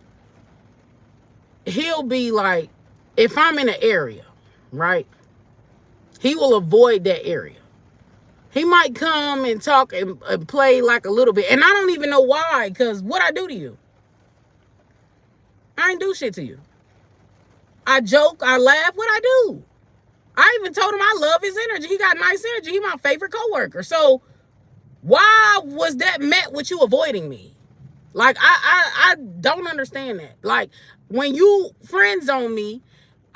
if I'm in an area, right? He will avoid that area. He might come and talk and play like a little bit. And I don't even know why, because what I do to you? I ain't do shit to you. I joke, I laugh, what I do? I even told him I love his energy. He got nice energy. He my favorite coworker. So why was that met with you avoiding me? Like, I don't understand that. Like, when you friend zone me,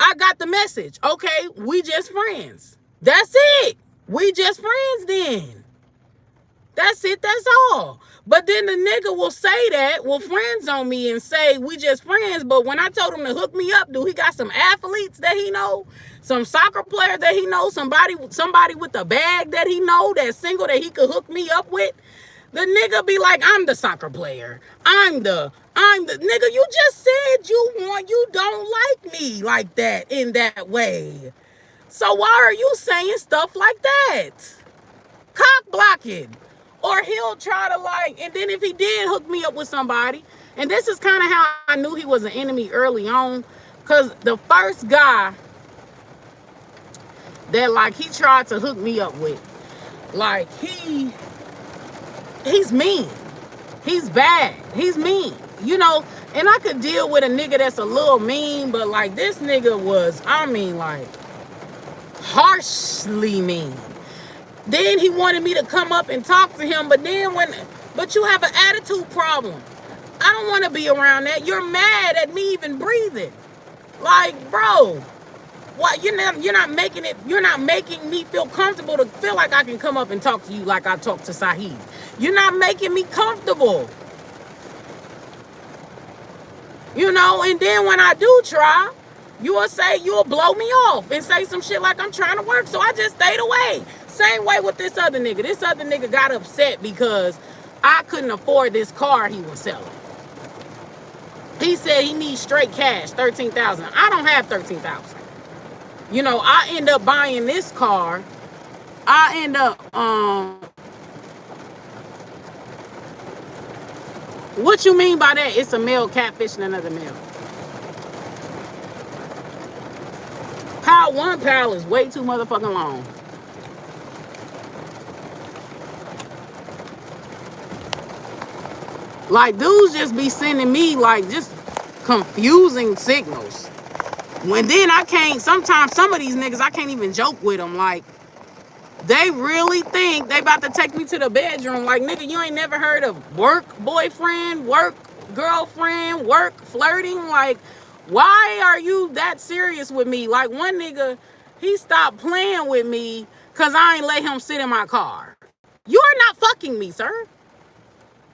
I got the message. Okay, we just friends. That's it. We we just friends then. That's it, that's all. But then the nigga will say that, will friends on me and say we just friends. But when I told him to hook me up, do he got some athletes that he know? Some soccer player that he knows? Somebody with a bag that he know that's single that he could hook me up with? The nigga be like, I'm the soccer player. I'm the nigga, you just said you don't like me like that in that way. So why are you saying stuff like that? Cock blocking. Or he'll try to like, and then if he did hook me up with somebody, and this is kind of how I knew he was an enemy early on, because the first guy that like he tried to hook me up with, like he's mean. He's bad. He's mean. You know, and I could deal with a nigga that's a little mean, but like this nigga was, I mean, like harshly mean. Then he wanted me to come up and talk to him, but you have an attitude problem. I don't want to be around that. You're mad at me even breathing. Like, bro, what? You're not making me feel comfortable to feel like I can come up and talk to you like I talk to Saheed. You're not making me comfortable. You know, and then when I do try, you'll blow me off and say some shit like I'm trying to work. So I just stayed away. Same way with this other nigga. This other nigga got upset because I couldn't afford this car he was selling. He said he needs straight cash, $13,000. I don't have $13,000. You know, I end up buying this car. I end up, what you mean by that? It's a male catfishing another male. One pal is way too motherfucking long. Like, dudes just be sending me, like, just confusing signals. When then I can't, sometimes some of these niggas, I can't even joke with them. Like, they really think they about to take me to the bedroom. Like, nigga, you ain't never heard of work boyfriend, work girlfriend, work flirting? Like, why are you that serious with me? Like, one nigga, he stopped playing with me because I ain't let him sit in my car. You're not fucking me, sir.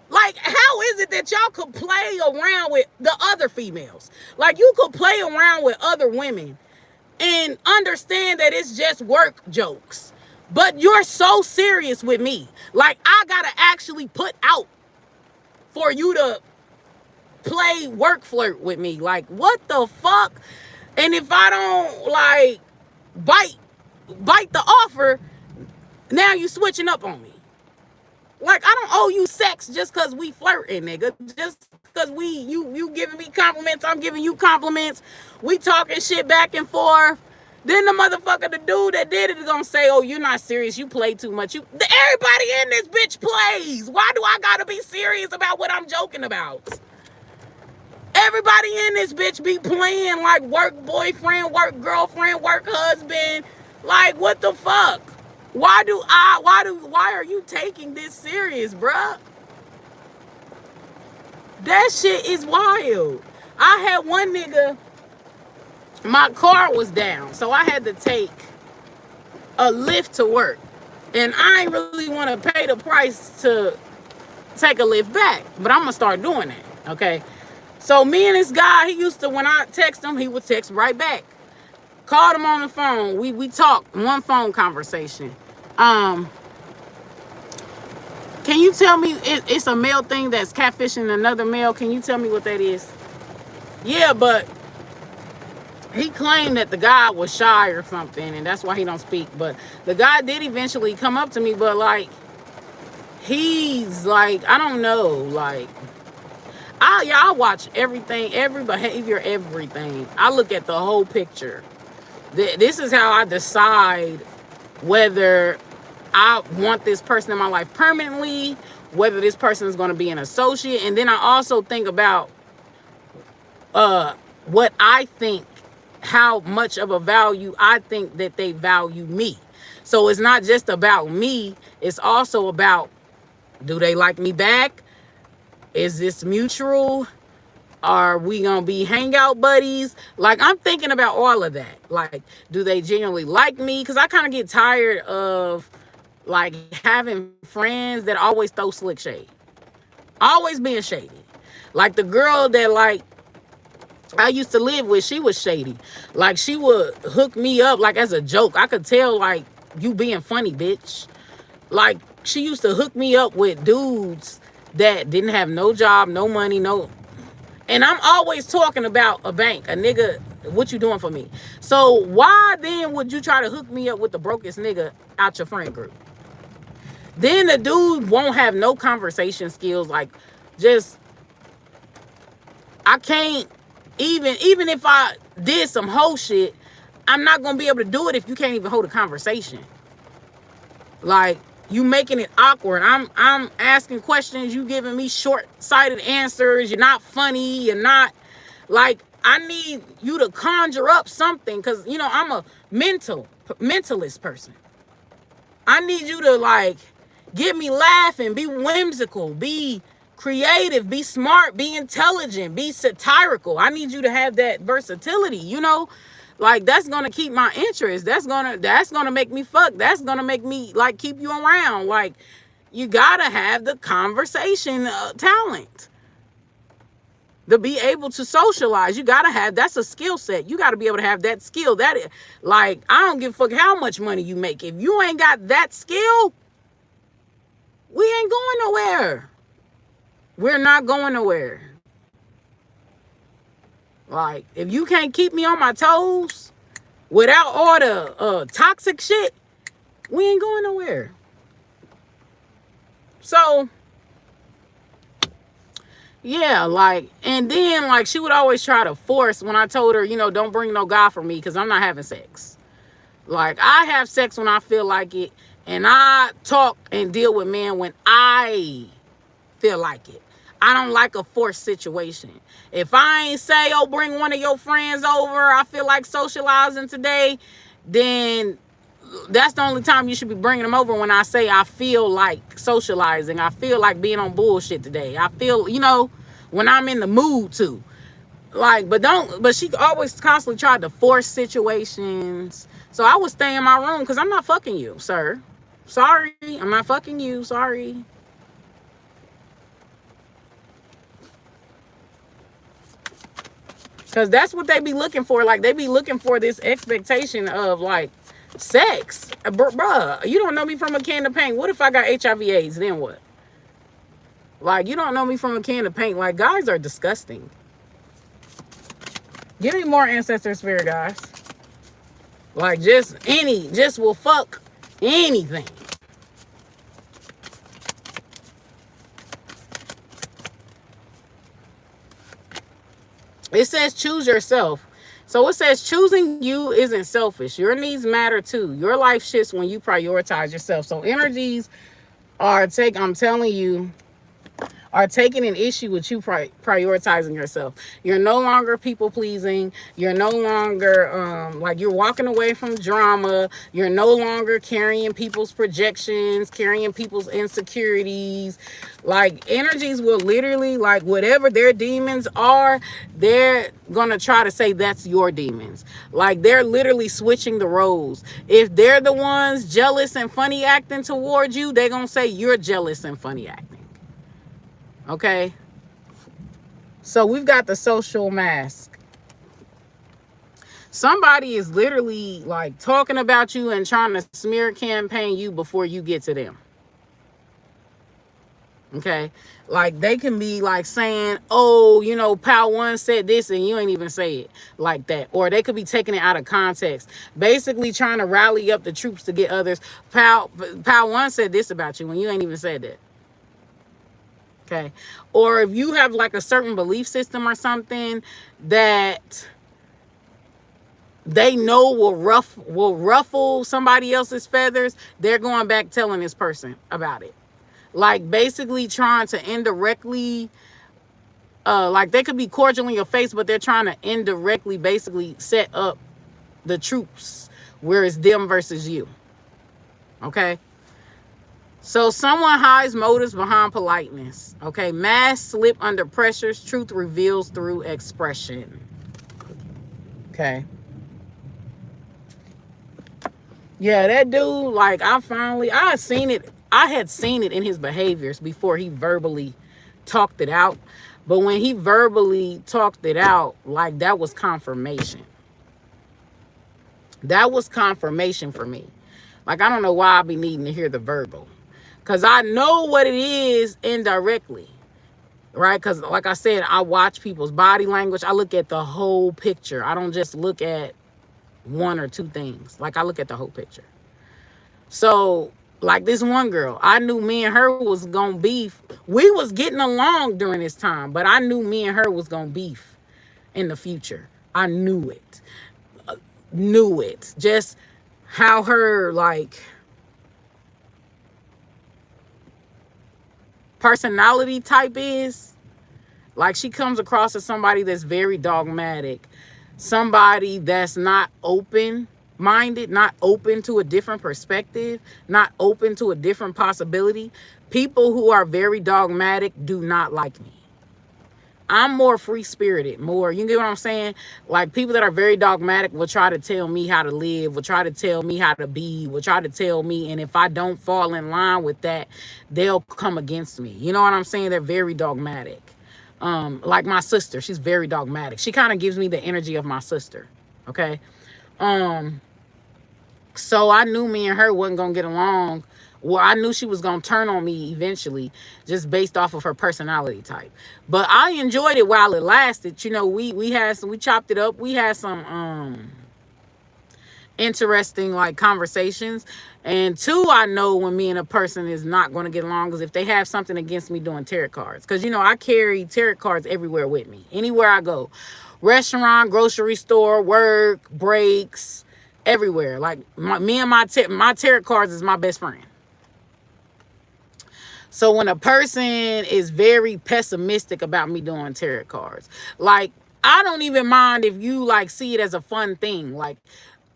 Like, how is it that y'all could play around with the other females? Like, you could play around with other women and understand that it's just work jokes. But you're so serious with me. Like, I gotta actually put out for you to play work flirt with me. Like, what the fuck? And if I don't, like, bite the offer, now you switching up on me. Like, I don't owe you sex just because we flirting, nigga. Just because you giving me compliments, I'm giving you compliments. We talking shit back and forth. Then the motherfucker, the dude that did it is gonna say, oh, you're not serious. You play too much. Everybody in this bitch plays. Why do I gotta be serious about what I'm joking about? Everybody in this bitch be playing like work boyfriend, work girlfriend, work husband. Like, what the fuck? Why are you taking this serious, bruh? That shit is wild. I had one nigga, my car was down, so I had to take a lift to work. And I ain't really want to pay the price to take a lift back, but I'm gonna start doing that, okay? So me and this guy, he used to, when I text him, he would text right back. Called him on the phone. We talked, one phone conversation. Can you tell me, it's a male thing that's catfishing another male? Can you tell me what that is? Yeah, but he claimed that the guy was shy or something, and that's why he don't speak. But the guy did eventually come up to me, but like, he's like, I don't know, like, I watch everything, every behavior, everything. I look at the whole picture. This is how I decide whether I want this person in my life permanently, whether this person is going to be an associate. And then I also think about what I think, how much of a value I think that they value me. So it's not just about me. It's also about, do they like me back? Is this mutual? Are we gonna be hangout buddies? Like, I'm thinking about all of that. Like, do they genuinely like me? Because I kind of get tired of like having friends that always throw slick shade, always being shady. Like the girl that like I used to live with, she was shady. Like she would hook me up like as a joke. I could tell like you being funny, bitch. Like she used to hook me up with dudes that didn't have no job, no money, no. And I'm always talking about a bank, a nigga. What you doing for me? So why then would you try to hook me up with the brokest nigga out your friend group? Then the dude won't have no conversation skills. Like just I can't even if I did some whole shit, I'm not gonna be able to do it if you can't even hold a conversation. Like you making it awkward. I'm asking questions, you giving me short-sighted answers. You're not funny. You're not like I need you to conjure up something because you know I'm a mentalist person. I need you to like get me laughing, be whimsical, be creative, be smart, be intelligent, be satirical. I need you to have that versatility, you know? Like that's gonna keep my interest. That's gonna make me fuck. That's gonna make me like keep you around. Like you gotta have the conversation talent to be able to socialize. You gotta have that's a skill set. You gotta be able to have that skill. That like I don't give a fuck how much money you make. If you ain't got that skill, we ain't going nowhere. We're not going nowhere. Like, if you can't keep me on my toes without all the toxic shit, we ain't going nowhere. So, yeah, like, and then, like, she would always try to force when I told her, you know, don't bring no guy for me because I'm not having sex. Like, I have sex when I feel like it, and I talk and deal with men when I feel like it. I don't like a forced situation. If I ain't say, oh, bring one of your friends over, I feel like socializing today, then that's the only time you should be bringing them over when I say I feel like socializing. I feel like being on bullshit today. I feel, you know, when I'm in the mood to. Like, but she always constantly tried to force situations. So I would stay in my room because I'm not fucking you, sir. Sorry, I'm not fucking you. Sorry. Because that's what they be looking for. Like, they be looking for this expectation of, like, sex. Bruh, you don't know me from a can of paint. What if I got HIV/AIDS? Then what? Like, you don't know me from a can of paint. Like, guys are disgusting. Give me more ancestor spirit, guys. Like, just will fuck anything. It says choose yourself. So it says choosing you isn't selfish. Your needs matter too. Your life shifts when you prioritize yourself. So energies are I'm telling you, are taking an issue with you prioritizing yourself. You're no longer people pleasing. You're no longer like you're walking away from drama. You're no longer carrying people's projections, carrying people's insecurities. Like energies will literally, like whatever their demons are, they're gonna try to say that's your demons. Like they're literally switching the roles. If they're the ones jealous and funny acting towards you, they're gonna say you're jealous and funny acting. Okay, so we've got the social mask. Somebody is literally like talking about you and trying to smear campaign you before you get to them. Okay, like they can be like saying, oh, you know, Pal One said this and you ain't even say it like that. Or they could be taking it out of context, basically trying to rally up the troops to get others. Pal One said this about you when you ain't even said that. Okay. Or if you have like a certain belief system or something that they know will ruffle somebody else's feathers, they're going back telling this person about it. Like basically trying to indirectly, like they could be cordial in your face, but they're trying to indirectly basically set up the troops where it's them versus you. Okay. So someone hides motives behind politeness. Okay, masks slip under pressures. Truth reveals through expression. Okay. Yeah, that dude, like I had seen it in his behaviors before he verbally talked it out. But when he verbally talked it out, like that was confirmation. That was confirmation for me. Like I don't know why I be needing to hear the verbal. Cause I know what it is indirectly. Right? Because like I said, I watch people's body language. I look at the whole picture. I don't just look at one or two things. Like I look at the whole picture. So, like this one girl, I knew me and her was gonna beef. We was getting along during this time, but I knew me and her was gonna beef in the future. I knew it. Knew it. Just how her like personality type is. Like she comes across as somebody that's very dogmatic, somebody that's not open minded, not open to a different perspective, not open to a different possibility. People who are very dogmatic do not like me. I'm more free spirited, more, you get what I'm saying? Like people that are very dogmatic will try to tell me how to live, will try to tell me how to be, will try to tell me. And if I don't fall in line with that, they'll come against me. You know what I'm saying? They're very dogmatic. Like my sister, she's very dogmatic. She kind of gives me the energy of my sister. Okay. So I knew me and her wasn't gonna get along. Well, I knew she was gonna turn on me eventually, just based off of her personality type. But I enjoyed it while it lasted. You know, we chopped it up. We had some interesting like conversations. And two, I know when me and a person is not going to get along is if they have something against me doing tarot cards. Because, you know, I carry tarot cards everywhere with me. Anywhere I go. Restaurant, grocery store, work, breaks, everywhere. Like my tarot cards is my best friend. So when a person is very pessimistic about me doing tarot cards, like I don't even mind if you like see it as a fun thing. Like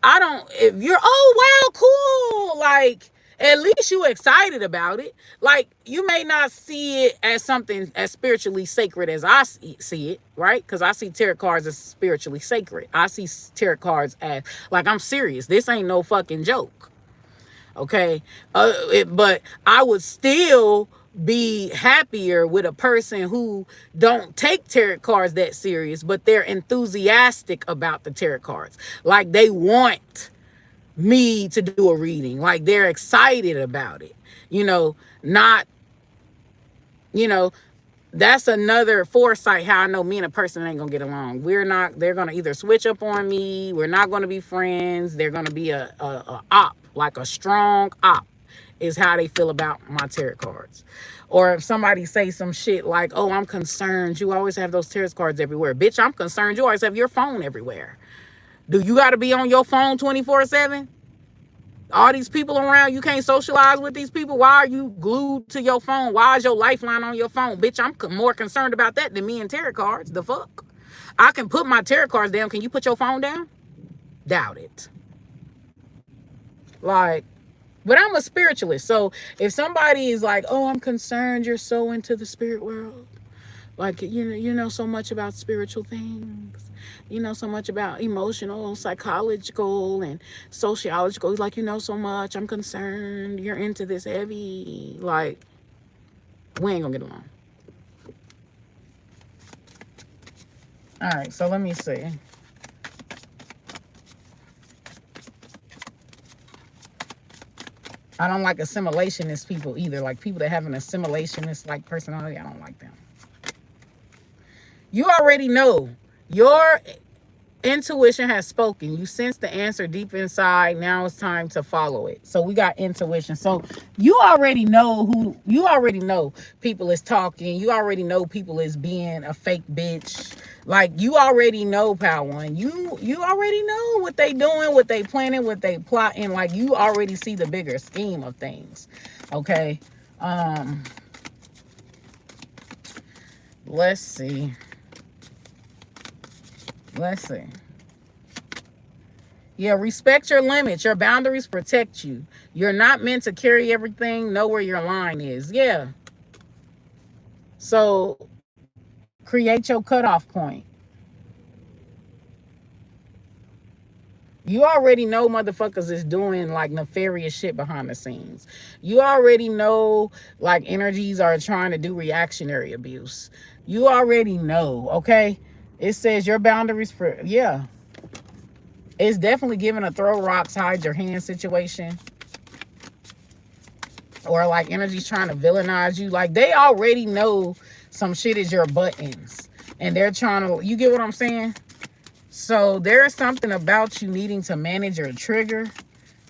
I don't, if you're, oh, wow, cool. Like, at least you excited about it. Like, you may not see it as something as spiritually sacred as I see it, right? Because I see tarot cards as spiritually sacred. I see tarot cards as, like, I'm serious. This ain't no fucking joke. Okay? But I would still be happier with a person who don't take tarot cards that serious, but they're enthusiastic about the tarot cards. Like they want me to do a reading. Like they're excited about it. You know, not, you know, that's another foresight how I know me and a person ain't gonna get along. They're gonna either switch up on me, we're not gonna be friends, they're gonna be a op, like a strong op is how they feel about my tarot cards. Or if somebody say some shit like, oh, I'm concerned, you always have those tarot cards everywhere. Bitch, I'm concerned you always have your phone everywhere. Do you gotta be on your phone 24/7? All these people around, you can't socialize with these people. Why are you glued to your phone? Why is your lifeline on your phone? Bitch, I'm more concerned about that than me and tarot cards. The fuck? I can put my tarot cards down. Can you put your phone down? Doubt it. Like, but I'm a spiritualist. So if somebody is like, oh, I'm concerned you're so into the spirit world. Like, you know so much about spiritual things. You know so much about emotional, psychological, and sociological. Like, you know so much. I'm concerned. You're into this heavy. Like, we ain't gonna get along. All right, so let me see. I don't like assimilationist people either. Like, people that have an assimilationist, like, personality, I don't like them. You already know. Your intuition has spoken. You sense the answer deep inside. Now it's time to follow it. So we got intuition. So you already know people is talking. You already know people is being a fake bitch. Like, you already know, Power One. You already know what they doing, what they planning, what they plotting. Like, you already see the bigger scheme of things. Okay. Let's see. Yeah, respect your limits. Your boundaries protect you. You're not meant to carry everything. Know where your line is. Yeah. So create your cutoff point. You already know motherfuckers is doing like nefarious shit behind the scenes. You already know like energies are trying to do reactionary abuse. You already know, okay? It says your boundaries for, yeah. It's definitely giving a throw rocks, hide your hand situation. Or like energies trying to villainize you. Like they already know some shit is your buttons. And they're trying to, you get what I'm saying? So there's something about you needing to manage your trigger.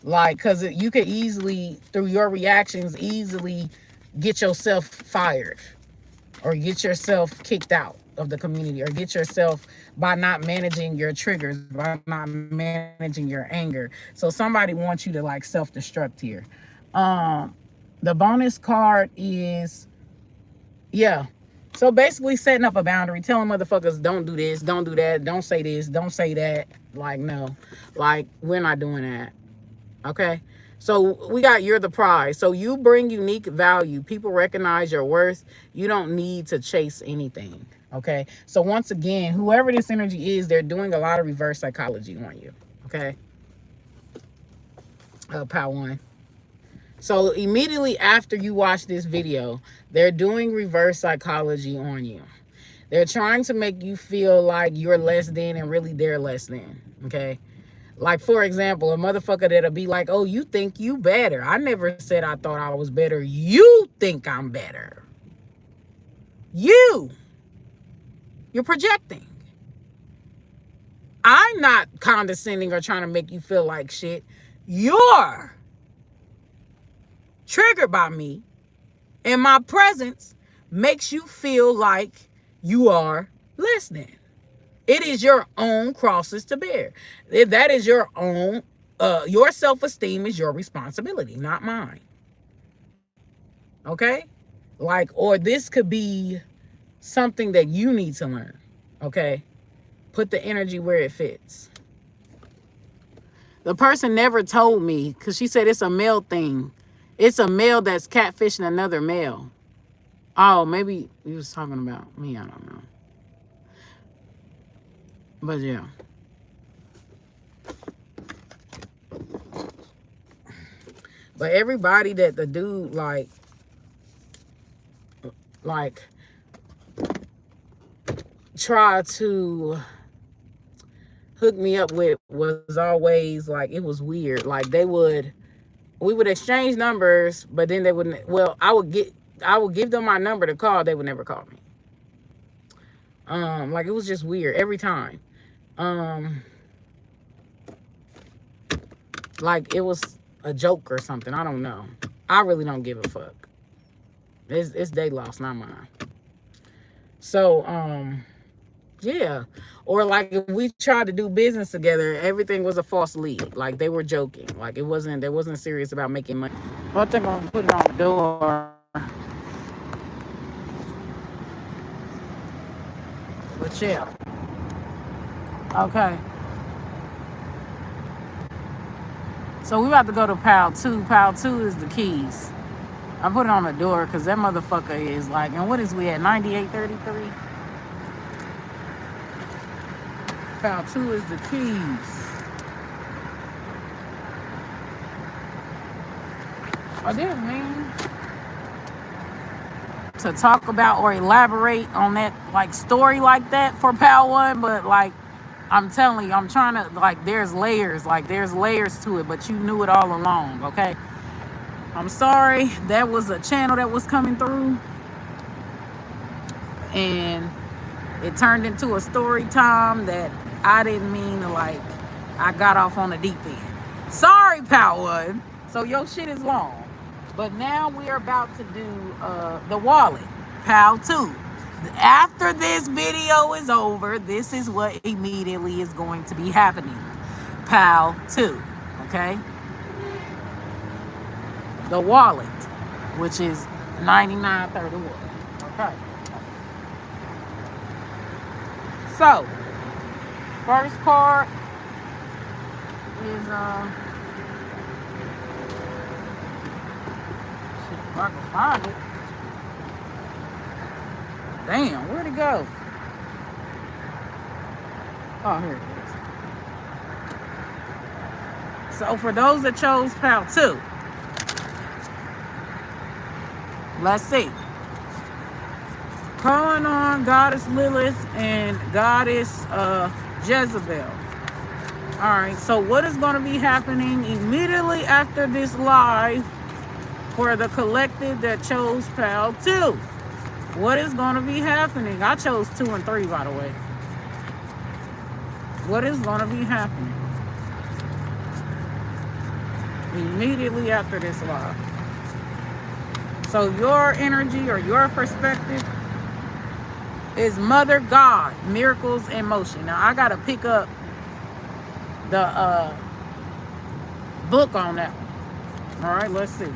Like, because you could easily, through your reactions, easily get yourself fired. Or get yourself kicked out of the community. Or get yourself, by not managing your triggers, by not managing your anger. So somebody wants you to like self-destruct here. The bonus card is, yeah. So basically setting up a boundary, telling motherfuckers don't do this, don't do that, don't say this, don't say that. Like, no. Like, we're not doing that. Okay? So we got you're the prize. So you bring unique value. People recognize your worth. You don't need to chase anything. Okay? So once again, whoever this energy is, they're doing a lot of reverse psychology on you. Okay? Power one. So immediately after you watch this video, they're doing reverse psychology on you. They're trying to make you feel like you're less than and really they're less than, okay? Like, for example, a motherfucker that'll be like, oh, you think you better. I never said I thought I was better. You think I'm better. You're projecting. I'm not condescending or trying to make you feel like shit. You're triggered by me, and my presence makes you feel like you are less than. It is your own crosses to bear. That is your own, your self-esteem is your responsibility, not mine. Okay? Like, or this could be something that you need to learn. Okay? Put the energy where it fits. The person never told me, because she said it's a male thing. It's a male that's catfishing another male. Oh, maybe he was talking about me. I don't know. But yeah. But everybody that the dude like tried to hook me up with was always like, it was weird. Like we would exchange numbers, but then they wouldn't. Well, I would give them my number to call. They would never call me. Like it was just weird every time. Like it was a joke or something. I don't know. I really don't give a fuck. It's their loss, not mine. So, yeah. Or like if we tried to do business together, everything was a false lead. Like they were joking. Like they wasn't serious about making money. Well, I think I'm gonna put it on the door. But yeah. Okay. So we about to go to Pal 2. Pal 2 is the keys. I put it on the door because that motherfucker is like, and what is we at, 9833? Pal 2 is the keys. I didn't mean to talk about or elaborate on that like story like that for Pal 1, but like I'm telling you, I'm trying to, like, there's layers to it, but you knew it all along, okay? I'm sorry, that was a channel that was coming through, and it turned into a story time that I didn't mean to, like, I got off on the deep end. Sorry, Pal 1. So your shit is long. But now we are about to do the wallet, Pal 2. After this video is over, this is what immediately is going to be happening. Pal 2, okay? The wallet, which is 9931, okay? So, first card is, shit, if I can find it. Damn, where'd it go? Oh, here it is. So for those that chose pal 2, let's see. Calling on Goddess Lilith and Goddess Jezebel. All right, so what is going to be happening immediately after this live for the collective that chose pal 2? What is going to be happening? I chose 2 and 3, by the way. What is going to be happening immediately after this live? So your energy or your perspective is Mother God, miracles in motion. Now I gotta pick up the book on that one. All right, let's see.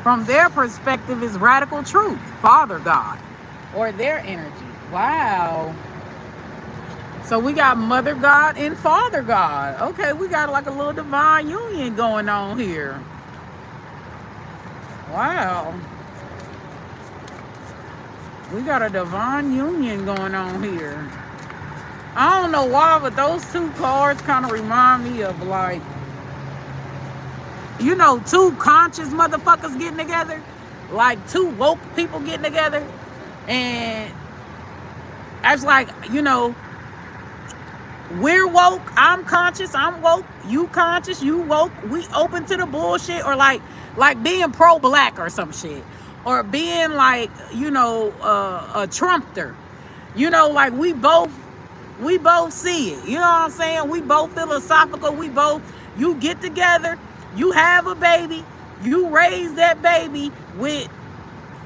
From their perspective is radical truth, Father God, or their energy. Wow. So we got Mother God and Father God. Okay, we got like a little divine union going on here. Wow. We got a divine union going on here. I don't know why, but those 2 cards kind of remind me of like, you know, 2 conscious motherfuckers getting together. Like 2 woke people getting together. And it's like, you know, we're woke, I'm conscious, I'm woke, you conscious, you woke, we open to the bullshit, or like being pro-black or some shit, or being like, you know, a Trumpster, you know, like we both see it, you know what I'm saying? We both philosophical, you get together, you have a baby, you raise that baby with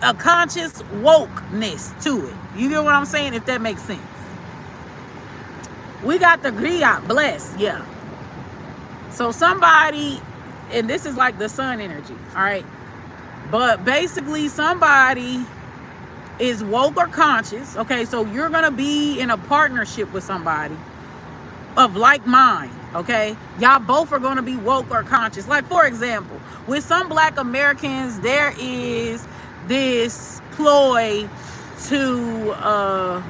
a conscious wokeness to it. You get what I'm saying? If that makes sense. We got the Griot, bless, yeah. So somebody, and this is like the sun energy, all right? But basically somebody is woke or conscious, okay? So you're gonna be in a partnership with somebody of like mind, okay? Y'all both are gonna be woke or conscious. Like for example, with some Black Americans, there is this ploy to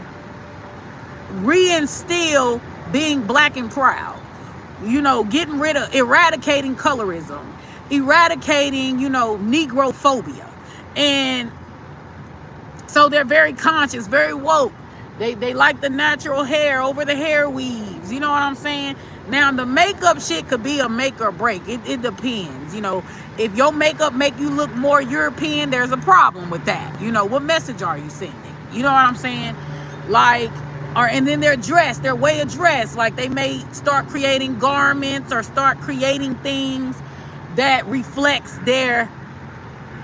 reinstill being black and proud, you know, getting rid of, eradicating colorism, eradicating, you know, Negrophobia. And so they're very conscious, very woke. They like the natural hair over the hair weaves, you know what I'm saying? Now the makeup shit could be a make or break. It depends, you know. If your makeup make you look more European, there's a problem with that. You know, what message are you sending? You know what I'm saying? Like, and then their way of dress, like they may start creating garments or start creating things that reflects their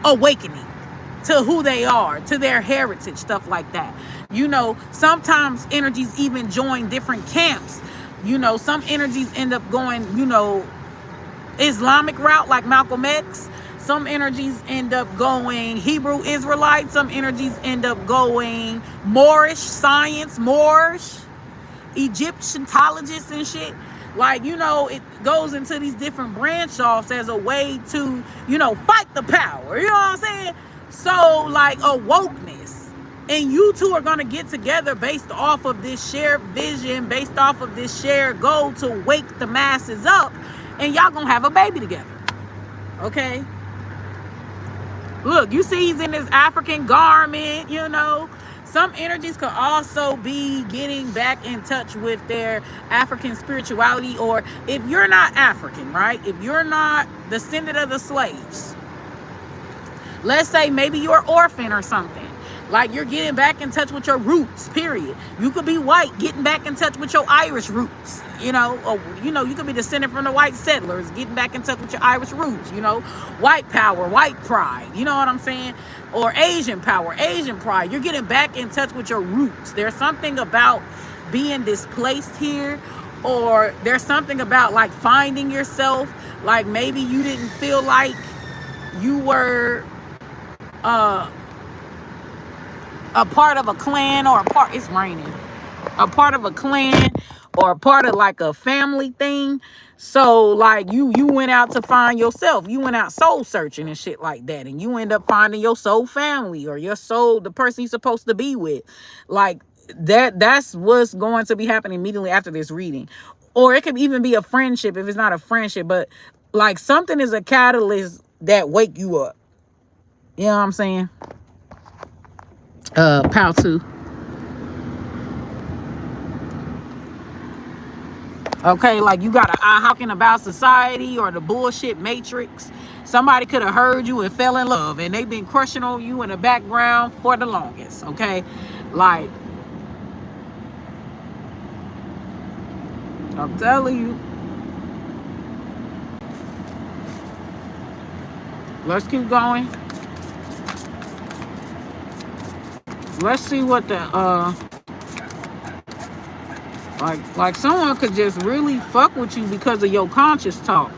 awakening to who they are, to their heritage, stuff like that. You know, sometimes energies even join different camps. You know, some energies end up going, you know, Islamic route like Malcolm X. Some energies end up going Hebrew Israelite. Some energies end up going Moorish science, Moorish, Egyptologists and shit. Like, you know, it goes into these different branch offs as a way to, you know, fight the power. You know what I'm saying? So, like, a wokeness. And you two are going to get together based off of this shared vision, based off of this shared goal to wake the masses up. And y'all going to have a baby together. Okay? Look, you see he's in this African garment, you know. Some energies could also be getting back in touch with their African spirituality. Or if you're not African, right? If you're not descendant of the slaves, let's say maybe you're an orphan or something. Like you're getting back in touch with your roots, period. You could be white, getting back in touch with your Irish roots, you know. Or, you know, you could be descended from the white settlers, getting back in touch with your Irish roots, you know. White power, white pride, you know what I'm saying? Or Asian power, Asian pride. You're getting back in touch with your roots. There's something about being displaced here, or there's something about like finding yourself. Like maybe you didn't feel like you were a part of a clan, or it's raining, a part of a clan, or part of like a family thing. So like you went out to find yourself. You went out soul searching and shit like that, and you end up finding your soul family or your soul, the person you're supposed to be with. Like that's what's going to be happening immediately after this reading. Or it could even be a friendship if it's not a friendship, but like something is a catalyst that wake you up. You know what I'm saying? Pow 2. Okay, like you got a hawking about society or the bullshit matrix. Somebody could have heard you and fell in love, and they've been crushing on you in the background for the longest. Okay, like I'm telling you. Let's keep going. Let's see what the like someone could just really fuck with you because of your conscious talk.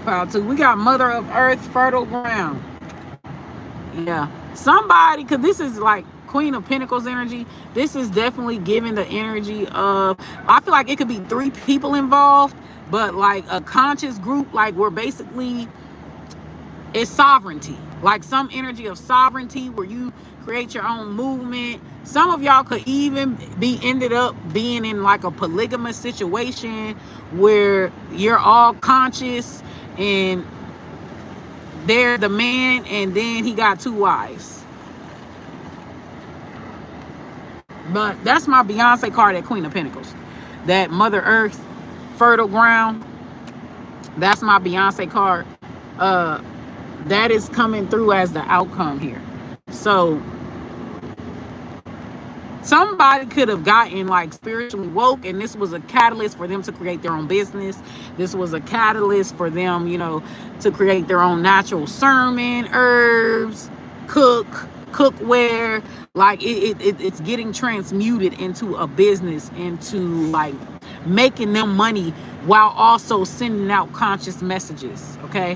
Power 2. We got Mother of Earth, fertile ground. Yeah. Somebody, because this is like Queen of Pentacles energy. This is definitely giving the energy of, I feel like it could be 3 people involved, but like a conscious group, like we're basically, it's sovereignty. Like some energy of sovereignty where you create your own movement. Some of y'all could even be ended up being in like a polygamous situation where you're all conscious and they're the man and then he got 2 wives. But that's my Beyonce card at Queen of Pentacles. That Mother Earth, fertile ground. That's my Beyonce card. That is coming through as the outcome here. So somebody could have gotten like spiritually woke, and this was a catalyst for them to create their own business. This was a catalyst for them, you know, to create their own natural sermon, herbs, cookware. Like it's getting transmuted into a business, into like making them money while also sending out conscious messages. Okay.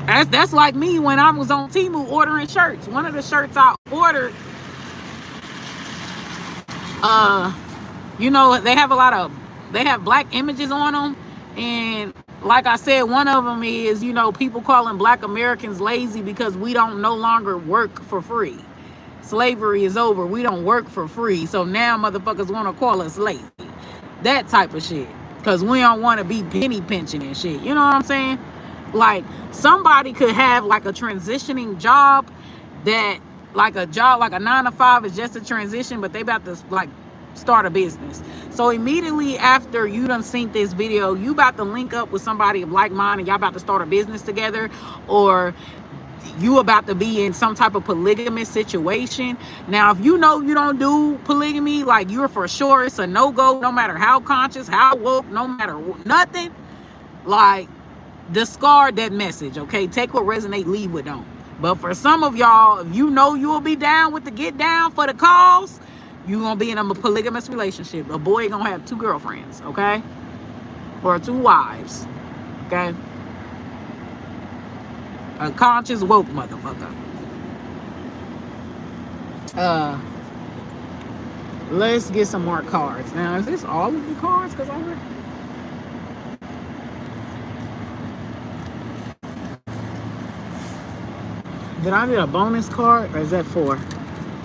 That's like me when I was on Temu ordering shirts. One of the shirts I ordered, you know, they have black images on them. And like I said, one of them is, you know, people calling Black Americans lazy because we don't no longer work for free. Slavery is over. We don't work for free. So now motherfuckers want to call us lazy. That type of shit. Because we don't want to be penny pinching and shit. You know what I'm saying? Like somebody could have like a transitioning job that like a job, like a 9-to-5 is just a transition, but they about to like start a business. So immediately after you done seen this video, you about to link up with somebody of like mind and y'all about to start a business together, or you about to be in some type of polygamous situation. Now, if you know you don't do polygamy, like you're for sure, it's a no-go, no matter how conscious, how woke, no matter nothing, like discard that message. Okay, take what resonate, leave what don't. But for some of y'all, if you know you'll be down with the get down for the cause, you gonna be in a polygamous relationship. A boy gonna have 2 girlfriends, okay, or 2 wives, okay. A conscious woke motherfucker. Let's get some more cards. Now, is this all of the cards? Because I heard. Did I need a bonus card, or is that 4?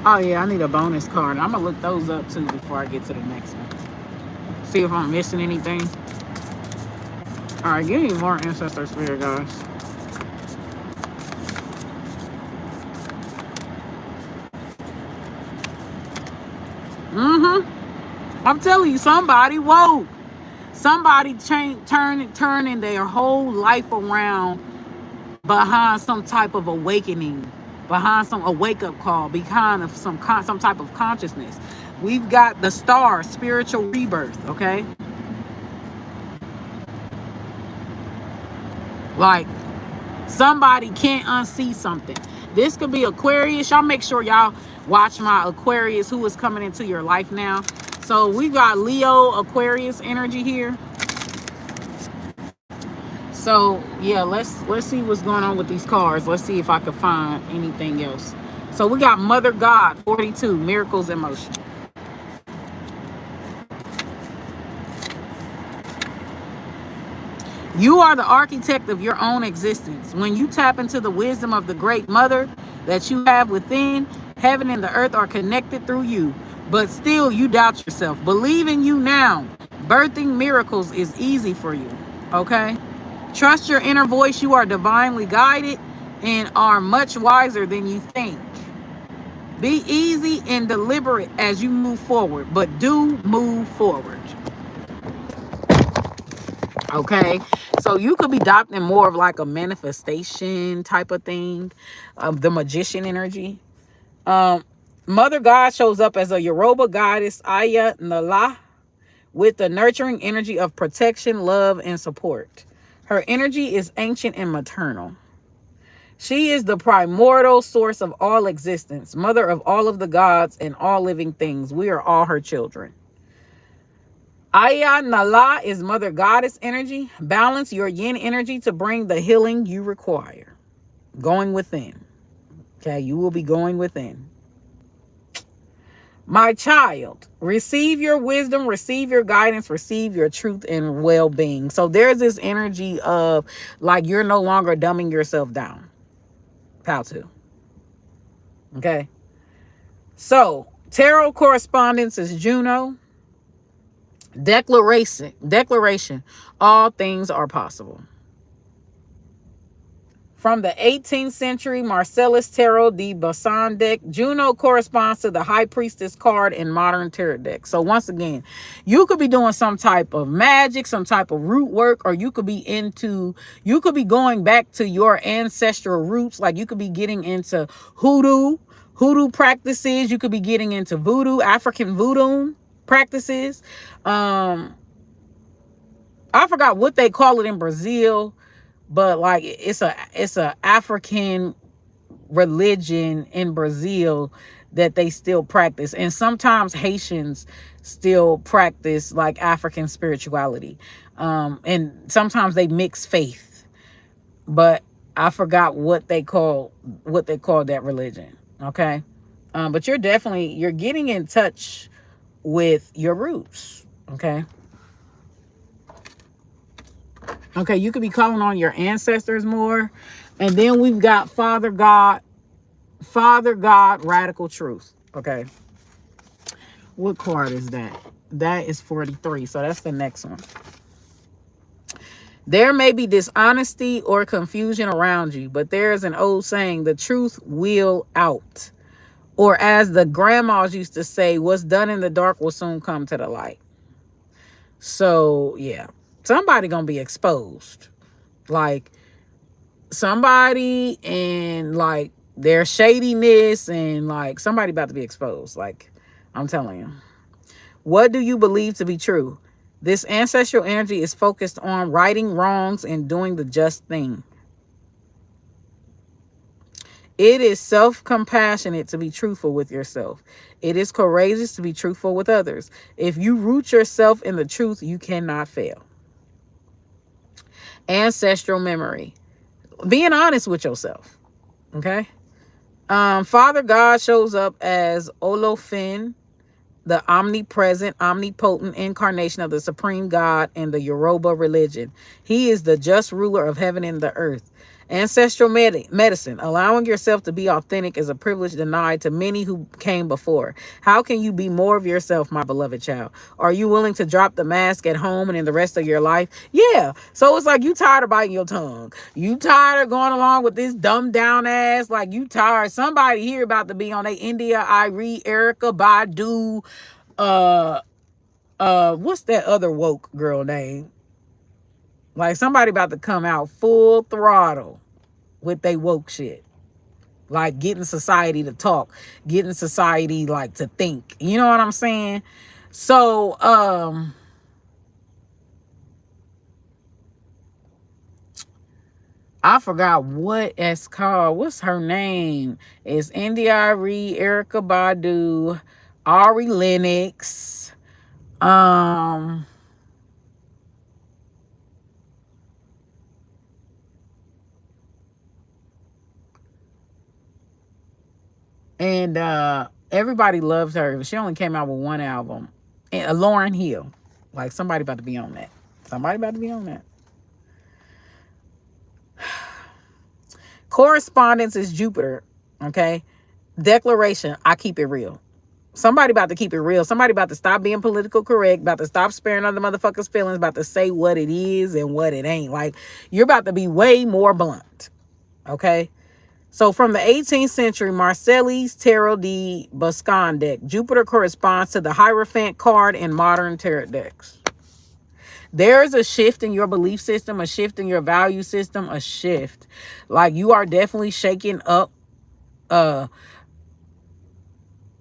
Oh yeah, I need a bonus card. I'm gonna look those up too before I get to the next one. See if I'm missing anything. All right, give me more ancestor spirit, guys. I'm telling you, somebody woke. Somebody turning their whole life around behind some type of awakening, behind a wake-up call, behind of some type of consciousness. We've got the star, spiritual rebirth, okay? Like, somebody can't unsee something. This could be Aquarius. Y'all make sure y'all watch my Aquarius, who is coming into your life now. So we got Leo, Aquarius energy here. So yeah, let's see what's going on with these cards. Let's see if I can find anything else. So we got Mother God, 42, miracles in motion. You are the architect of your own existence. When you tap into the wisdom of the great mother that you have within, heaven and the earth are connected through you. But still, you doubt yourself. Believe in you now. Birthing miracles is easy for you. Okay? Trust your inner voice. You are divinely guided and are much wiser than you think. Be easy and deliberate as you move forward, but do move forward. Okay, so you could be adopting more of like a manifestation type of thing, the magician energy. Mother God shows up as a Yoruba goddess, Aya Nala, with the nurturing energy of protection, love, and support. Her energy is ancient and maternal. She is the primordial source of all existence, mother of all of the gods and all living things. We are all her children. Aya Nala is Mother Goddess energy. Balance your yin energy to bring the healing you require. Going within. Okay, you will be going within. My child, receive your wisdom, receive your guidance, receive your truth and well-being. So there's this energy of like you're no longer dumbing yourself down. How to. Okay. So tarot correspondence is Juno. Declaration. All things are possible. From the 18th century Marcellus Tarot de Bassan deck, Juno corresponds to the High Priestess card in modern tarot deck. So once again, you could be doing some type of magic, some type of root work, or you could be going back to your ancestral roots. Like you could be getting into hoodoo practices. You could be getting into voodoo, African voodoo practices. I forgot what they call it in Brazil, but like it's a African religion in Brazil that they still practice, and sometimes Haitians still practice like African spirituality, and sometimes they mix faith, but I forgot what they call that religion. Okay, but you're getting in touch with your roots. Okay, you could be calling on your ancestors more. And then we've got Father God, Radical Truth. Okay. What card is that? That is 43. So that's the next one. There may be dishonesty or confusion around you, but there's an old saying, the truth will out. Or as the grandmas used to say, what's done in the dark will soon come to the light. So, yeah. Somebody gonna be exposed. Like, somebody and like their shadiness and like somebody about to be exposed. Like, I'm telling you. What do you believe to be true? This ancestral energy is focused on righting wrongs and doing the just thing. It is self-compassionate to be truthful with yourself. It is courageous to be truthful with others. If you root yourself in the truth, you cannot fail. Ancestral memory. Being honest with yourself. Okay. Father God shows up as Olofin, the omnipresent, omnipotent incarnation of the supreme God in the Yoruba religion. He is the just ruler of heaven and the earth. Ancestral medicine. Allowing yourself to be authentic is a privilege denied to many who came before. How can you be more of yourself, my beloved child? Are you willing to drop the mask at home and in the rest of your life? Yeah. So it's like you tired of biting your tongue. You tired of going along with this dumbed down ass. Like you tired. Somebody here about to be on a India, Irie, Erica Badu. What's that other woke girl name? Like somebody about to come out full throttle with they woke shit. Like getting society to talk, getting society like to think. You know what I'm saying? So, I forgot what it's called. What's her name? It's India Arie, Erica Badu, Ari Lennox. And everybody loves her. She only came out with one album. And Lauryn Hill. Like, somebody about to be on that. Somebody about to be on that. Correspondence is Jupiter. Okay. Declaration, I keep it real. Somebody about to keep it real. Somebody about to stop being political correct, about to stop sparing other motherfuckers' feelings, about to say what it is and what it ain't. Like, you're about to be way more blunt. Okay? So from the 18th century, Marseille's Tarot de Boscan deck, Jupiter corresponds to the Hierophant card in modern tarot decks. There is a shift in your belief system, a shift in your value system, a shift. Like, you are definitely shaking up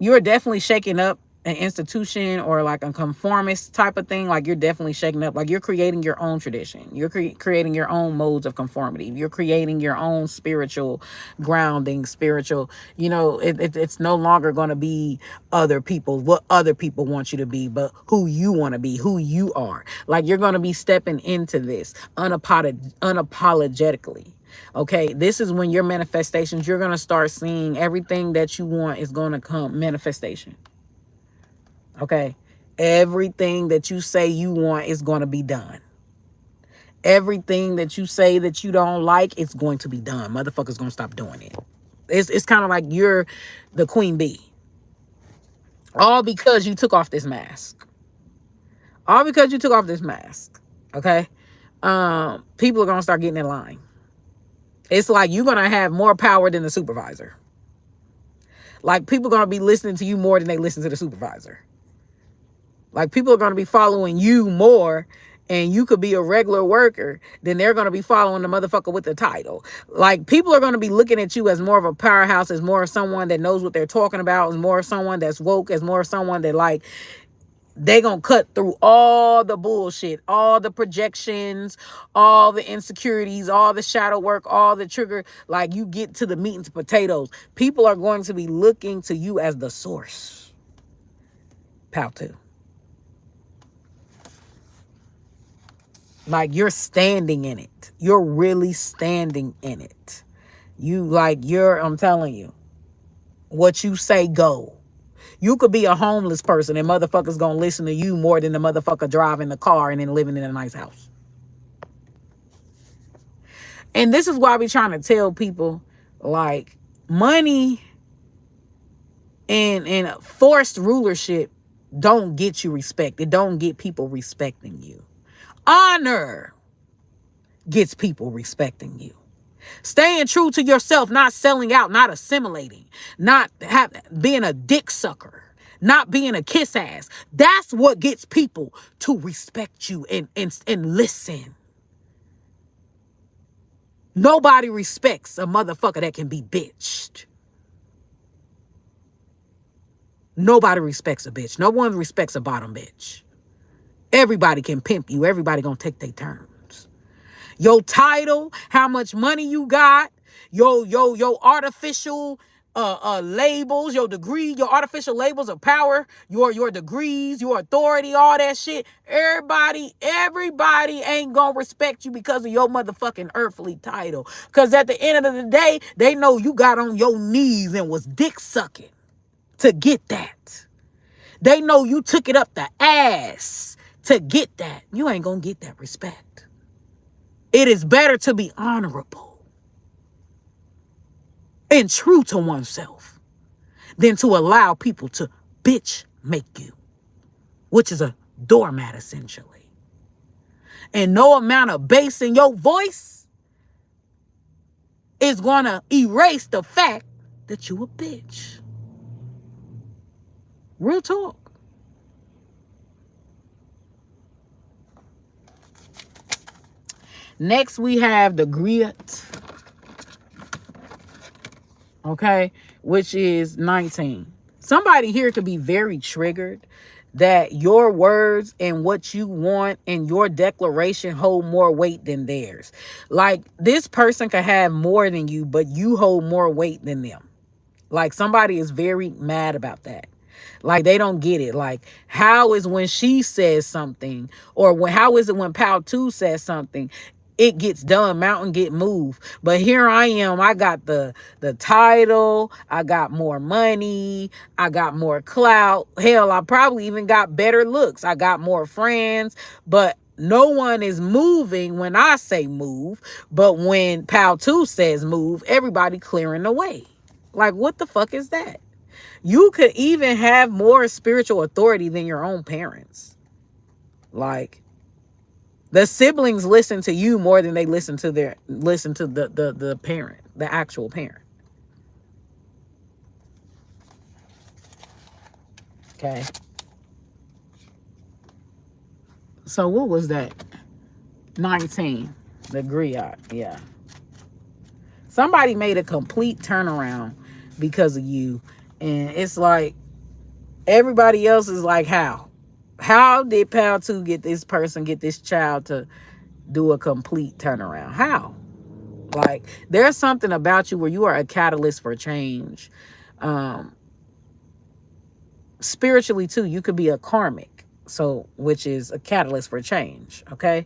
you're definitely shaking up an institution or like a conformist type of thing. Like, you're definitely shaking up, like, you're creating your own tradition. You're creating your own modes of conformity. You're creating your own spiritual grounding, spiritual, it's no longer going to be other people, what other people want you to be, but who you want to be, who you are. Like, you're going to be stepping into this unapologetically. Okay, this is when your manifestations, you're going to start seeing everything that you want is going to come manifestation. Okay, everything that you say you want is going to be done. Everything that you say that you don't like, it's going to be done. Motherfuckers going to stop doing it. It's kind of like you're the queen bee. All because you took off this mask. All because you took off this mask. Okay, people are going to start getting in line. It's like you're going to have more power than the supervisor. Like, people are going to be listening to you more than they listen to the supervisor. Like, people are going to be following you more, and you could be a regular worker, then they're going to be following the motherfucker with the title. Like, people are going to be looking at you as more of a powerhouse, as more of someone that knows what they're talking about, as more of someone that's woke, as more of someone that, like, they gonna cut through all the bullshit, all the projections, all the insecurities, all the shadow work, all the trigger. Like, you get to the meat and potatoes. People are going to be looking to you as the source. Pow too. Like, you're standing in it. You're really standing in it. I'm telling you, what you say go. You could be a homeless person and motherfuckers gonna listen to you more than the motherfucker driving the car and then living in a nice house. And this is why we trying to tell people, like, money and forced rulership don't get you respect. It don't get people respecting you. Honor gets people respecting you. Staying true to yourself, not selling out, not assimilating, not being a dick sucker, not being a kiss ass. That's what gets people to respect you and listen. Nobody respects a motherfucker that can be bitched. Nobody respects a bitch. No one respects a bottom bitch. Everybody can pimp you. Everybody gonna take their turns. Your title, how much money you got, your artificial labels, your degree, your artificial labels of power, your degrees, your authority, all that shit. Everybody ain't gonna respect you because of your motherfucking earthly title. Because at the end of the day, they know you got on your knees and was dick sucking to get that. They know you took it up the ass to get that. You ain't gonna get that respect. It is better to be honorable and true to oneself than to allow people to bitch make you, which is a doormat essentially. And no amount of bass in your voice is going to erase the fact that you a bitch. Real talk. Next, we have the grit, okay, which is 19. Somebody here could be very triggered that your words and what you want and your declaration hold more weight than theirs. Like, this person could have more than you, but you hold more weight than them. Like, somebody is very mad about that. Like, they don't get it. Like, how is when she says something, or how is it when Pow 2 says something, it gets done, mountain get moved. But here I am, I got the title, I got more money, I got more clout. Hell, I probably even got better looks. I got more friends, but no one is moving when I say move. But when Pal 2 says move, everybody clearing the way. Like, what the fuck is that? You could even have more spiritual authority than your own parents. Like, the siblings listen to you more than they listen to the parent, the actual parent. Okay. So what was that? 19. The griot. Yeah. Somebody made a complete turnaround because of you. And it's like everybody else is like, how? How did Pal 2 get this child to do a complete turnaround? How? Like, there's something about you where you are a catalyst for change. Spiritually too, you could be a karmic, so which is a catalyst for change. Okay.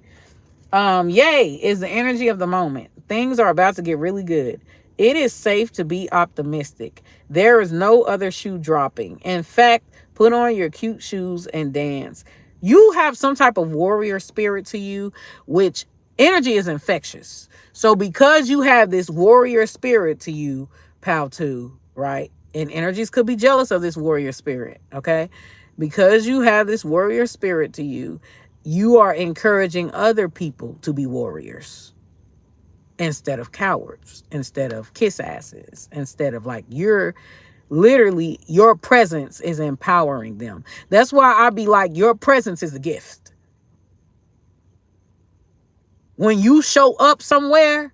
Yay is the energy of the moment. Things are about to get really good. It is safe to be optimistic. There is no other shoe dropping. In fact, put on your cute shoes and dance. You have some type of warrior spirit to you, which energy is infectious. So because you have this warrior spirit to you, Pal 2, right? And energies could be jealous of this warrior spirit, okay? Because you have this warrior spirit to you, you are encouraging other people to be warriors instead of cowards, instead of kiss asses, instead of like, you're literally, your presence is empowering them. That's why I be like, your presence is a gift. When you show up somewhere,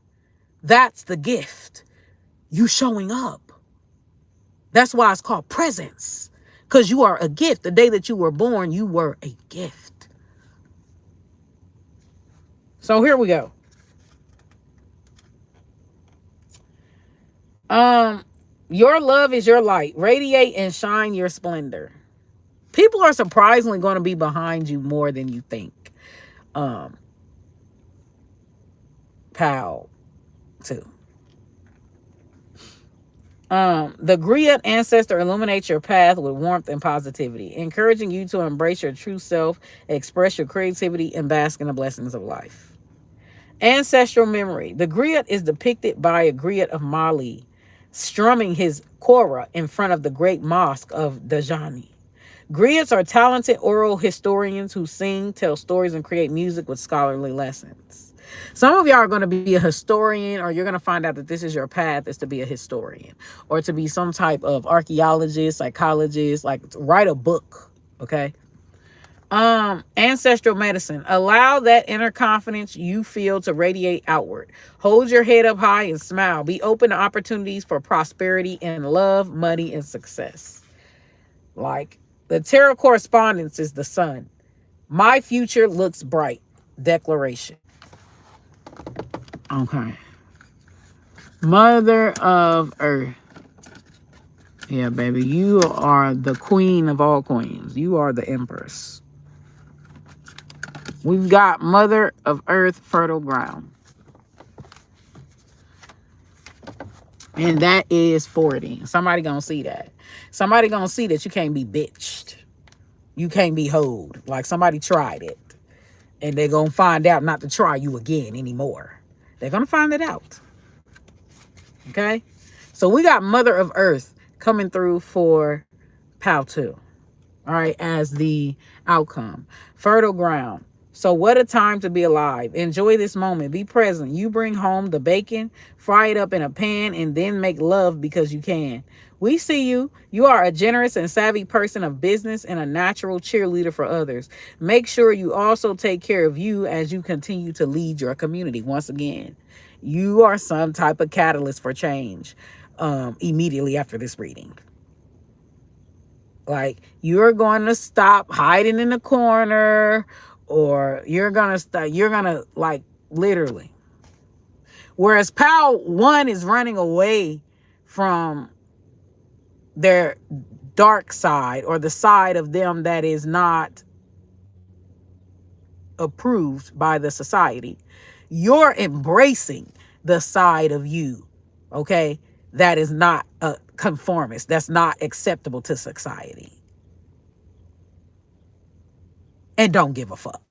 that's the gift. You showing up. That's why it's called presence. Because you are a gift. The day that you were born, you were a gift. So here we go. Your love is your light. Radiate and shine your splendor. People are surprisingly going to be behind you more than you think. Pal 2. The griot ancestor illuminates your path with warmth and positivity, encouraging you to embrace your true self, express your creativity, and bask in the blessings of life. Ancestral memory. The griot is depicted by a griot of Mali strumming his kora in front of the great mosque of Dajani. Griots are talented oral historians who sing, tell stories, and create music with scholarly lessons. Some of y'all are going to be a historian, or you're going to find out that this is your path, is to be a historian or to be some type of archaeologist, psychologist, like write a book. Okay. Ancestral medicine. Allow that inner confidence you feel to radiate outward. Hold your head up high and smile. Be open to opportunities for prosperity and love, money, and success. Like, the tarot correspondence is the sun. My future looks bright. Declaration. Okay. Mother of Earth. Yeah, baby. You are the queen of all queens. You are the empress. We've got Mother of Earth, fertile ground. And that is 40. Somebody gonna see that. Somebody gonna see that you can't be bitched. You can't be hoed. Like, somebody tried it. And they're gonna find out not to try you again anymore. They're going to find it out. Okay? So we got Mother of Earth coming through for Pal 2. All right, as the outcome. Fertile ground. So what a time to be alive. Enjoy this moment. Be present. You bring home the bacon, fry it up in a pan, and then make love because you can. We see you. You are a generous and savvy person of business and a natural cheerleader for others. Make sure you also take care of you as you continue to lead your community. Once again, you are some type of catalyst for change immediately after this reading. Like, you're going to stop hiding in the corner, or you're going to like, literally. Whereas Pal 1 is running away from their dark side, or the side of them that is not approved by the society. You're embracing the side of you, okay, that is not a conformist, that's not acceptable to society, and don't give a fuck.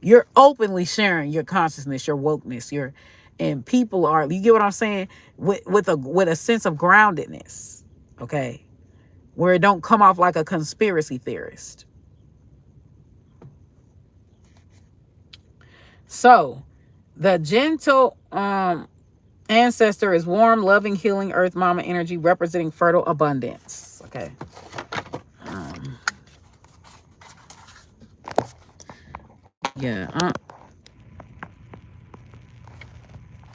You're openly sharing your consciousness, your wokeness, and people are, you get what I'm saying, with a sense of groundedness, okay, where it don't come off like a conspiracy theorist. So the gentle ancestor is warm, loving, healing earth mama energy, representing fertile abundance. Okay. Yeah.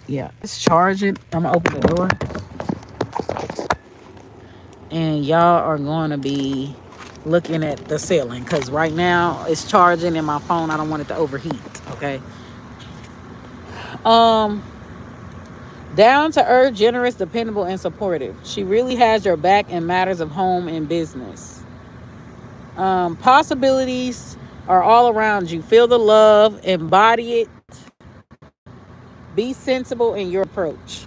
Yeah. Let's charge it. I'm gonna open the door. And y'all are going to be looking at the ceiling, because right now it's charging in my phone. I don't want it to overheat. Okay. Down to earth, generous, dependable, and supportive. She really has your back in matters of home and business. Possibilities are all around you. Feel the love, embody it. Be sensible in your approach.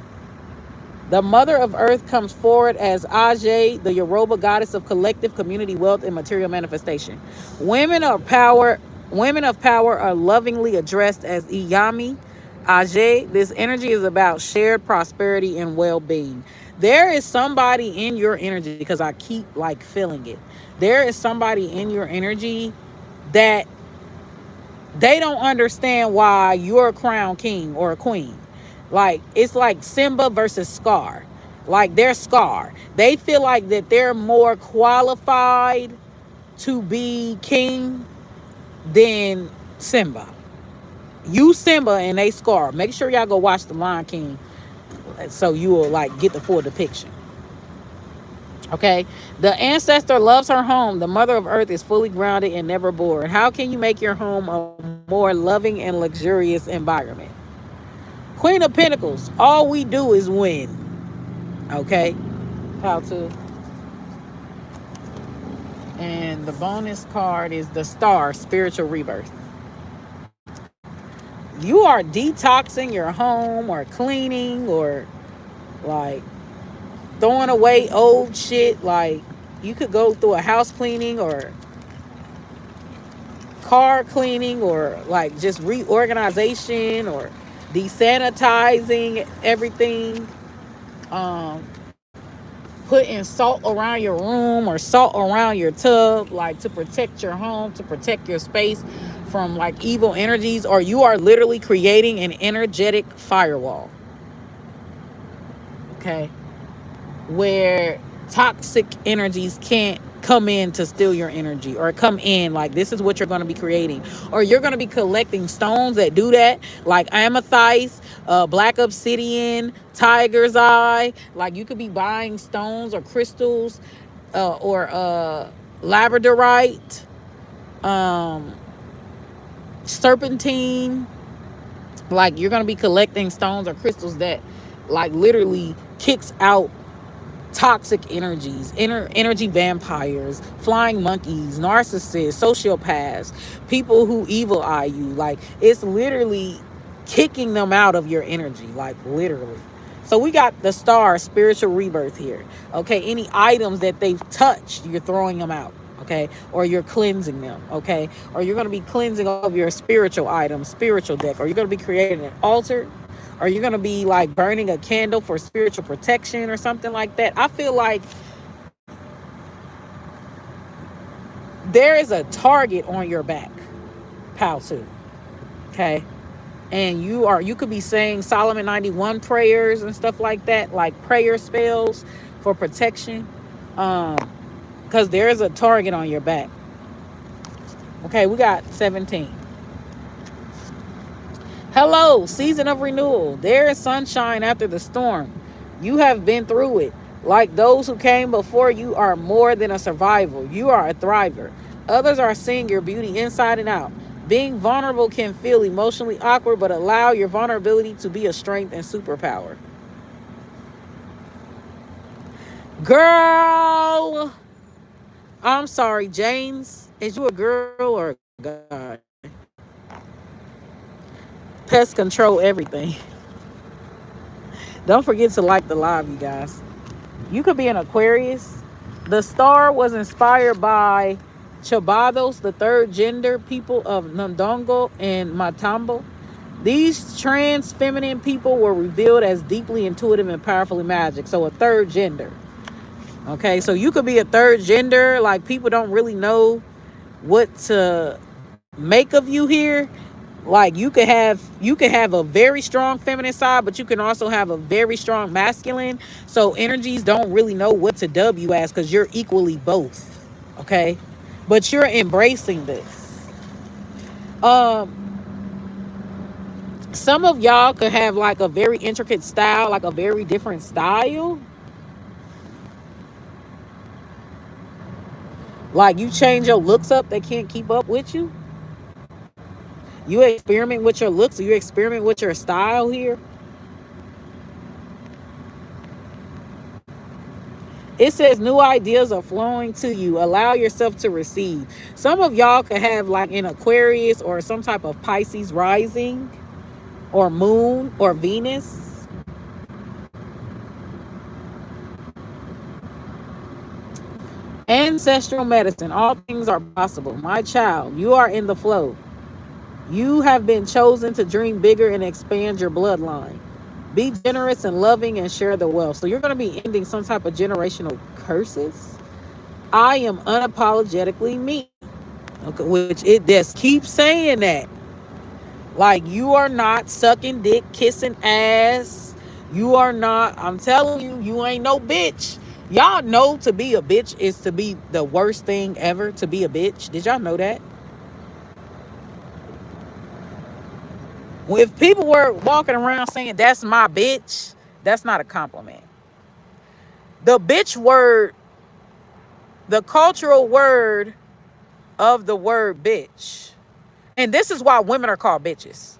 The Mother of Earth comes forward as Ajay, the Yoruba goddess of collective community, wealth, and material manifestation. Women of power are lovingly addressed as Iyami, Ajay. This energy is about shared prosperity and well-being. There is somebody in your energy, because I keep like feeling it. There is somebody in your energy that they don't understand why you're a crown king or a queen. Like, it's like Simba versus Scar. Like, they're Scar. They feel like that they're more qualified to be king than Simba. You Simba and they Scar. Make sure y'all go watch The Lion King so you will like get the full depiction. Okay, the ancestor loves her home. The Mother of Earth is fully grounded and never bored. How can you make your home a more loving and luxurious environment? Queen of Pentacles, all we do is win. Okay, how to? And the bonus card is the Star, Spiritual Rebirth. You are detoxing your home or cleaning or like throwing away old shit. Like, you could go through a house cleaning or car cleaning or like just reorganization or desanitizing everything, putting salt around your room or salt around your tub, like to protect your home, to protect your space from like evil energies, or you are literally creating an energetic firewall, okay, where toxic energies can't come in to steal your energy or come in. Like, this is what you're going to be creating, or you're going to be collecting stones that do that, like amethyst, black obsidian, tiger's eye. Like, you could be buying stones or crystals, or labradorite, serpentine. Like, you're going to be collecting stones or crystals that like literally kicks out toxic energies, energy vampires, flying monkeys, narcissists, sociopaths, people who evil eye you. Like, it's literally kicking them out of your energy, like literally. So we got the Star, Spiritual Rebirth here. Okay, any items that they've touched, you're throwing them out. Okay, or you're cleansing them. Okay, or you're going to be cleansing of your spiritual items, spiritual deck, or you're going to be creating an altar. Are you going to be like burning a candle for spiritual protection or something like that? I feel like there is a target on your back, Palsu. Okay. And you could be saying Solomon 91 prayers and stuff like that, like prayer spells for protection. Because there is a target on your back. Okay, we got 17. Hello, season of renewal. There is sunshine after the storm. You have been through it. Like those who came before you are more than a survivor. You are a thriver. Others are seeing your beauty inside and out. Being vulnerable can feel emotionally awkward, but allow your vulnerability to be a strength and superpower. Girl, I'm sorry, James. Is you a girl or a guy? pest control everything. Don't forget to like the live, you guys. You could be an Aquarius. The star was inspired by Chabados, the third gender people of Ndongo and Matambo. These trans feminine people were revealed as deeply intuitive and powerfully magic. So a third gender. Okay, so you could be a third gender. Like, people don't really know what to make of you here. Like, you could have a very strong feminine side, but you can also have a very strong masculine. So energies don't really know what to dub you as, because you're equally both. Okay, but you're embracing this. Some of y'all could have like a very intricate style, like a very different style. Like, you change your looks up, they can't keep up with you. You experiment with your looks, or you experiment with your style here. It says new ideas are flowing to you. Allow yourself to receive. Some of y'all could have like an Aquarius or some type of Pisces rising or moon or Venus. Ancestral medicine. All things are possible. My child, you are in the flow. You have been chosen to dream bigger and expand your bloodline. Be generous and loving and share the wealth. So you're going to be ending some type of generational curses. I am unapologetically me. Okay, which it just keeps saying that. Like, you are not sucking dick, kissing ass. You are not, I'm telling you, you ain't no bitch. Y'all know to be a bitch is to be the worst thing ever, to be a bitch. Did y'all know that? If people were walking around saying that's my bitch, that's not a compliment. The bitch word, the cultural word of the word bitch. And this is why women are called bitches.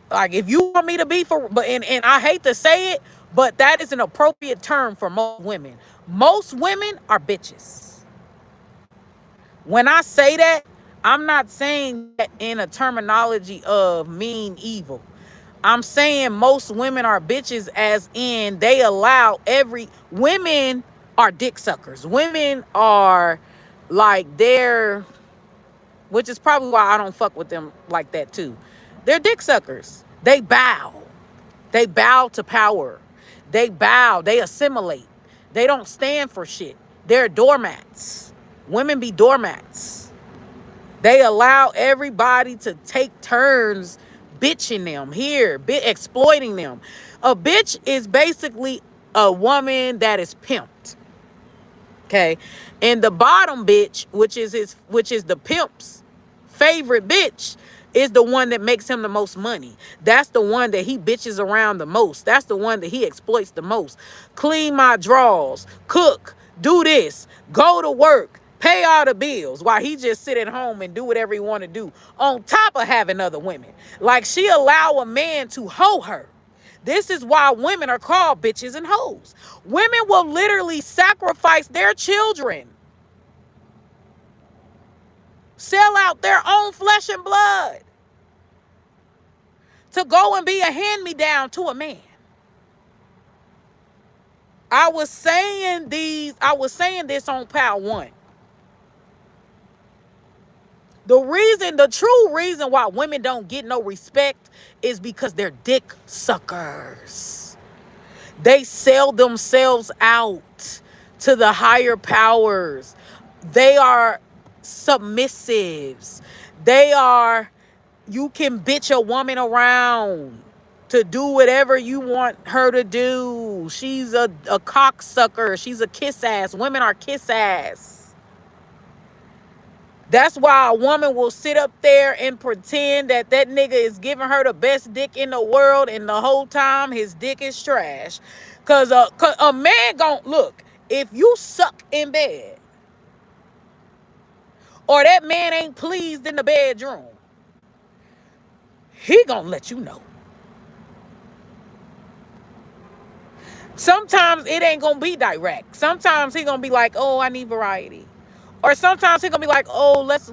Like, if you want me to be and I hate to say it, but that is an appropriate term for most women. Most women are bitches. When I say that, I'm not saying that in a terminology of mean evil. I'm saying most women are bitches, as in they allow women are dick suckers. Women are like, which is probably why I don't fuck with them like that too. They're dick suckers. They bow. They bow to power. They bow. They assimilate. They don't stand for shit. They're doormats. Women be doormats. They allow everybody to take turns bitching them here, exploiting them. A bitch is basically a woman that is pimped. Okay, and the bottom bitch, which is the pimp's favorite bitch, is the one that makes him the most money. That's the one that he bitches around the most. That's the one that he exploits the most. Clean my drawers, cook, do this, go to work, pay all the bills, while he just sit at home and do whatever he want to do, on top of having other women. Like, she allow a man to hoe her. This is why women are called bitches and hoes. Women will literally sacrifice their children, sell out their own flesh and blood to go and be a hand-me-down to a man. I was saying this on Pal 1. The true reason why women don't get no respect is because they're dick suckers. They sell themselves out to the higher powers. They are submissives. You can bitch a woman around to do whatever you want her to do. She's a cocksucker. She's a kiss ass. Women are kiss ass. That's why a woman will sit up there and pretend that nigga is giving her the best dick in the world, and the whole time his dick is trash. Cause a man look, if you suck in bed, or that man ain't pleased in the bedroom, he gonna let you know. Sometimes it ain't gonna be direct. Sometimes he gonna be like, oh, I need variety. Or sometimes he gonna be like, oh, let's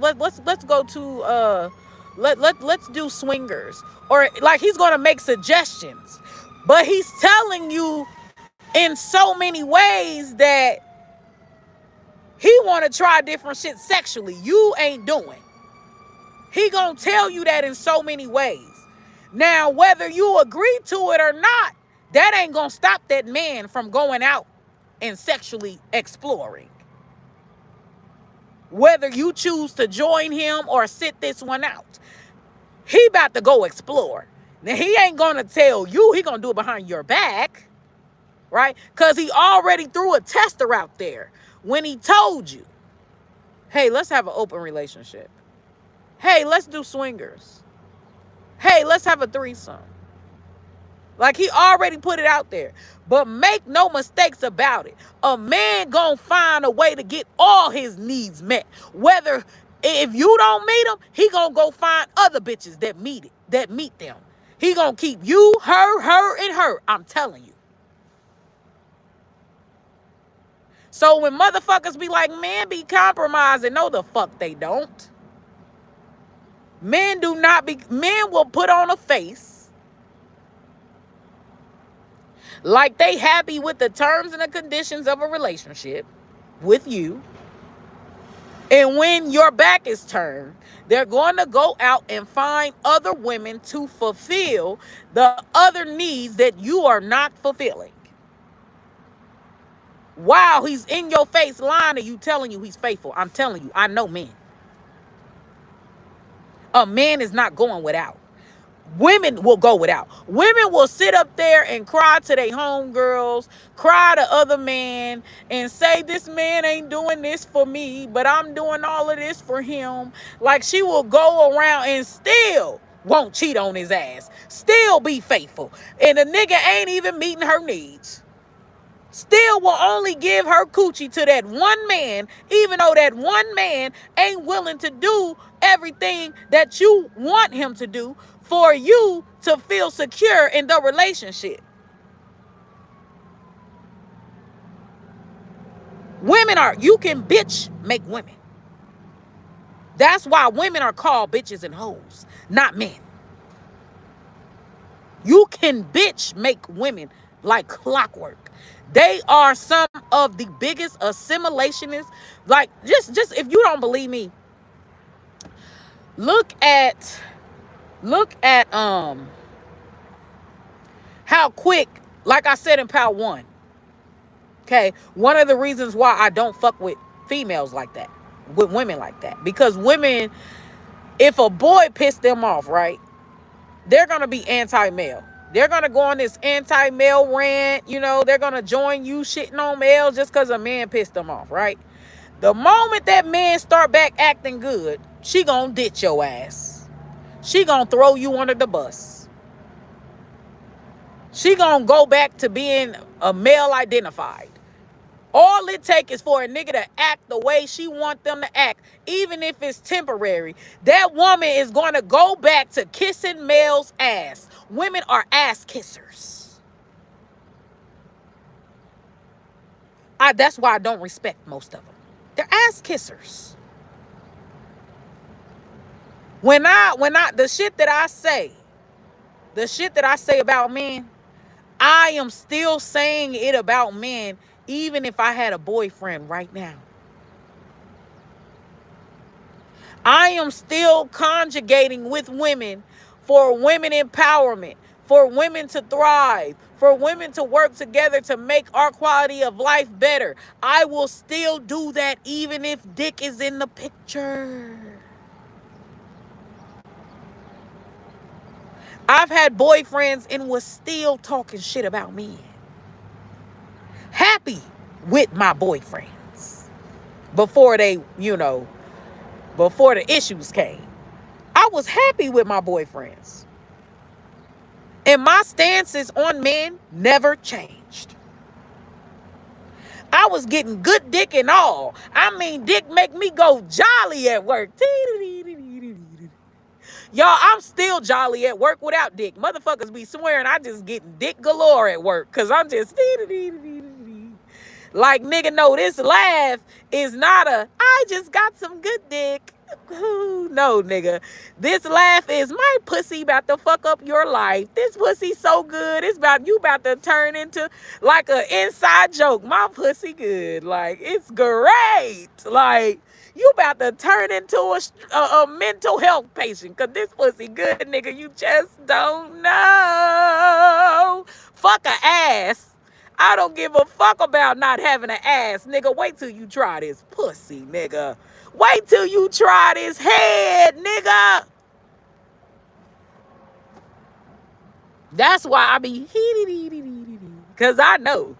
go to let's do swingers. Or like he's gonna make suggestions. But he's telling you in so many ways that he wanna try different shit sexually. You ain't doing. He gonna tell you that in so many ways. Now, whether you agree to it or not, that ain't gonna stop that man from going out and sexually exploring. Whether you choose to join him or sit this one out, he about to go explore. Now, he ain't gonna tell you, he gonna do it behind your back, right? Because he already threw a tester out there when he told you, hey, let's have an open relationship. Hey, let's do swingers. Hey, let's have a threesome. Like, he already put it out there. But make no mistakes about it. A man gonna find a way to get all his needs met. Whether, if you don't meet him, he gonna go find other bitches that meet them. He gonna keep you, her, and her. I'm telling you. So when motherfuckers be like, men be compromising, no the fuck they don't. Men will put on a face like they happy with the terms and the conditions of a relationship with you. And when your back is turned, they're going to go out and find other women to fulfill the other needs that you are not fulfilling. While he's in your face lying to you, telling you he's faithful. I'm telling you, I know men. A man is not going without. Women will go without. Women will sit up there and cry to their homegirls, cry to other men, and say, this man ain't doing this for me, but I'm doing all of this for him. Like, she will go around and still won't cheat on his ass. Still be faithful. And the nigga ain't even meeting her needs. Still will only give her coochie to that one man, even though that one man ain't willing to do everything that you want him to do for you to feel secure in the relationship. You can bitch make women. That's why women are called bitches and hoes, not men. You can bitch make women like clockwork. They are some of the biggest assimilationists. Like, just if you don't believe me, look at how quick, like I said in part 1. Okay, one of the reasons why I don't fuck with females like that, with women like that, because women, if a boy pissed them off, right, they're gonna be anti-male. They're gonna go on this anti-male rant, they're gonna join you shitting on males just because a man pissed them off, right? The moment that man start back acting good, she gonna ditch your ass. She gonna throw you under the bus. She gonna go back to being a male identified. All it takes is for a nigga to act the way she want them to act, even if it's temporary. That woman is going to go back to kissing males' ass. Women are ass kissers. That's why I don't respect most of them. They're ass kissers. The shit that I say about men, I am still saying it about men, even if I had a boyfriend right now. I am still conjugating with women for women empowerment, for women to thrive, for women to work together to make our quality of life better. I will still do that even if dick is in the picture. I've had boyfriends and was still talking shit about me. Happy with my boyfriends before before the issues came. I was happy with my boyfriends. And my stances on men never changed. I was getting good dick and all. I mean, dick make me go jolly at work. Y'all, I'm still jolly at work without dick. Motherfuckers be swearing I just getting dick galore at work because I'm just like, nigga, no, this laugh is not I just got some good dick. No, nigga. This laugh is my pussy about to fuck up your life. This pussy so good. It's about you about to turn into like an inside joke. My pussy good. Like, it's great. Like, you about to turn into a mental health patient because this pussy good, nigga. You just don't know. Fuck a ass. I don't give a fuck about not having an ass, nigga. Wait till you try this pussy, nigga. Wait till you try this head, nigga. That's why I be because I know.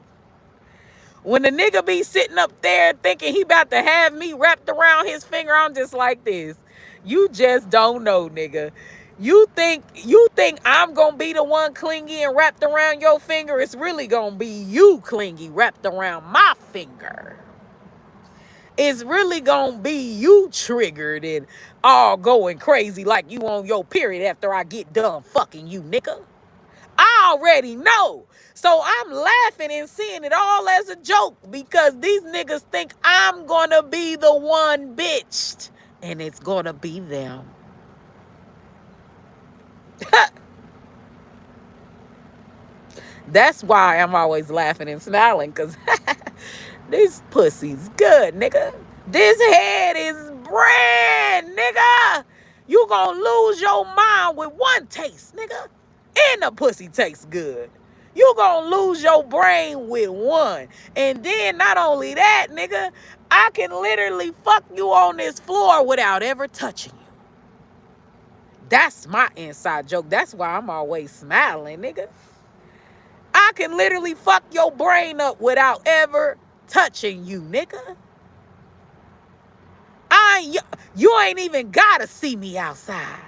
When the nigga be sitting up there thinking he about to have me wrapped around his finger, I'm just like this. You just don't know, nigga. You think I'm gonna be the one clingy and wrapped around your finger? It's really gonna be you clingy wrapped around my finger. It's really gonna be you triggered and all going crazy like you on your period after I get done fucking you, nigga. I already know. So I'm laughing and seeing it all as a joke because these niggas think I'm gonna be the one bitched and it's gonna be them. That's why I'm always laughing and smiling because this pussy's good, nigga. This head is brand, nigga. You gonna lose your mind with one taste, nigga. And the pussy tastes good. You gonna lose your brain with one. And then not only that, nigga, I can literally fuck you on this floor without ever touching you. That's my inside joke. That's why I'm always smiling, nigga. I can literally fuck your brain up without ever touching you, nigga. You ain't even gotta see me outside.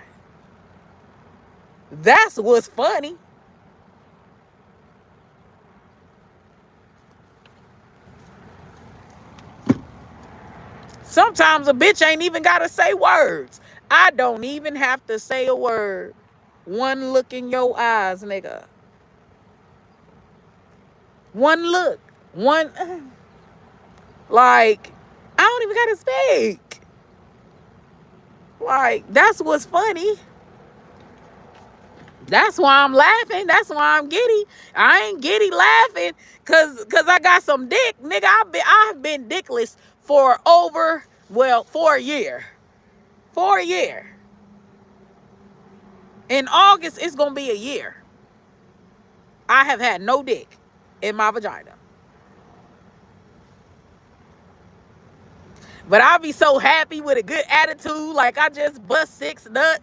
That's what's funny. Sometimes a bitch ain't even gotta say words. I don't even have to say a word. One look in your eyes, nigga. One look. Like, I don't even gotta speak. Like, that's what's funny. That's why I'm laughing. That's why I'm giddy. I ain't giddy laughing cause I got some dick. Nigga, I've been dickless for a year. For a year. In August, it's gonna be a year. I have had no dick in my vagina. But I'll be so happy with a good attitude, like I just bust 6 nuts.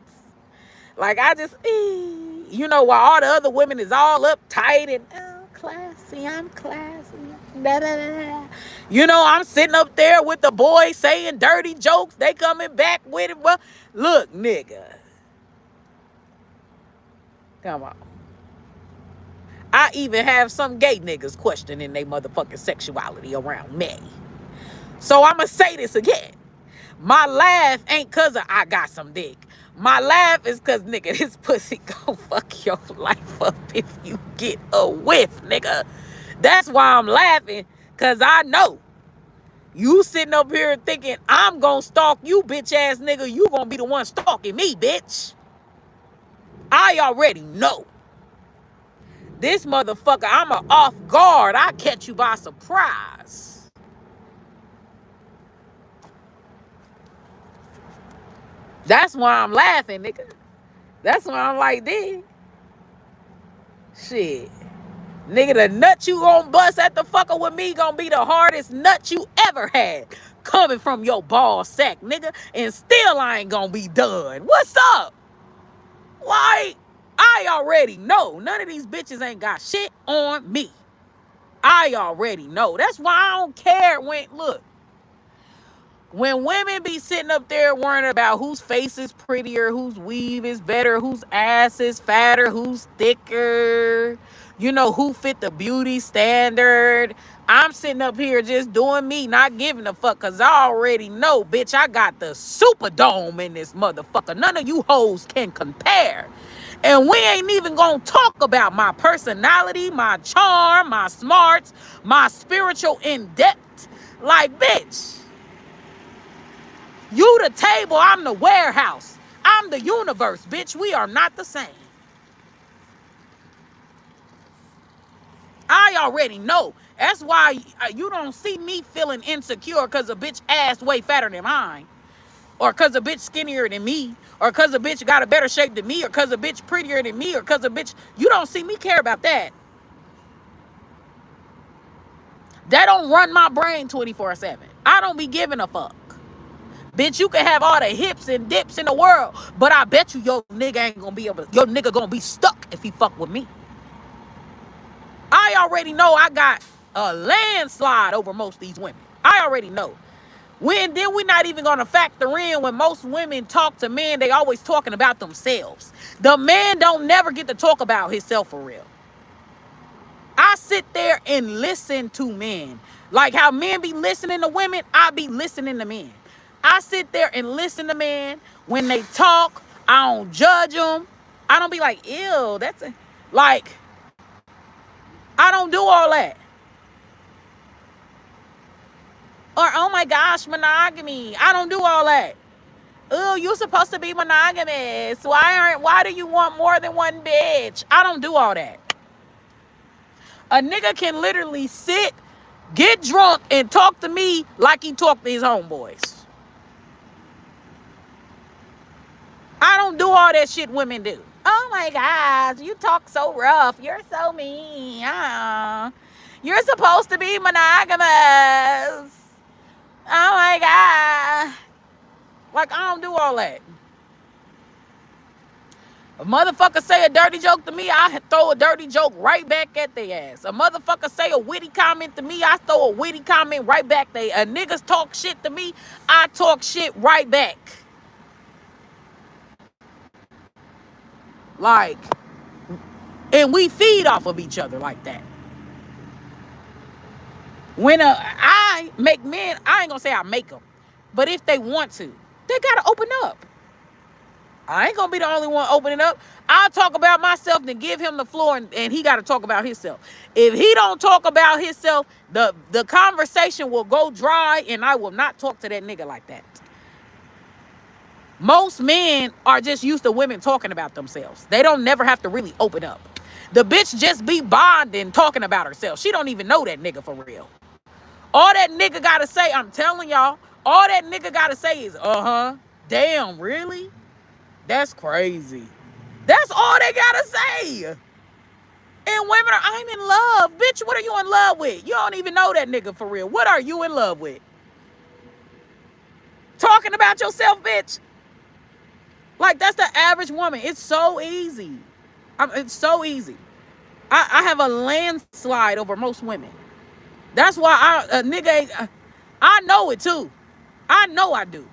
Like I just, you know, while all the other women is all uptight and classy, I'm classy. Da, da, da. You know, I'm sitting up there with the boys saying dirty jokes. They coming back with it. Well, look, nigga. Come on. I even have some gay niggas questioning their motherfucking sexuality around me. So I'ma say this again. My laugh ain't cause I got some dick. My laugh is cause, nigga, this pussy gon' fuck your life up if you get a whiff, nigga. That's why I'm laughing, cause I know. You sitting up here thinking I'm gonna stalk you, bitch ass nigga. You gonna be the one stalking me, bitch. I already know. This motherfucker, I'm a off guard. I catch you by surprise. That's why I'm laughing, nigga. That's why I'm like this. Shit. Nigga, the nut you gonna bust at the fucker with me gonna be the hardest nut you ever had. Coming from your ball sack, nigga. And still I ain't gonna be done. What's up? Like, I already know. None of these bitches ain't got shit on me. I already know. That's why I don't care when women be sitting up there worrying about whose face is prettier, whose weave is better, whose ass is fatter, who's thicker, you know, who fit the beauty standard. I'm sitting up here just doing me, not giving a fuck, because I already know, bitch, I got the Superdome in this motherfucker. None of you hoes can compare. And we ain't even gonna talk about my personality, my charm, my smarts, my spiritual in-depth. Like, bitch. You the table, I'm the warehouse. I'm the universe, bitch. We are not the same. I already know. That's why you don't see me feeling insecure because a bitch ass way fatter than mine. Or because a bitch skinnier than me. Or because a bitch got a better shape than me. Or because a bitch prettier than me. Or because a bitch... You don't see me care about that. That don't run my brain 24/7. I don't be giving a fuck. Bitch, you can have all the hips and dips in the world, but I bet you your nigga ain't gonna be able to... Your nigga gonna be stuck if he fuck with me. I already know I got a landslide over most of these women. I already know. Then we're not even gonna factor in when most women talk to men, they always talking about themselves. The man don't never get to talk about himself for real. I sit there and listen to men. Like how men be listening to women, I be listening to men. I sit there and listen to men. When they talk, I don't judge them. I don't be like, ew, that's a... Like, I don't do all that. Or, oh my gosh, monogamy. I don't do all that. Oh, you supposed to be monogamous. Why do you want more than one bitch? I don't do all that. A nigga can literally sit, get drunk, and talk to me like he talked to his homeboys. I don't do all that shit women do. Oh my gosh, you talk so rough. You're so mean. You're supposed to be monogamous. Oh my God. Like, I don't do all that. A motherfucker say a dirty joke to me, I throw a dirty joke right back at their ass. A motherfucker say a witty comment to me, I throw a witty comment right back there. A niggas talk shit to me, I talk shit right back. Like, and we feed off of each other like that. When I make men, I ain't gonna say I make them, but if they want to, they gotta open up. I ain't gonna be the only one opening up. I'll talk about myself, then give him the floor, and he gotta talk about himself. If he don't talk about himself, the conversation will go dry, and I will not talk to that nigga like that. Most men are just used to women talking about themselves. They don't never have to really open up. The bitch just be bonding, talking about herself. She don't even know that nigga for real. All that nigga gotta say, I'm telling y'all, all that nigga gotta say is, damn, really? That's crazy. That's all they gotta say. And women are, I'm in love. Bitch, what are you in love with? You don't even know that nigga for real. What are you in love with? Talking about yourself, bitch? Like, that's the average woman. It's so easy. It's so easy. I have a landslide over most women. That's why I know it too. I know I do.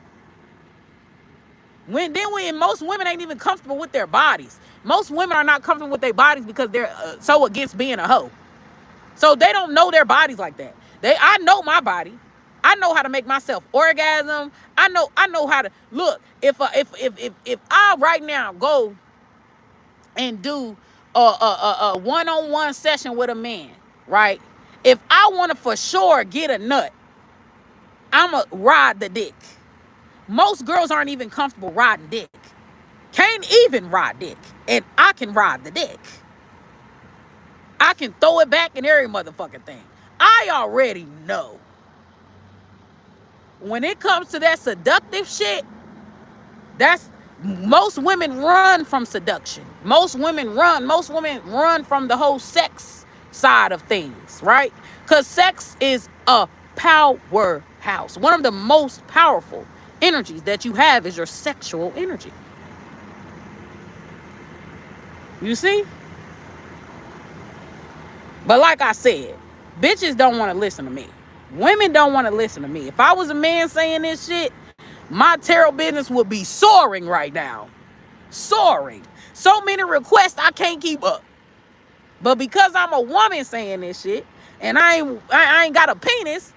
When most women ain't even comfortable with their bodies. Most women are not comfortable with their bodies because they're so against being a hoe. So they don't know their bodies like that. I know my body. I know how to make myself orgasm. I know how to look. If I right now go and do a one-on-one session with a man, right? If I want to for sure get a nut, I'ma ride the dick. Most girls aren't even comfortable riding dick. Can't even ride dick. And I can ride the dick. I can throw it back in every motherfucking thing. I already know. When it comes to that seductive shit, most women run from seduction. Most women run from the whole sex side of things, right? Because sex is a powerhouse. One of the most powerful energies that you have is your sexual energy. You see? But like I said, bitches don't want to listen to me. Women don't want to listen to me. If I was a man saying this shit, my tarot business would be soaring right now. Soaring. So many requests I can't keep up. But because I'm a woman saying this shit, and I ain't got a penis,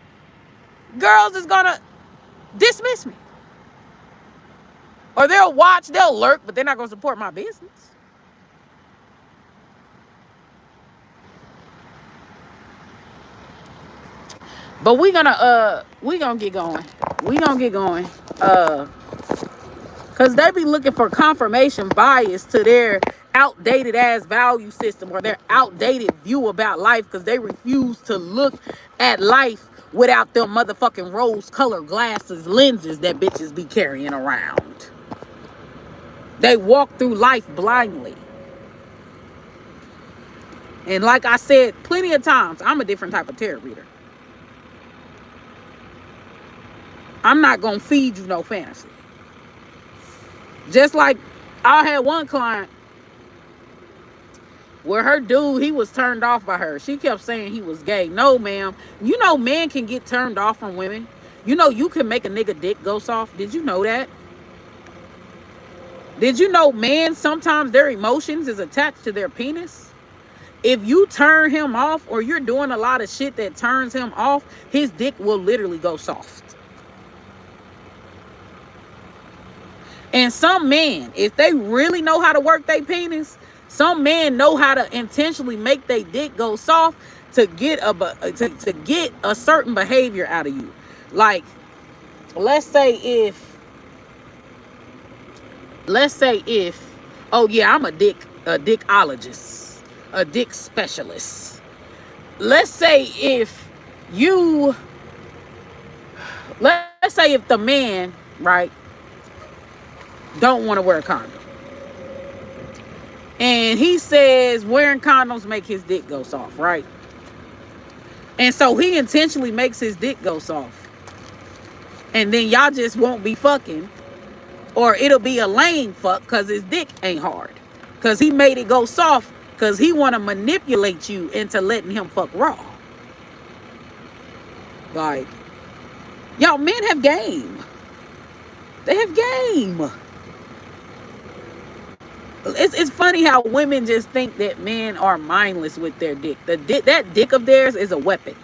girls is gonna dismiss me. Or they'll watch, they'll lurk, but they're not gonna support my business. But we gonna get going. We gonna get going. Because they be looking for confirmation bias to their outdated ass value system or their outdated view about life, because they refuse to look at life without them motherfucking rose colored glasses, lenses that bitches be carrying around. They walk through life blindly. And like I said plenty of times, I'm a different type of tarot reader. I'm not going to feed you no fantasy. Just like I had one client where her dude, he was turned off by her. She kept saying he was gay. No, ma'am. You know men can get turned off from women. You know you can make a nigga dick go soft. Did you know that? Did you know men, sometimes their emotions is attached to their penis? If you turn him off or you're doing a lot of shit that turns him off, his dick will literally go soft. And some men, if they really know how to work their penis, some men know how to intentionally make their dick go soft to get to get a certain behavior out of you. Like, let's say if, oh yeah, I'm a dickologist, a dick specialist. Let's say if the man, right, don't want to wear a condom. And he says wearing condoms make his dick go soft, right? And so he intentionally makes his dick go soft. And then y'all just won't be fucking. Or it'll be a lame fuck because his dick ain't hard. Because he made it go soft because he want to manipulate you into letting him fuck raw. Like, y'all, men have game. They have game. It's funny how women just think that men are mindless with their dick. That dick of theirs is a weapon.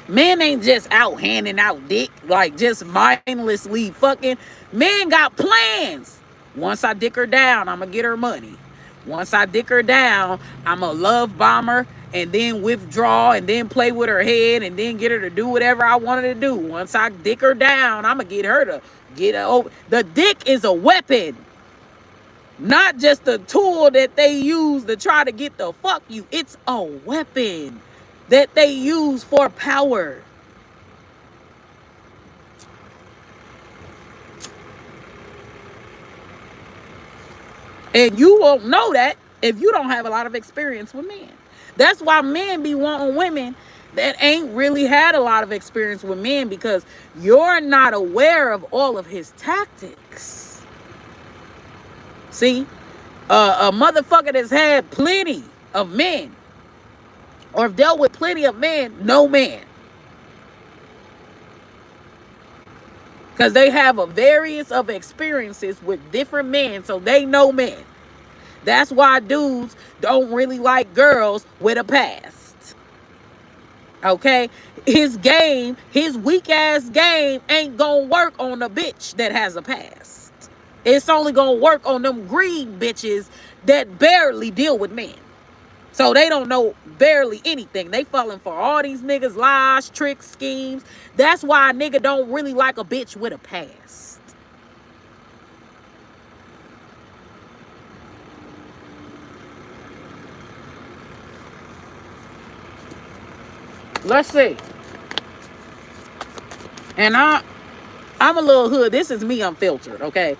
Men ain't just out handing out dick, like just mindlessly fucking. Men got plans. Once I dick her down, I'm gonna get her money. Once I dick her down, I'm a love bomber and then withdraw and then play with her head and then get her to do whatever I want her to do. Once I dick her down, I'm gonna get her to get over. The dick is a weapon, not just a tool that they use to try to get the fuck you. It's a weapon that they use for power. And you won't know that if you don't have a lot of experience with men. That's why men be wanting women that ain't really had a lot of experience with men, because you're not aware of all of his tactics. See, a motherfucker that's had plenty of men or dealt with plenty of men, no man. Because they have a various of experiences with different men, so they know men. That's why dudes don't really like girls with a past. Okay? His game, his weak ass game ain't gonna work on a bitch that has a past. It's only gonna work on them green bitches that barely deal with men. So they don't know barely anything. They falling for all these niggas' lies, tricks, schemes. That's why a nigga don't really like a bitch with a past. Let's see. And I'm a little hood. This is me unfiltered, okay?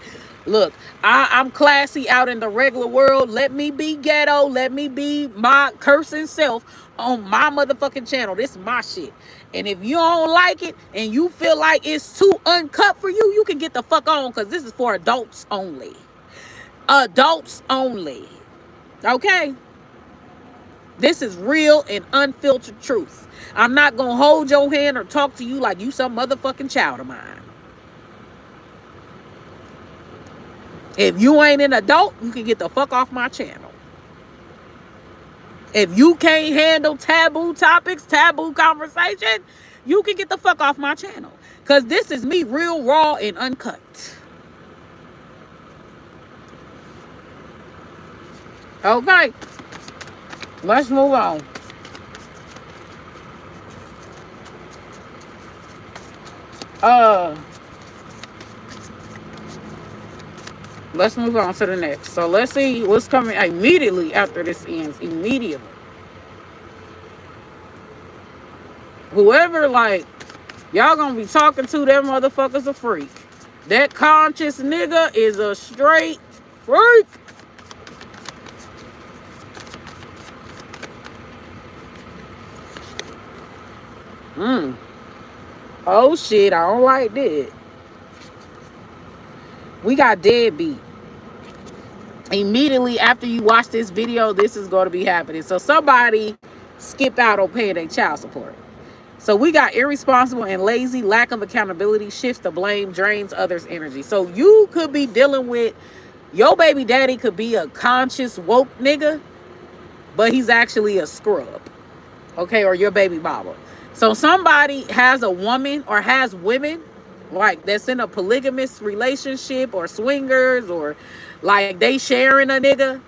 Look, I'm classy out in the regular world. Let me be ghetto. Let me be my cursing self on my motherfucking channel. This is my shit. And if you don't like it and you feel like it's too uncut for you, you can get the fuck on, because this is for adults only. Adults only. Okay? This is real and unfiltered truth. I'm not going to hold your hand or talk to you like you some motherfucking child of mine. If you ain't an adult, you can get the fuck off my channel. If you can't handle taboo topics, taboo conversation, you can get the fuck off my channel. Because this is me real, raw, and uncut. Okay. Let's move on. Uh, let's move on to the next. So let's see what's coming immediately after this ends. Immediately. Whoever, like, y'all gonna be talking to, that motherfucker's a freak. That conscious nigga is a straight freak. Oh shit, I don't like that. We got deadbeat. Immediately after you watch this video, this is going to be happening. So somebody skip out on paying their child support. So we got irresponsible and lazy, lack of accountability, shifts the blame, drains others' energy. So you could be dealing with, your baby daddy could be a conscious woke nigga, but he's actually a scrub. Okay, or your baby mama. So somebody has a woman or has women like that's in a polygamous relationship or swingers, or like they sharing a nigga.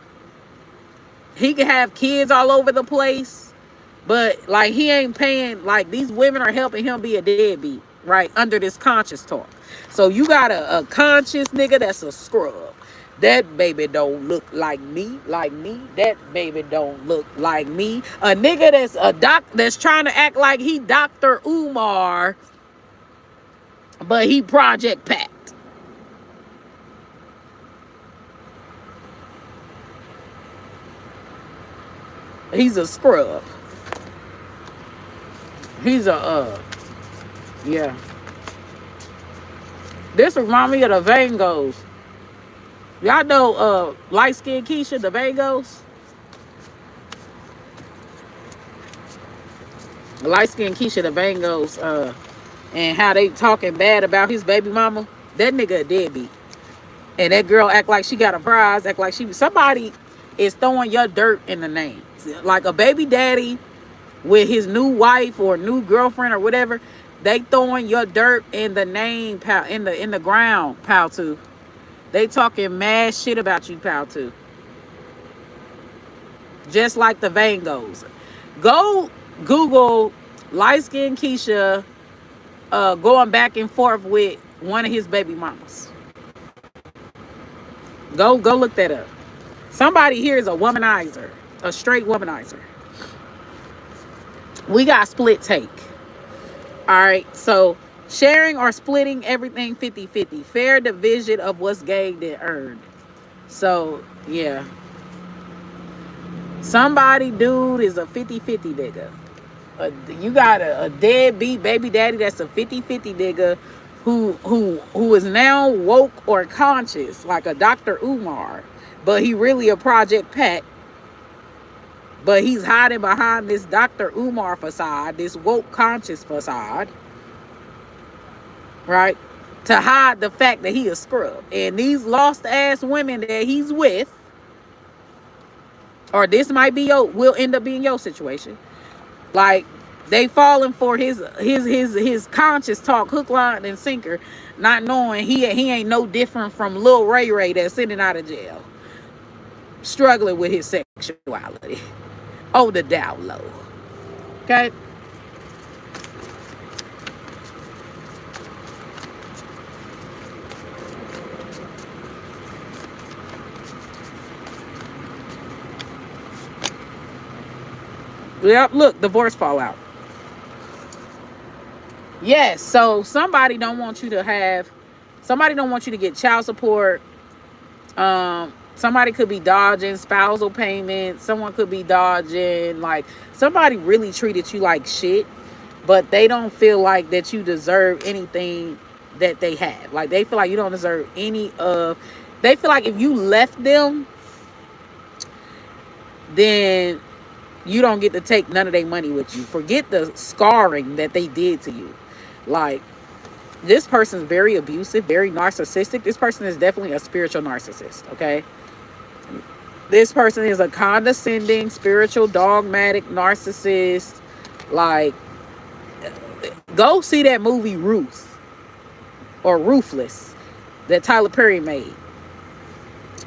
He can have kids all over the place, but like he ain't paying, like these women are helping him be a deadbeat, right? Under this conscious talk. So you got a conscious nigga that's a scrub. That baby don't look like me, That baby don't look like me. A nigga that's a doc that's trying to act like he Dr. Umar, but he Project Pat. He's a scrub. He's a yeah. This remind me of the Vangos. Y'all know light skinned Keisha, the Vangos? Light skinned Keisha, the Vangos, and how they talking bad about his baby mama. That nigga a deadbeat. And that girl act like she got a prize, act like somebody is throwing your dirt in the name. Like a baby daddy with his new wife or new girlfriend or whatever, they throwing your dirt in the name, pal, in the ground, pal too. They talking mad shit about you, pal too. Just like the Vangos. Go Google light skinned Keisha going back and forth with one of his baby mamas. Go look that up. Somebody here is a womanizer, a straight womanizer. We got split take. All right, so sharing or splitting everything 50-50. Fair division of what's gained and earned. So, yeah. Somebody, dude, is a 50-50 nigga. You got a deadbeat baby daddy that's a 50-50 nigga who is now woke or conscious, like a Dr. Umar, but he really a Project Pat. But he's hiding behind this Dr. Umar facade, this woke conscious facade, right? To hide the fact that he a scrub. And these lost ass women that he's with, or this might be will end up being your situation. Like they falling for his conscious talk, hook, line, and sinker, not knowing he ain't no different from Lil Ray that's sitting out of jail, struggling with his sexuality. Oh, the down low. Okay. Yep, look, divorce fallout. Yes, so somebody don't want you to get child support. Somebody could be dodging spousal payments. Someone could be dodging, like, somebody really treated you like shit, but they don't feel like that you deserve anything that they have. Like, they feel like you don't deserve they feel like if you left them, then you don't get to take none of their money with you. Forget the scarring that they did to you. Like, this person's very abusive, very narcissistic. This person is definitely a spiritual narcissist, okay? This person is a condescending, spiritual, dogmatic narcissist. Like, go see that movie Ruth or Ruthless that Tyler Perry made.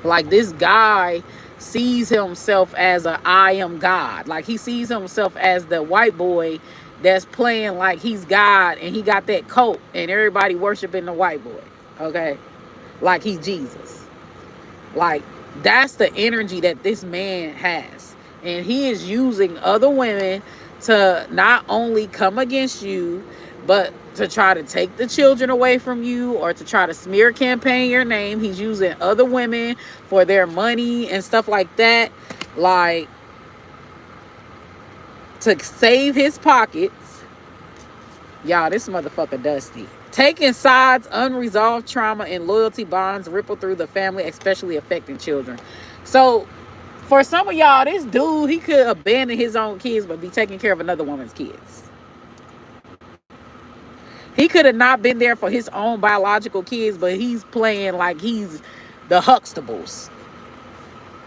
Like, this guy sees himself as I am God. Like, he sees himself as the white boy that's playing like he's God and he got that coat and everybody worshiping the white boy. Okay? Like he Jesus. Like, that's the energy that this man has. And he is using other women to not only come against you, but to try to take the children away from you or to try to smear campaign your name. He's using other women for their money and stuff like that. Like, to save his pockets. Y'all, this motherfucker dusty. Taking sides, unresolved trauma and loyalty bonds ripple through the family, especially affecting children. So, for some of y'all, this dude, he could abandon his own kids but be taking care of another woman's kids. He could have not been there for his own biological kids, but he's playing like he's the Huxtables.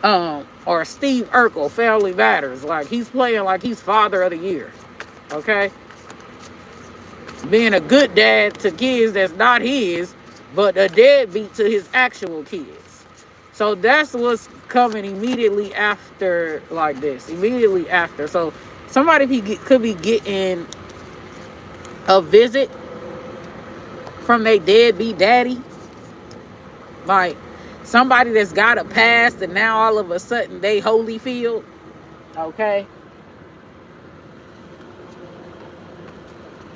Or Steve Urkel, Family Matters. Like, he's playing like he's father of the year. Okay? Being a good dad to kids that's not his, but a deadbeat to his actual kids. So that's what's coming immediately after, like this. Immediately after. So somebody could be getting a visit from their deadbeat daddy. Like, somebody that's got a past and now all of a sudden they Holyfield. Okay?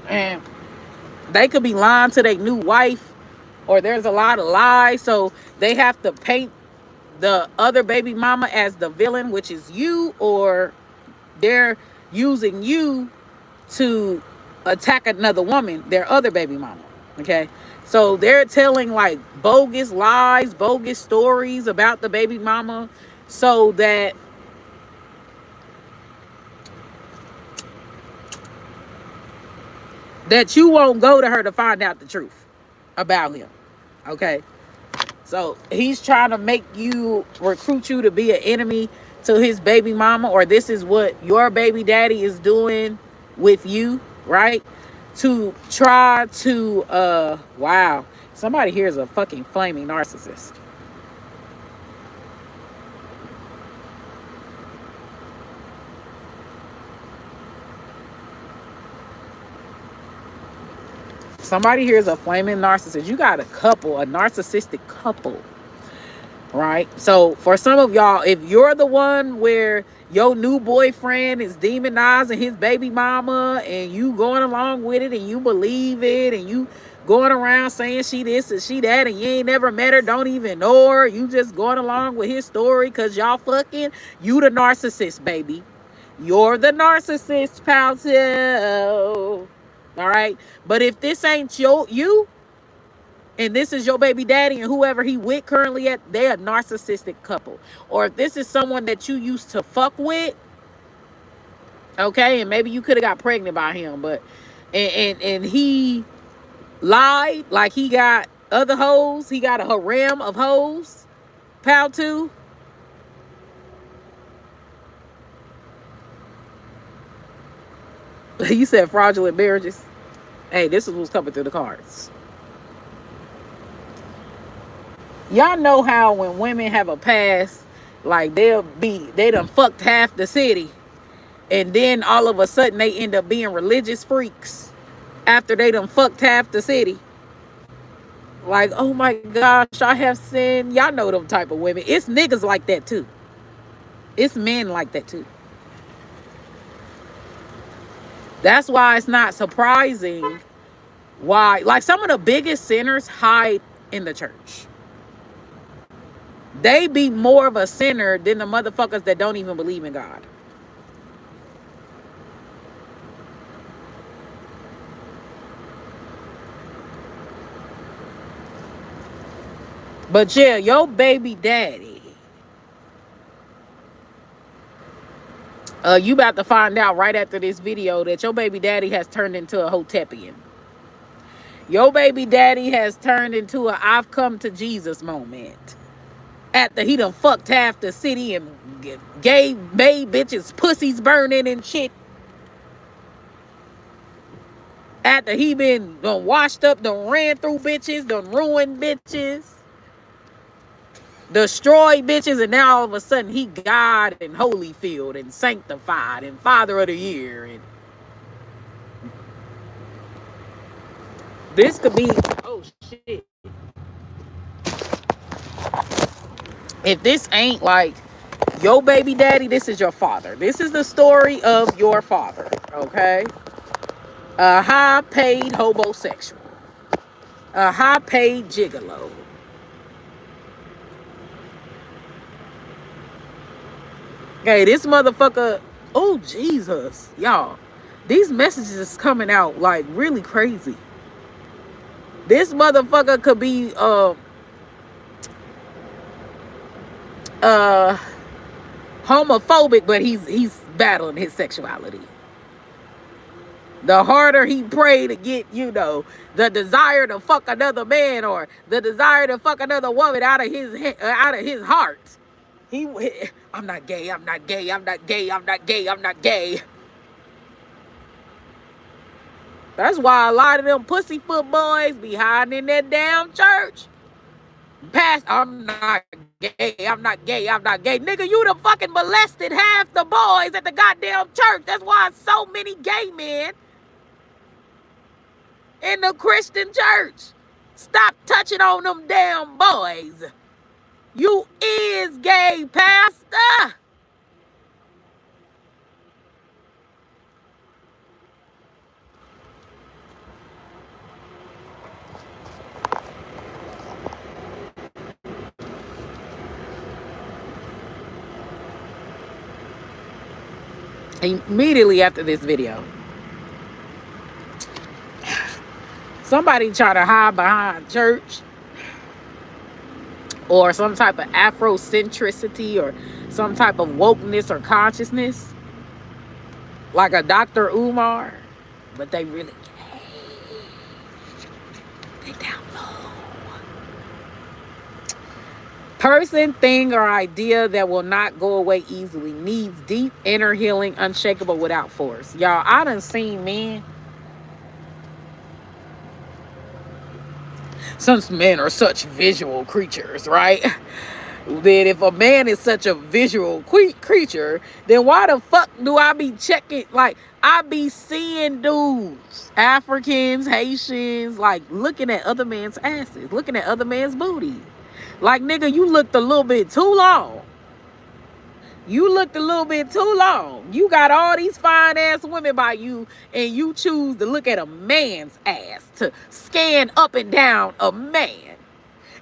And they could be lying to their new wife, or there's a lot of lies, so they have to paint the other baby mama as the villain, which is you, or they're using you to attack another woman, their other baby mama. Okay? So they're telling like bogus lies, bogus stories about the baby mama so that you won't go to her to find out the truth about him. Okay? So he's trying to recruit you to be an enemy to his baby mama, or this is what your baby daddy is doing with you, right? To try to, wow. Somebody here is a fucking flaming narcissist. Somebody here is a flaming narcissist. You got a narcissistic couple, right? So for some of y'all, if you're the one where your new boyfriend is demonizing his baby mama and you going along with it and you believe it and you going around saying she this and she that and you ain't never met her, don't even know her, you just going along with his story because y'all fucking, you the narcissist, baby. You're the narcissist, pal. All right? But if this ain't you, and this is your baby daddy and whoever he with currently at, they're a narcissistic couple. Or if this is someone that you used to fuck with, okay, and maybe you could have got pregnant by him, but and he lied, like he got other hoes, he got a harem of hoes, pal too. You said fraudulent marriages. Hey, this is what's coming through the cards. Y'all know how when women have a past, like they done fucked half the city, and then all of a sudden they end up being religious freaks after they done fucked half the city. Like, oh my gosh, I have sinned. Y'all know them type of women. It's niggas like that too. It's men like that too. That's why it's not surprising why, like, some of the biggest sinners hide in the church. They be more of a sinner than the motherfuckers that don't even believe in God. But yeah, your baby daddy, you about to find out right after this video that your baby daddy has turned into a Hotepian. Your baby daddy has turned into a I've come to Jesus moment. After he done fucked half the city and made bitches pussies burning and shit. After he been done washed up, done ran through bitches, done ruined bitches, destroyed bitches, and now all of a sudden he God and Holyfield and sanctified and Father of the Year. And This could be, oh shit. If this ain't like your baby daddy, this is your father. This is the story of your father, okay? A high-paid homosexual. A high-paid gigolo. Okay, this motherfucker, oh Jesus, y'all. These messages is coming out like really crazy. This motherfucker could be homophobic, but he's battling his sexuality. The harder he pray to get, you know, the desire to fuck another man or the desire to fuck another woman out of his heart. I'm not gay, I'm not gay, I'm not gay, I'm not gay, I'm not gay. That's why a lot of them pussyfoot boys be hiding in that damn church. I'm not gay, I'm not gay, I'm not gay. Nigga, you done fucking molested half the boys at the goddamn church. That's why so many gay men in the Christian church. Stop touching on them damn boys. You is gay, pastor. Immediately after this video, somebody try to hide behind church or some type of Afrocentricity or some type of wokeness or consciousness, like a Dr. Umar, but they really gay. They down low. Person, thing, or idea that will not go away easily, needs deep inner healing, unshakable without force. Y'all, I done seen men. Since men are such visual creatures, right? Then if a man is such a visual creature, then why the fuck do I be checking? Like, I be seeing dudes, Africans, Haitians, like looking at other men's asses, looking at other men's booty. Like, nigga, you looked a little bit too long. You looked a little bit too long. You got all these fine ass women by you, and you choose to look at a man's ass, to scan up and down a man,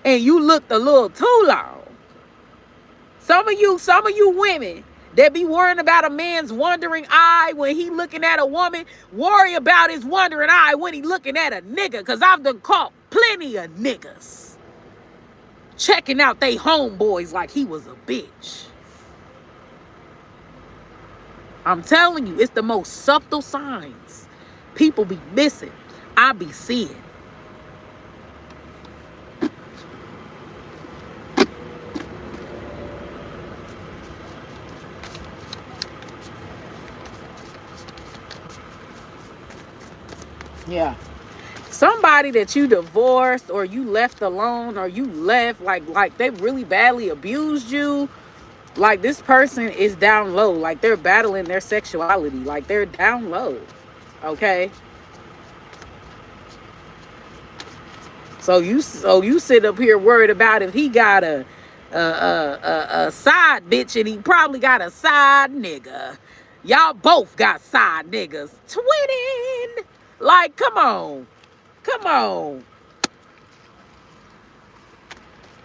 and you looked a little too long. Some of you women that be worrying about a man's wandering eye when he looking at a woman, worry about his wandering eye when he looking at a nigga, because I've done caught plenty of niggas checking out they homeboys like he was a bitch. I'm telling you, it's the most subtle signs people be missing. I be seeing. Yeah. Somebody that you divorced or you left alone or you left like they really badly abused you. Like, this person is down low. Like, they're battling their sexuality. Like, they're down low. Okay? So you sit up here worried about if he got a side bitch and he probably got a side nigga. Y'all both got side niggas. Twinning. Like, come on. Come on.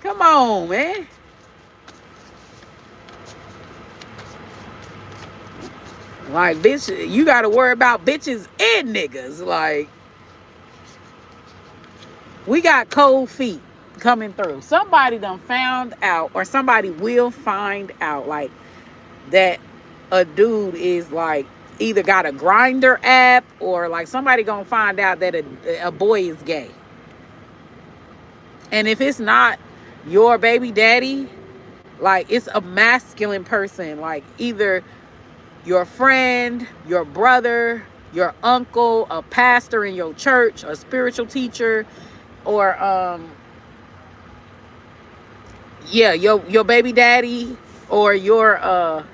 Come on, man. Like, bitch, you got to worry about bitches and niggas. Like, we got cold feet coming through. Somebody done found out, or somebody will find out, like, that a dude is, like, either got a Grindr app or, like, somebody gonna find out that a boy is gay. And if it's not your baby daddy, like, it's a masculine person, like either your friend, your brother, your uncle, a pastor in your church, a spiritual teacher, or your baby daddy, or your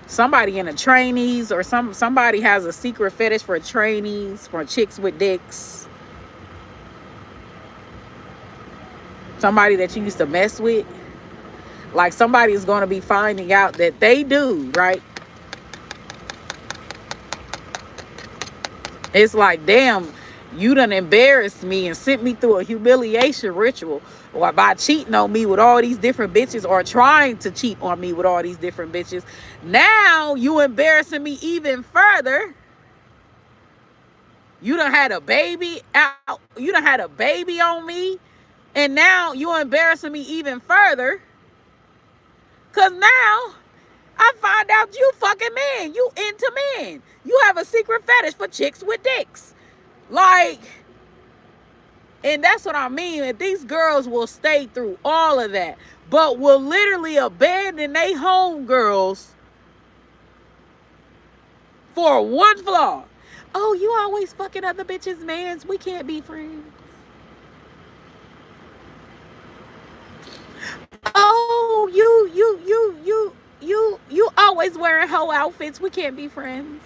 somebody in a trainees, or somebody has a secret fetish for trainees, for chicks with dicks. somebody that you used to mess with, like somebody is going to be finding out that they do, right? It's like, damn, you done embarrassed me and sent me through a humiliation ritual, or by cheating on me with all these different bitches, or trying to cheat on me with all these different bitches. Now you embarrassing me even further. You done had a baby out. You done had a baby on me. And now you embarrassing me even further. Because now I find out you fucking men. You into men. You have a secret fetish for chicks with dicks. Like, and that's what I mean. And these girls will stay through all of that, but will literally abandon they homegirls for one flaw. Oh, you always fucking other bitches' mans. We can't be friends. Oh, you always wearing hoe outfits. We can't be friends.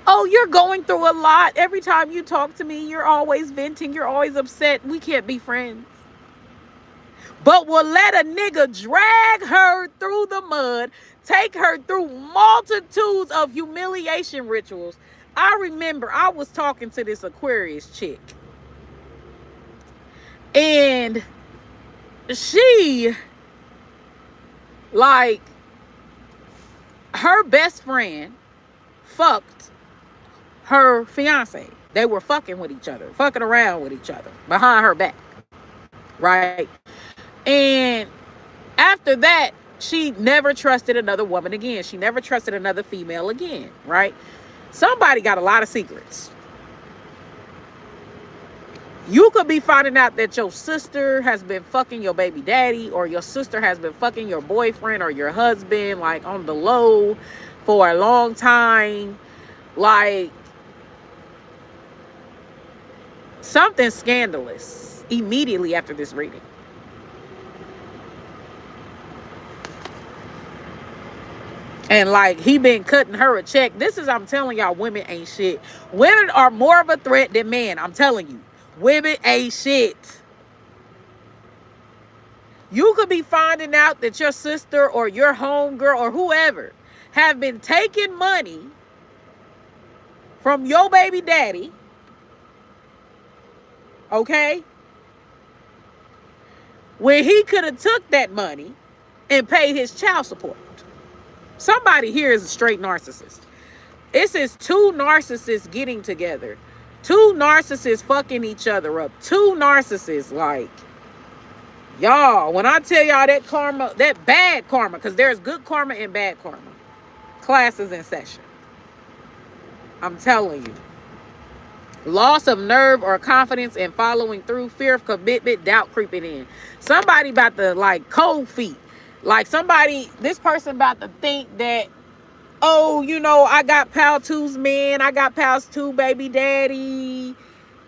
Oh, you're going through a lot. Every time you talk to me, you're always venting. You're always upset. We can't be friends. But will let a nigga drag her through the mud, take her through multitudes of humiliation rituals. I remember I was talking to this Aquarius chick. And she, like, her best friend fucked her fiance. They were fucking with each other, fucking around with each other behind her back, right? And after that, she never trusted another woman again. She never trusted another female again, right? Somebody got a lot of secrets. You could be finding out that your sister has been fucking your baby daddy, or your sister has been fucking your boyfriend or your husband, like on the low for a long time. Like, something scandalous immediately after this reading. And like, he been cutting her a check. This is, I'm telling y'all, women ain't shit. Women are more of a threat than men. I'm telling you. Women ain't shit. You could be finding out that your sister or your homegirl or whoever have been taking money from your baby daddy. Okay? When he could have took that money and paid his child support. Somebody here is a straight narcissist. It says two narcissists getting together. Two narcissists fucking each other up. Two narcissists, like, y'all, when I tell y'all that karma, that bad karma, because there's good karma and bad karma. Classes in session. I'm telling you. Loss of nerve or confidence in following through, fear of commitment, doubt creeping in. Somebody about to, like, cold feet. Like, somebody, this person about to think that, oh, you know, I got Pal 2's man, I got Pal's 2 baby daddy.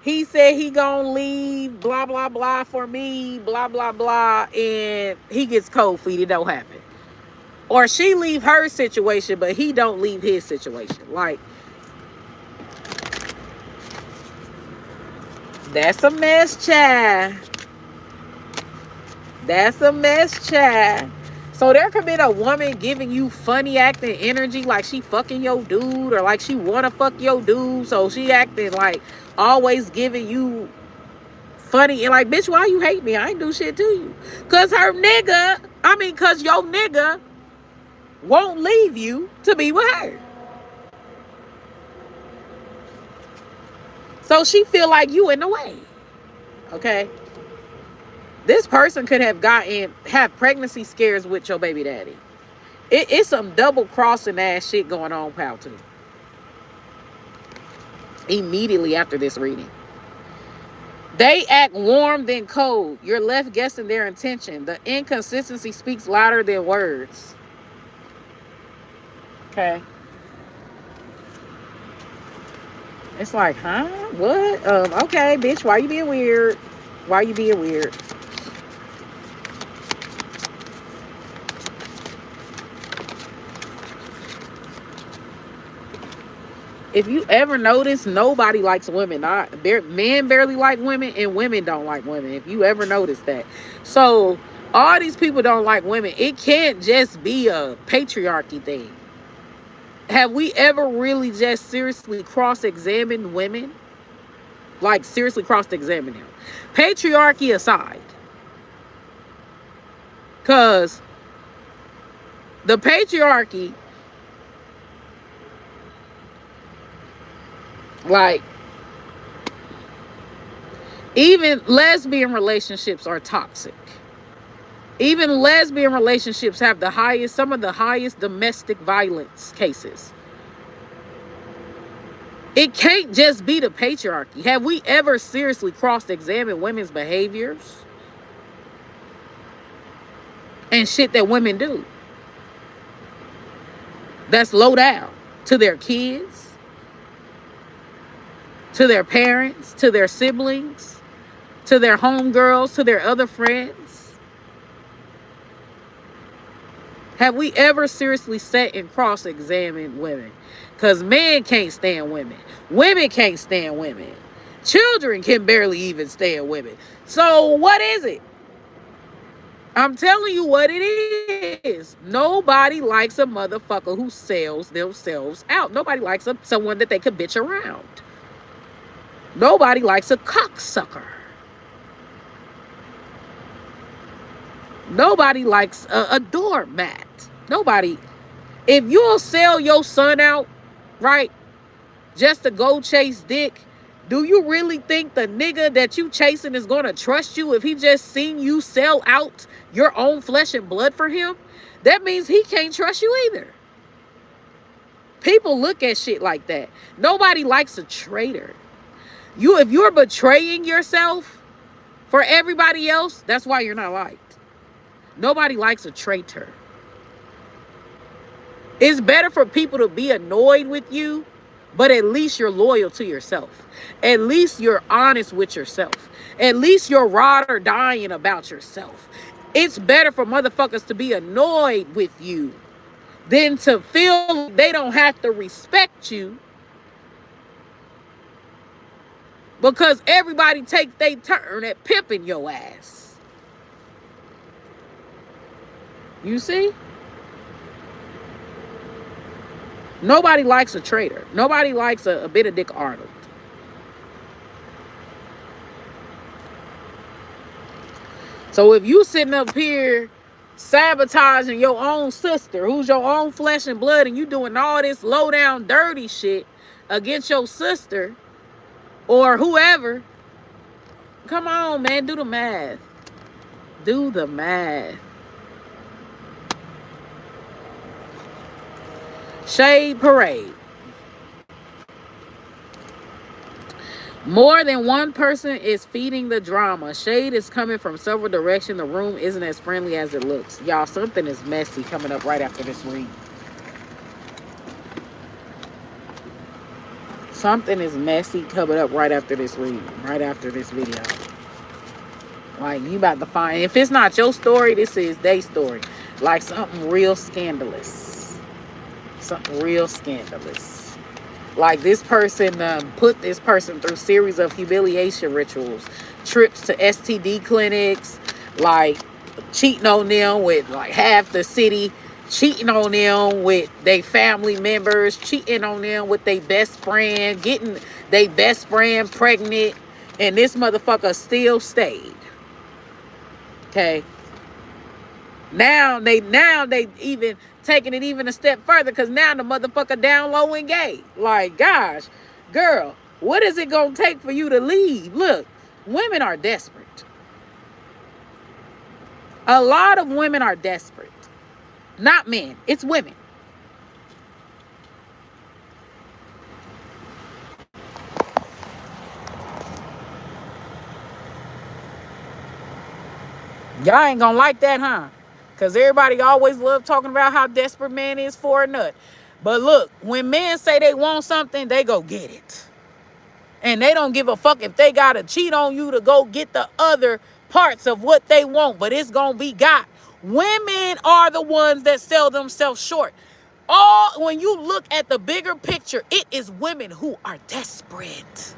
He said he gonna leave, blah, blah, blah, for me, blah, blah, blah. And he gets cold feet. It don't happen. Or she leave her situation, but he don't leave his situation. Like, that's a mess, child. That's a mess, child. So there could be a woman giving you funny acting energy, like she fucking your dude, or like she wanna fuck your dude. So she acting like always giving you funny, and like, bitch, why you hate me? I ain't do shit to you. Cause her nigga, cause your nigga won't leave you to be with her. So she feel like you in the way. Okay? This person could have have pregnancy scares with your baby daddy. It's some double crossing ass shit going on, pal, too. Immediately after this reading. They act warm then cold. You're left guessing their intention. The inconsistency speaks louder than words. Okay. It's like, huh? What? Okay, bitch, why you being weird? Why you being weird? If you ever notice, nobody likes women. Men barely like women, and women don't like women. If you ever notice that. So all these people don't like women. It can't just be a patriarchy thing. Have we ever really just seriously cross-examined women? Like, seriously cross-examined them. Patriarchy aside. Because the patriarchy, like, even lesbian relationships are toxic. Even lesbian relationships have some of the highest domestic violence cases. It can't just be the patriarchy. Have we ever seriously cross-examined women's behaviors and shit that women do that's low down to their kids, to their parents, to their siblings, to their homegirls, to their other friends? Have we ever seriously sat and cross-examined women? Because men can't stand women. Women can't stand women. Children can barely even stand women. So what is it? I'm telling you what it is. Nobody likes a motherfucker who sells themselves out. Nobody likes someone that they could bitch around. Nobody likes a cocksucker. Nobody likes a doormat. Nobody. If you'll sell your son out, right, just to go chase dick, do you really think the nigga that you chasing is gonna trust you if he just seen you sell out your own flesh and blood for him? That means he can't trust you either. People look at shit like that. Nobody likes a traitor. If you're betraying yourself for everybody else, that's why you're not liked. Nobody likes a traitor. It's better for people to be annoyed with you, but at least you're loyal to yourself. At least you're honest with yourself. At least you're ride or dying about yourself. It's better for motherfuckers to be annoyed with you than to feel they don't have to respect you because everybody takes their turn at pimping your ass. You see? Nobody likes a traitor. Nobody likes a Benedict Arnold. So if you sitting up here sabotaging your own sister, who's your own flesh and blood, and you doing all this low down dirty shit against your sister or whoever, come on, man, do the math. Do the math. Shade Parade. More than one person is feeding the drama. Shade is coming from several directions. The room isn't as friendly as it looks. Y'all, something is messy coming up right after this read. Something is messy coming up right after this read. Right after this video. Like, you about to find, if it's not your story, this is their story. Like something real scandalous. Something real scandalous. Like this person put this person through series of humiliation rituals, trips to STD clinics, like cheating on them with like half the city, cheating on them with their family members, cheating on them with their best friend, getting their best friend pregnant, and this motherfucker still stayed. Okay. Now they even taking it even a step further because now the motherfucker down low and gay. Like, gosh, girl, what is it gonna take for you to leave? Look, women are desperate. A lot of women are desperate. Not men, it's women. Y'all ain't gonna like that, huh? Because everybody always love talking about how desperate man is for a nut. But look, when men say they want something, they go get it. And they don't give a fuck if they gotta cheat on you to go get the other parts of what they want. But it's gonna be got. Women are the ones that sell themselves short. When you look at the bigger picture, it is women who are desperate,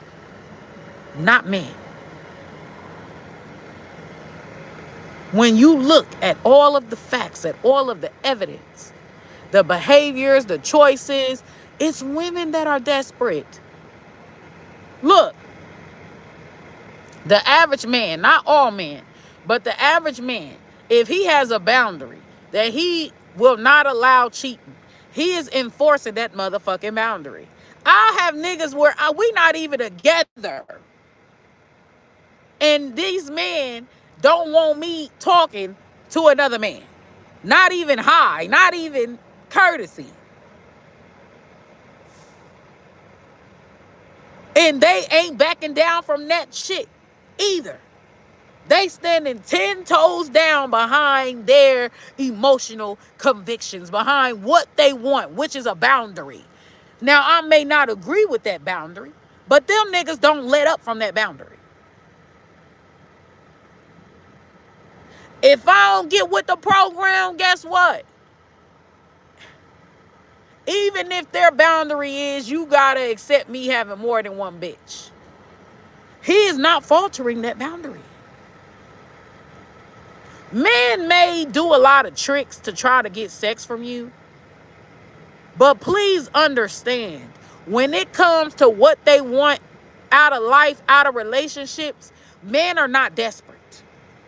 not men. When you look at all of the facts, at all of the evidence, the behaviors, the choices, it's women that are desperate. Look, the average man, not all men, but the average man, if he has a boundary that he will not allow cheating, he is enforcing that motherfucking boundary. I have niggas where we not even together. And these men don't want me talking to another man. Not even hi, not even courtesy. And they ain't backing down from that shit either. They standing 10 toes down behind their emotional convictions, behind what they want, which is a boundary. Now, I may not agree with that boundary, but them niggas don't let up from that boundary. If I don't get with the program, guess what? Even if their boundary is you gotta accept me having more than one bitch, he is not faltering that boundary. Men may do a lot of tricks to try to get sex from you, but please understand, when it comes to what they want out of life, out of relationships, men are not desperate.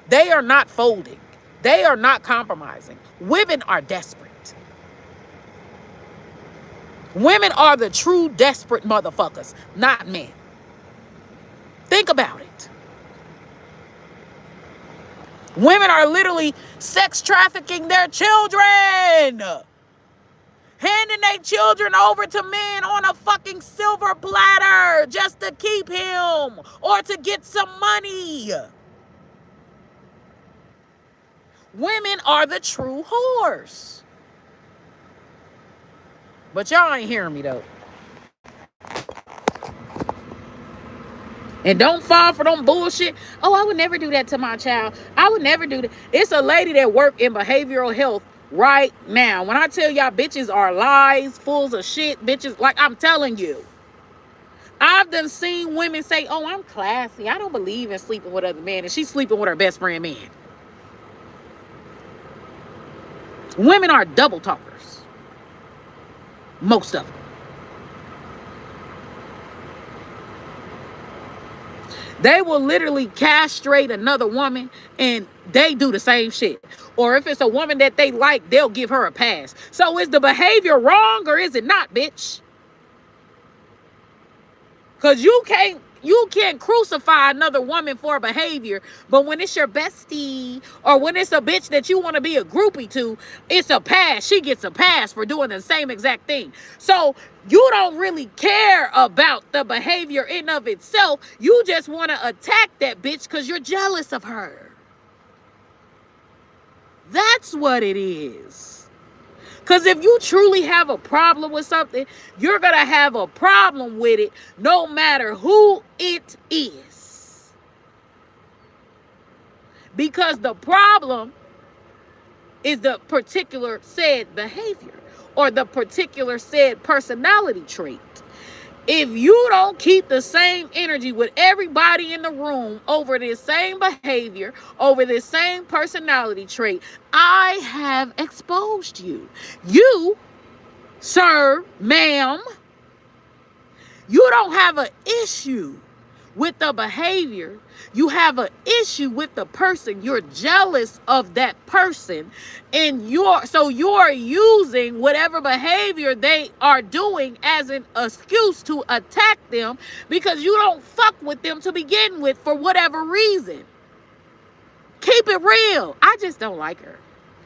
They are not folding. They are not compromising. Women are desperate. Women are the true desperate motherfuckers, not men. Think about it. Women are literally sex trafficking their children. Handing their children over to men on a fucking silver platter just to keep him or to get some money. Women are the true whores. But y'all ain't hearing me though. And don't fall for them bullshit. Oh, I would never do that to my child. I would never do that. It's a lady that work in behavioral health right now. When I tell y'all bitches are lies, fools of shit, bitches, like I'm telling you. I've done seen women say, oh, I'm classy. I don't believe in sleeping with other men. And she's sleeping with her best friend man. Women are double talkers. Most of them. They will literally castrate another woman and they do the same shit. Or if it's a woman that they like, they'll give her a pass. So is the behavior wrong or is it not, bitch? Because you can't crucify another woman for behavior, but when it's your bestie or when it's a bitch that you want to be a groupie to, it's a pass. She gets a pass for doing the same exact thing. So you don't really care about the behavior in of itself. You just want to attack that bitch because you're jealous of her. That's what it is. Because if you truly have a problem with something, you're going to have a problem with it no matter who it is. Because the problem is the particular said behavior or the particular said personality trait. If you don't keep the same energy with everybody in the room over this same behavior, over this same personality trait, I have exposed you. You, sir, ma'am, you don't have an issue with the behavior. You have an issue with the person. You're jealous of that person. And you're using whatever behavior they are doing as an excuse to attack them because you don't fuck with them to begin with for whatever reason. Keep it real. I just don't like her.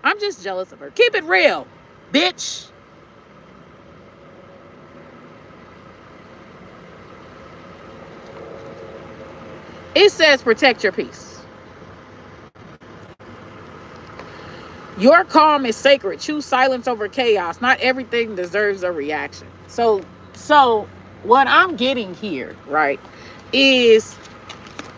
I'm just jealous of her. Keep it real, bitch. It says protect your peace. Your calm is sacred. Choose silence over chaos. Not everything deserves a reaction. So what I'm getting here, right, is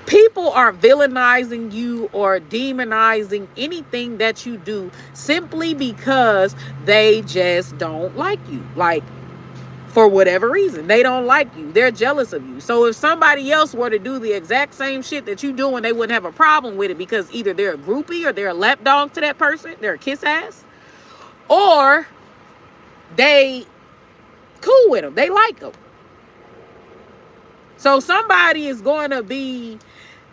People are villainizing you or demonizing anything that you do simply because they just don't like you. Like, for whatever reason, they don't like you. They're jealous of you. So if somebody else were to do the exact same shit that you doing, they wouldn't have a problem with it because either they're a groupie or they're a lapdog to that person. They're a kiss ass. Or they cool with them. They like them. So somebody is going to be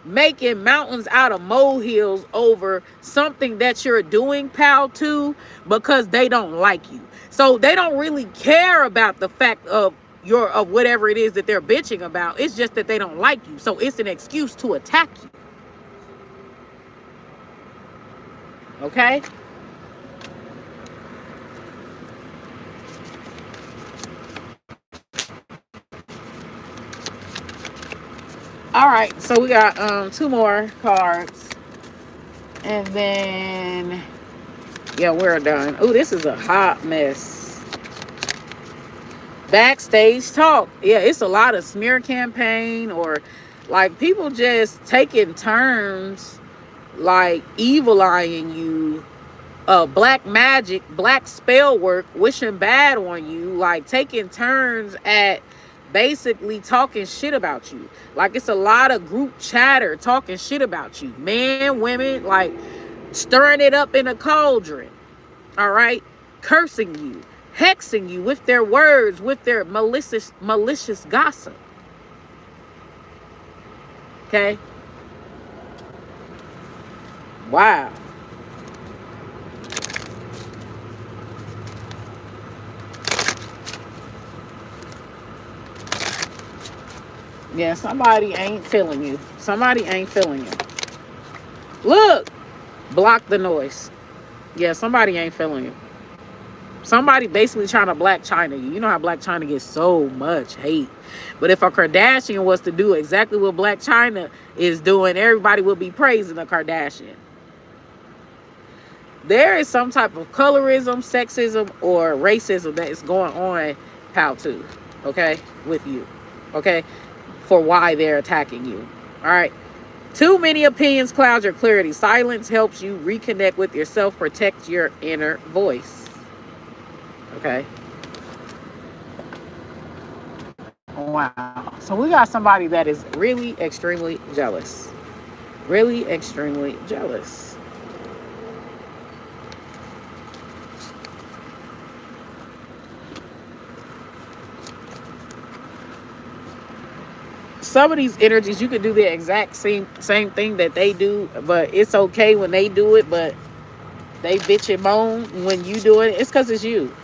making mountains out of molehills over something that you're doing, pal, too, because they don't like you. So they don't really care about the fact of whatever it is that they're bitching about. It's just that they don't like you. So it's an excuse to attack you. Okay? All right, so we got 2 more cards. And then, yeah, we're done. Oh, this is a hot mess. Backstage talk. Yeah, it's a lot of smear campaign or like people just taking turns like evil eyeing you, black magic, black spell work, wishing bad on you, like taking turns at basically talking shit about you. Like it's a lot of group chatter talking shit about you. Men, women, like stirring it up in a cauldron. All right? Cursing you, hexing you with their words, with their malicious gossip. Okay? Wow. Yeah, somebody ain't feeling you. Somebody ain't feeling you. Look, block the noise. Yeah, somebody ain't feeling you. Somebody basically trying to Blac Chyna you. You know how Blac Chyna gets so much hate. But if a Kardashian was to do exactly what Blac Chyna is doing, everybody would be praising a Kardashian. There is some type of colorism, sexism, or racism that is going on, pal, too. Okay? With you. Okay? For why they're attacking you. All right? Too many opinions clouds your clarity. Silence helps you reconnect with yourself, protect your inner voice. Okay? Wow. So we got somebody that is really extremely jealous. Really extremely jealous. Some of these energies, you could do the exact same thing that they do, but it's okay when they do it, but they bitch and moan when you do it. It's because it's you.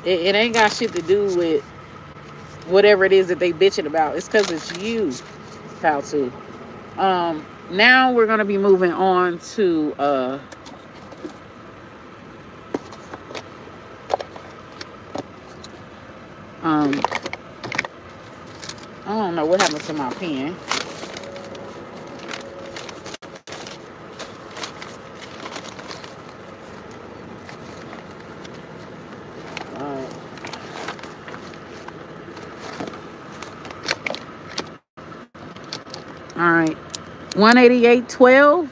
It ain't got shit to do with whatever it is that they bitching about. It's because it's you, pal, too. Now we're going to be moving on to I don't know what happened to my pen. All right. 188.12,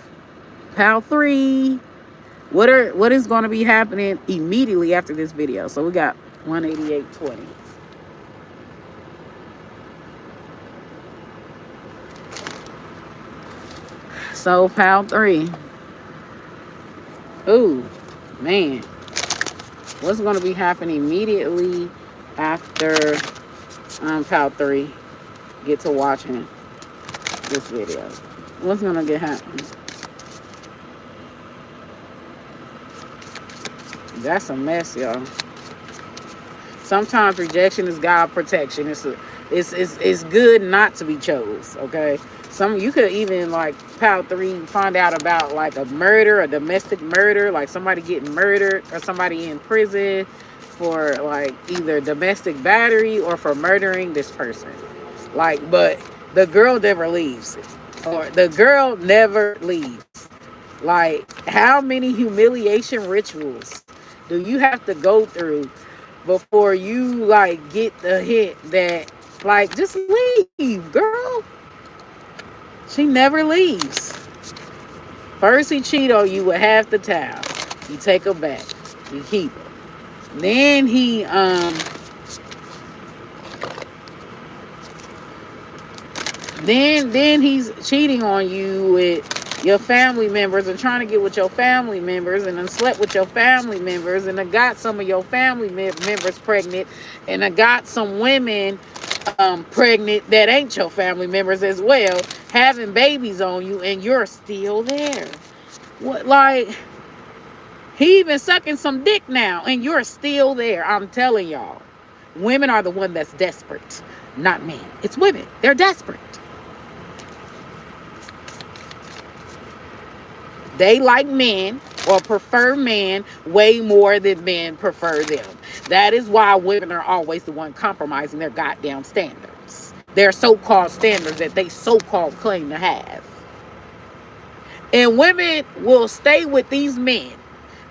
pal 3. What is going to be happening immediately after this video? So we got 188.20. So pal 3. Ooh, man. What's going to be happening immediately after pal 3 get to watching this video? What's going to get happening? That's a mess, y'all. Sometimes rejection is God protection. It's good not to be chose, okay? You could even, like, pal 3 find out about like a murder, a domestic murder, like somebody getting murdered or somebody in prison for like either domestic battery or for murdering this person. Like, but the girl never leaves. Or the girl never leaves. Like, how many humiliation rituals do you have to go through before you like get the hint that like just leave, girl? She never leaves. First he cheat on you with half the time. You take her back. You keep her. Then then he's cheating on you with your family members and trying to get with your family members and then slept with your family members and then got some of your family members pregnant and then got some women pregnant that ain't your family members as well, having babies on you, and you're still there. What, like, he even sucking some dick now and you're still there. I'm telling y'all, women are the one that's desperate, not men. It's women. They're desperate. They like men or prefer men way more than men prefer them. That is why women are always the one compromising their goddamn standards. Their so-called standards that they so-called claim to have. And women will stay with these men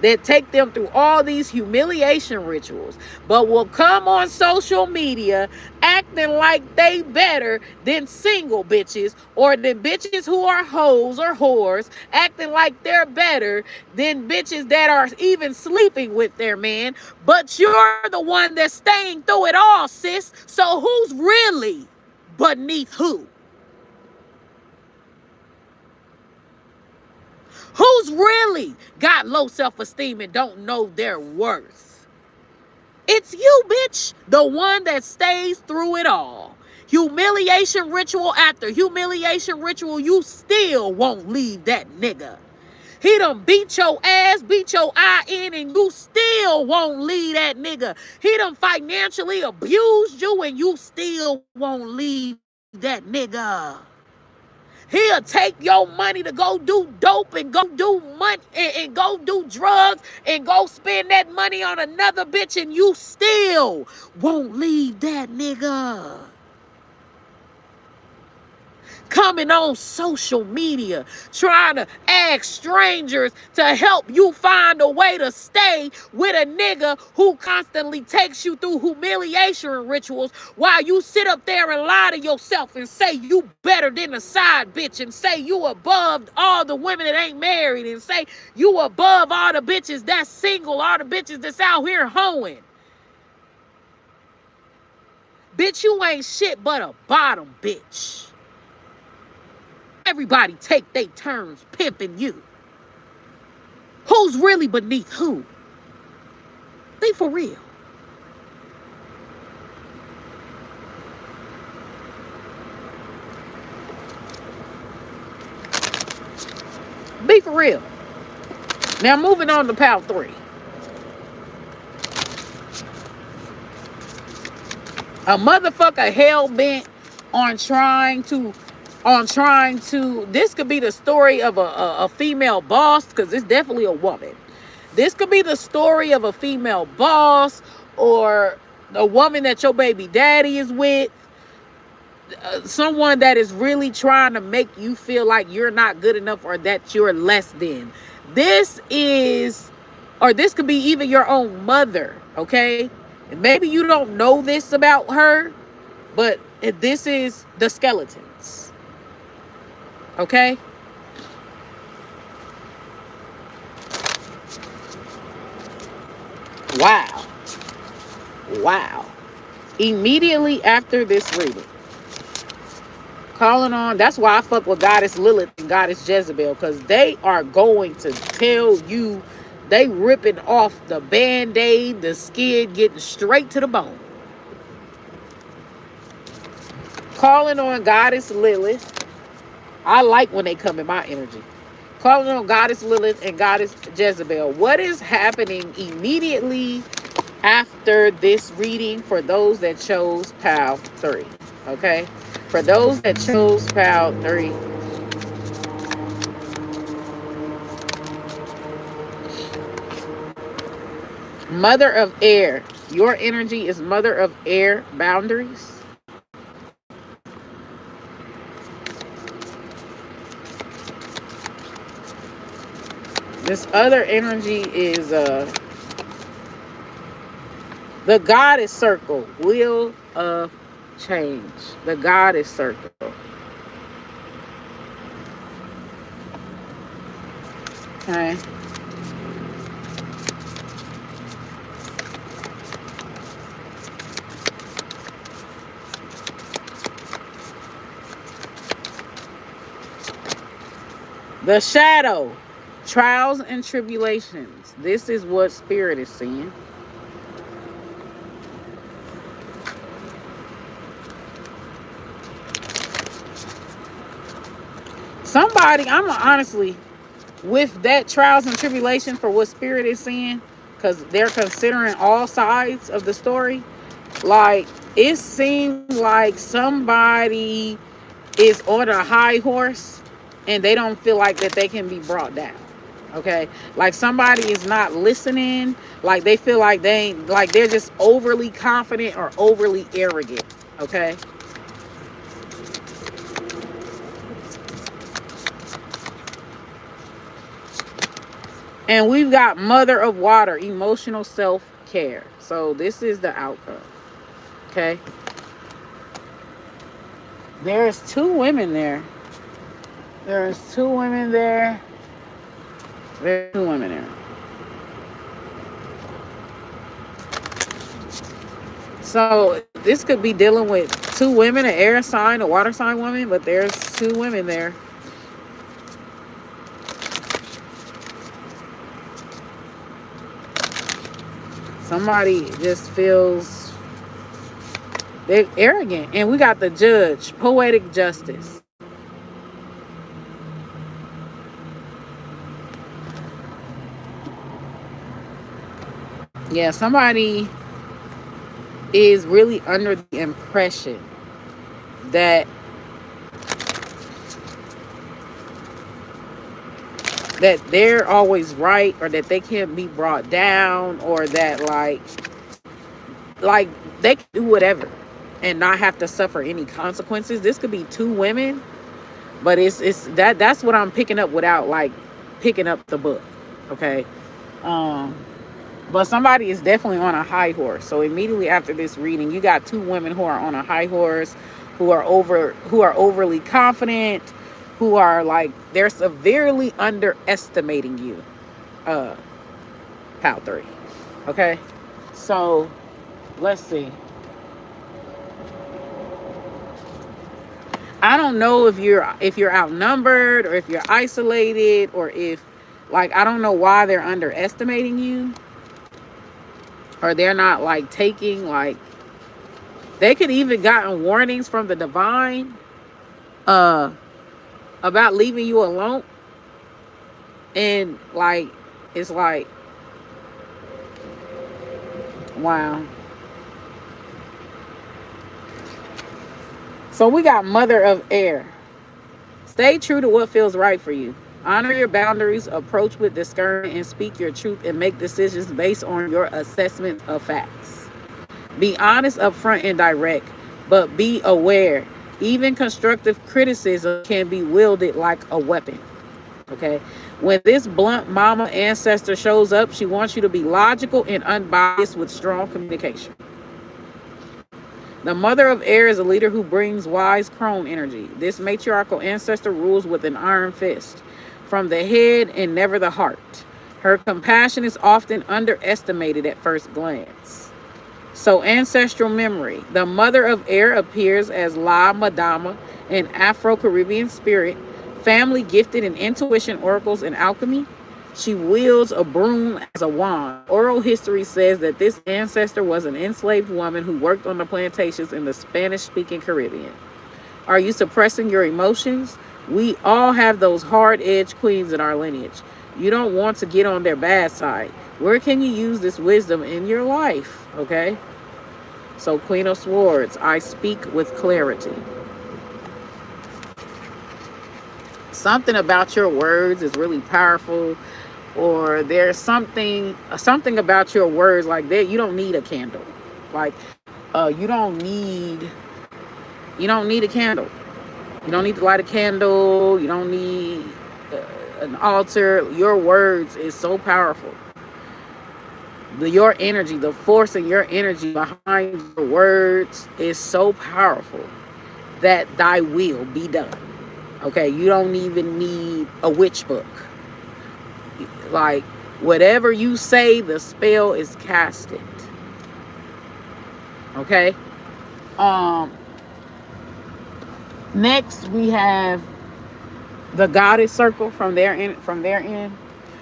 that take them through all these humiliation rituals, but will come on social media acting like they better than single bitches or than bitches who are hoes or whores, acting like they're better than bitches that are even sleeping with their man. But you're the one that's staying through it all, sis. So who's really beneath who? Who's really got low self-esteem and don't know their worth? It's you, bitch. The one that stays through it all. Humiliation ritual after humiliation ritual, you still won't leave that nigga. He done beat your ass, beat your eye in, and you still won't leave that nigga. He done financially abused you, and you still won't leave that nigga. He'll take your money to go do dope and go do money and go do drugs and go spend that money on another bitch, and you still won't leave that nigga. Coming on social media, trying to ask strangers to help you find a way to stay with a nigga who constantly takes you through humiliation rituals while you sit up there and lie to yourself and say you better than a side bitch and say you above all the women that ain't married and say you above all the bitches that's single, all the bitches that's out here hoeing. Bitch, you ain't shit but a bottom bitch. Everybody take their turns pimping you. Who's really beneath who? Be for real. Be for real. Now moving on to pal 3. A motherfucker hell-bent on trying to, this could be the story of a female boss, because it's definitely a woman. This could be the story of a female boss or a woman that your baby daddy is with. Someone that is really trying to make you feel like you're not good enough or that you're less than. This could be even your own mother, okay? And maybe you don't know this about her, but this is the skeletons, okay? Wow. Immediately after this reading, calling on, that's why I fuck with Goddess Lilith and Goddess Jezebel, because they are going to tell you, they ripping off the band-aid, the skin, getting straight to the bone. Calling on Goddess Lilith. I like when they come in my energy. Calling on Goddess Lilith and Goddess Jezebel. What is happening immediately after this reading for those that chose pile 3? Okay? For those that chose pile 3. Mother of air. Your energy is mother of air boundaries. This other energy is the goddess circle. Wheel of change. The goddess circle. Okay. The shadow, trials and tribulations. This is what Spirit is saying. Somebody, I'm honestly, with that trials and tribulation for what Spirit is saying, because they're considering all sides of the story, like, it seems like somebody is on a high horse and they don't feel like that they can be brought down. Okay, like somebody is not listening, like they feel like they're just overly confident or overly arrogant. Okay, and we've got Mother of Water, emotional self-care. So this is the outcome. Okay, there's two women there. There's two women there. There's two women there. So this could be dealing with two women, an air sign, a water sign woman, but there's two women there. Somebody just feels they're arrogant. And we got the Judge, poetic justice. Yeah, somebody is really under the impression that they're always right, or that they can't be brought down, or that like they can do whatever and not have to suffer any consequences. This could be two women, but that's what I'm picking up without like picking up the book. Okay. But somebody is definitely on a high horse. So immediately after this reading, you got two women who are on a high horse, who are overly confident, who are like, they're severely underestimating you. Pal 3. Okay. So let's see. I don't know if you're outnumbered, or if you're isolated, or if, like, I don't know why they're underestimating you. Or they're not like taking, like, they could even gotten warnings from the divine about leaving you alone. And like, it's like, wow. So we got Mother of Air. Stay true to what feels right for you. Honor your boundaries, approach with discernment, and speak your truth, and make decisions based on your assessment of facts. Be honest, upfront, and direct, but be aware. Even constructive criticism can be wielded like a weapon. Okay? When this blunt mama ancestor shows up, she wants you to be logical and unbiased with strong communication. The Mother of Air is a leader who brings wise crone energy. This matriarchal ancestor rules with an iron fist, from the head and never the heart. Her compassion is often underestimated at first glance. So, ancestral memory. The Mother of Air appears as La Madama, an Afro-Caribbean spirit, family gifted in intuition, oracles, and alchemy. She wields a broom as a wand. Oral history says that this ancestor was an enslaved woman who worked on the plantations in the Spanish-speaking Caribbean. Are you suppressing your emotions? We all have those hard-edged queens in our lineage. You don't want to get on their bad side. Where can you use this wisdom in your life? Okay? So, Queen of Swords, I speak with clarity. Something about your words is really powerful, or there's something about your words, like that you don't need a candle. Like, you don't need a candle. You don't need to light a candle. You don't need an altar. Your words is so powerful. Your energy, the force in your energy behind your words is so powerful that thy will be done. Okay, you don't even need a witch book. Like, whatever you say, the spell is casted. Okay. Next we have the goddess circle from their end.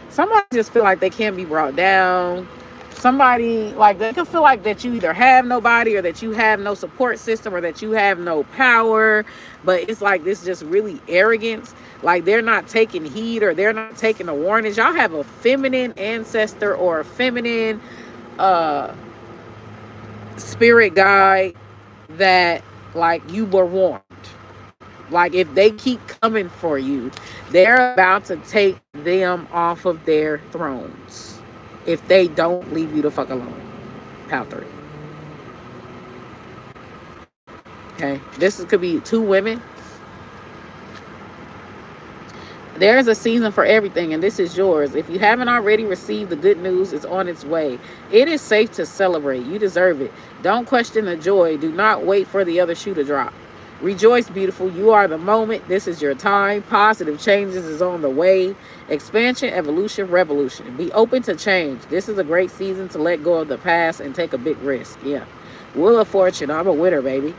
Somebody just feel like they can't be brought down. Somebody, like, they can feel like that you either have nobody, or that you have no support system, or that you have no power. But it's like this just really arrogance. Like, they're not taking heed, or they're not taking the warnings. Y'all have a feminine ancestor or a feminine spirit guide that, like, you were warned. Like, if they keep coming for you, they're about to take them off of their thrones if they don't leave you the fuck alone. Pile 3. Okay, could be 2 women. There's a season for everything, and this is yours. If you haven't already received the good news, it's on its way. It is safe to celebrate. You deserve it. Don't question the joy. Do not wait for the other shoe to drop. Rejoice, beautiful. You are the moment. This is your time. Positive changes is on the way. Expansion, evolution, revolution. Be open to change. This is a great season to let go of the past and take a big risk. Yeah. Wheel of Fortune. I'm a winner, baby.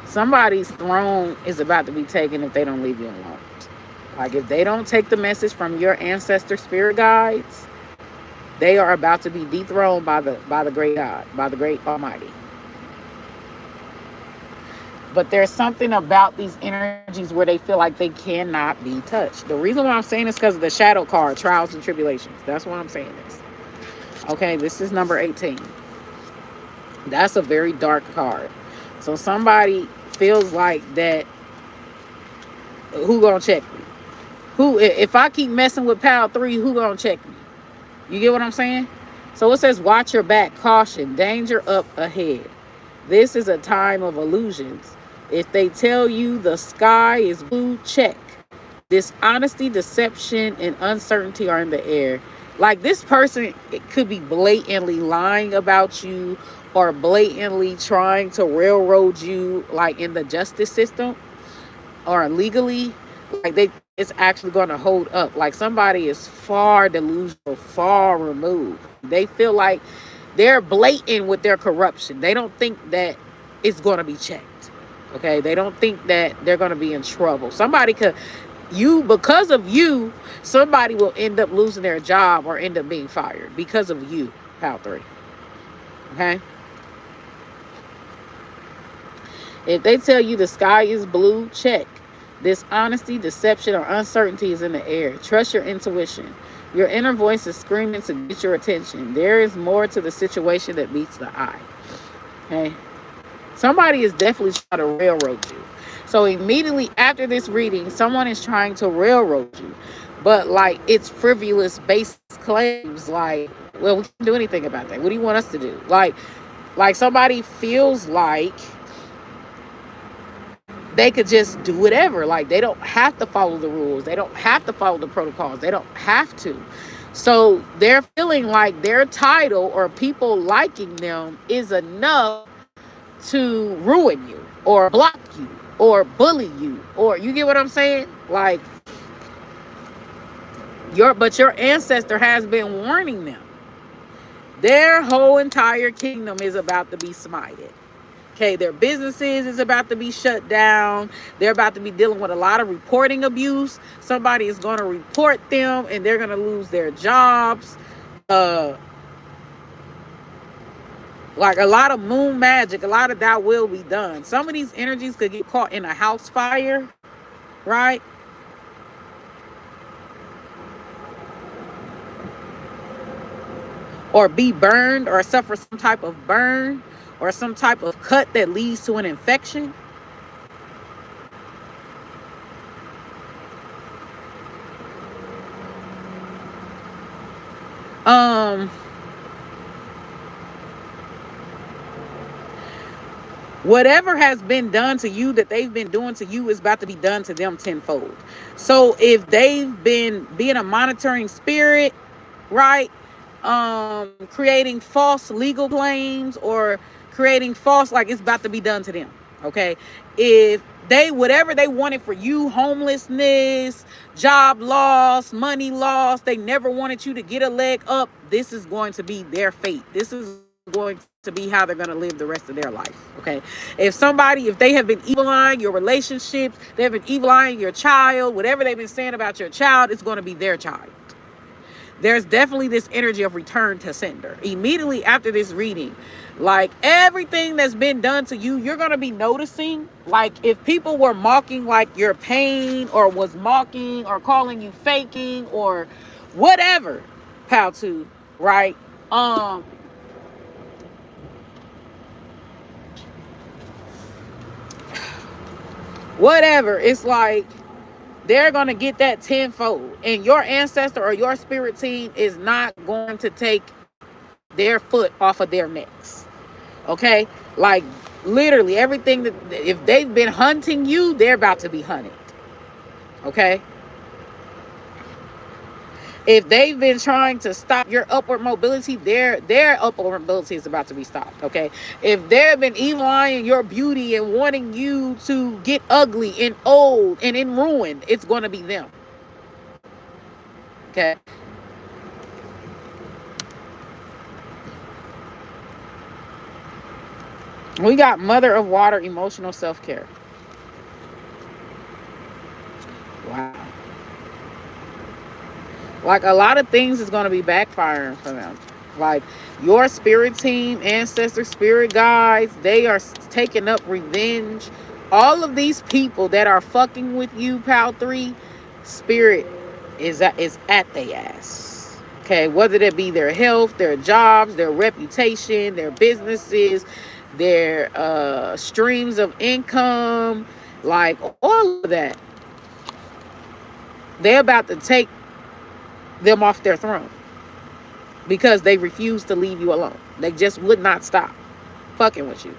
Somebody's throne is about to be taken if they don't leave you alone. Like, if they don't take the message from your ancestor spirit guides, they are about to be dethroned by the great God, by the great Almighty. But there's something about these energies where they feel like they cannot be touched. The reason why I'm saying this is because of the shadow card, trials and tribulations. That's why I'm saying this. Okay, this is number 18. That's a very dark card. So somebody feels like that, who gonna check me? Who, if I keep messing with pile 3, who gonna check me? You get what I'm saying? So it says, watch your back, caution, danger up ahead. This is a time of illusions. If they tell you the sky is blue, check. Dishonesty, deception, and uncertainty are in the air. Like, this person, it could be blatantly lying about you, or blatantly trying to railroad you, like, in the justice system or legally. Like, it's actually going to hold up. Like, somebody is far delusional, far removed. They feel like they're blatant with their corruption. They don't think that it's going to be checked. Okay, they don't think that they're going to be in trouble. Somebody could, because of you, somebody will end up losing their job or end up being fired because of you, pile 3. Okay, if they tell you the sky is blue, check. Dishonesty, deception, or uncertainty is in the air. Trust your intuition. Your inner voice is screaming to get your attention. There is more to the situation that meets the eye. Okay, somebody is definitely trying to railroad you. So immediately after this reading, someone is trying to railroad you, but, like, it's frivolous, base claims. Like, well, we can't do anything about that. What do you want us to do? Like somebody feels like they could just do whatever. Like, they don't have to follow the rules. They don't have to follow the protocols. They don't have to. So they're feeling like their title or people liking them is enough to ruin you or block you or bully you, or, you get what I'm saying? Like, your ancestor has been warning them. Their whole entire kingdom is about to be smited. Okay, their businesses is about to be shut down. They're about to be dealing with a lot of reporting abuse. Somebody is going to report them and they're going to lose their jobs. Like, a lot of moon magic, a lot of that will be done. Some of these energies could get caught in a house fire, right? Or be burned, or suffer some type of burn, or some type of cut that leads to an infection. Whatever has been done to you that they've been doing to you is about to be done to them tenfold. So if they've been being a monitoring spirit, right? creating false legal claims or creating false, like it's about to be done to them. Okay, if they, whatever they wanted for you, homelessness, job loss, money loss, they never wanted you to get a leg up, this is going to be their fate. This is going to be how they're going to live the rest of their life. Okay, if they have been evil eyeing your relationships, they have been evil eyeing your child, whatever they've been saying about your child, it's going to be their child. There's definitely this energy of return to sender. Immediately after this reading, like everything that's been done to you, you're going to be noticing, like if people were mocking like your pain, or was mocking or calling you faking or whatever, Pal2, right? Whatever, it's like they're going to get that tenfold, and your ancestor or your spirit team is not going to take their foot off of their necks. Okay, like literally everything that, if they've been hunting you, they're about to be hunted. Okay, if they've been trying to stop your upward mobility, their upward mobility is about to be stopped. Okay, if they've been eyeing your beauty and wanting you to get ugly and old and in ruin, it's going to be them. Okay, we got Mother of Water, emotional self-care. Wow. Like a lot of things is going to be backfiring for them. Like your spirit team, ancestor, spirit guides, they are taking up revenge. All of these people that are fucking with you, Pal3, spirit is at their ass. Okay, whether that be their health, their jobs, their reputation, their businesses, their streams of income, like all of that, they're about to take them off their throne because they refuse to leave you alone. They just would not stop fucking with you.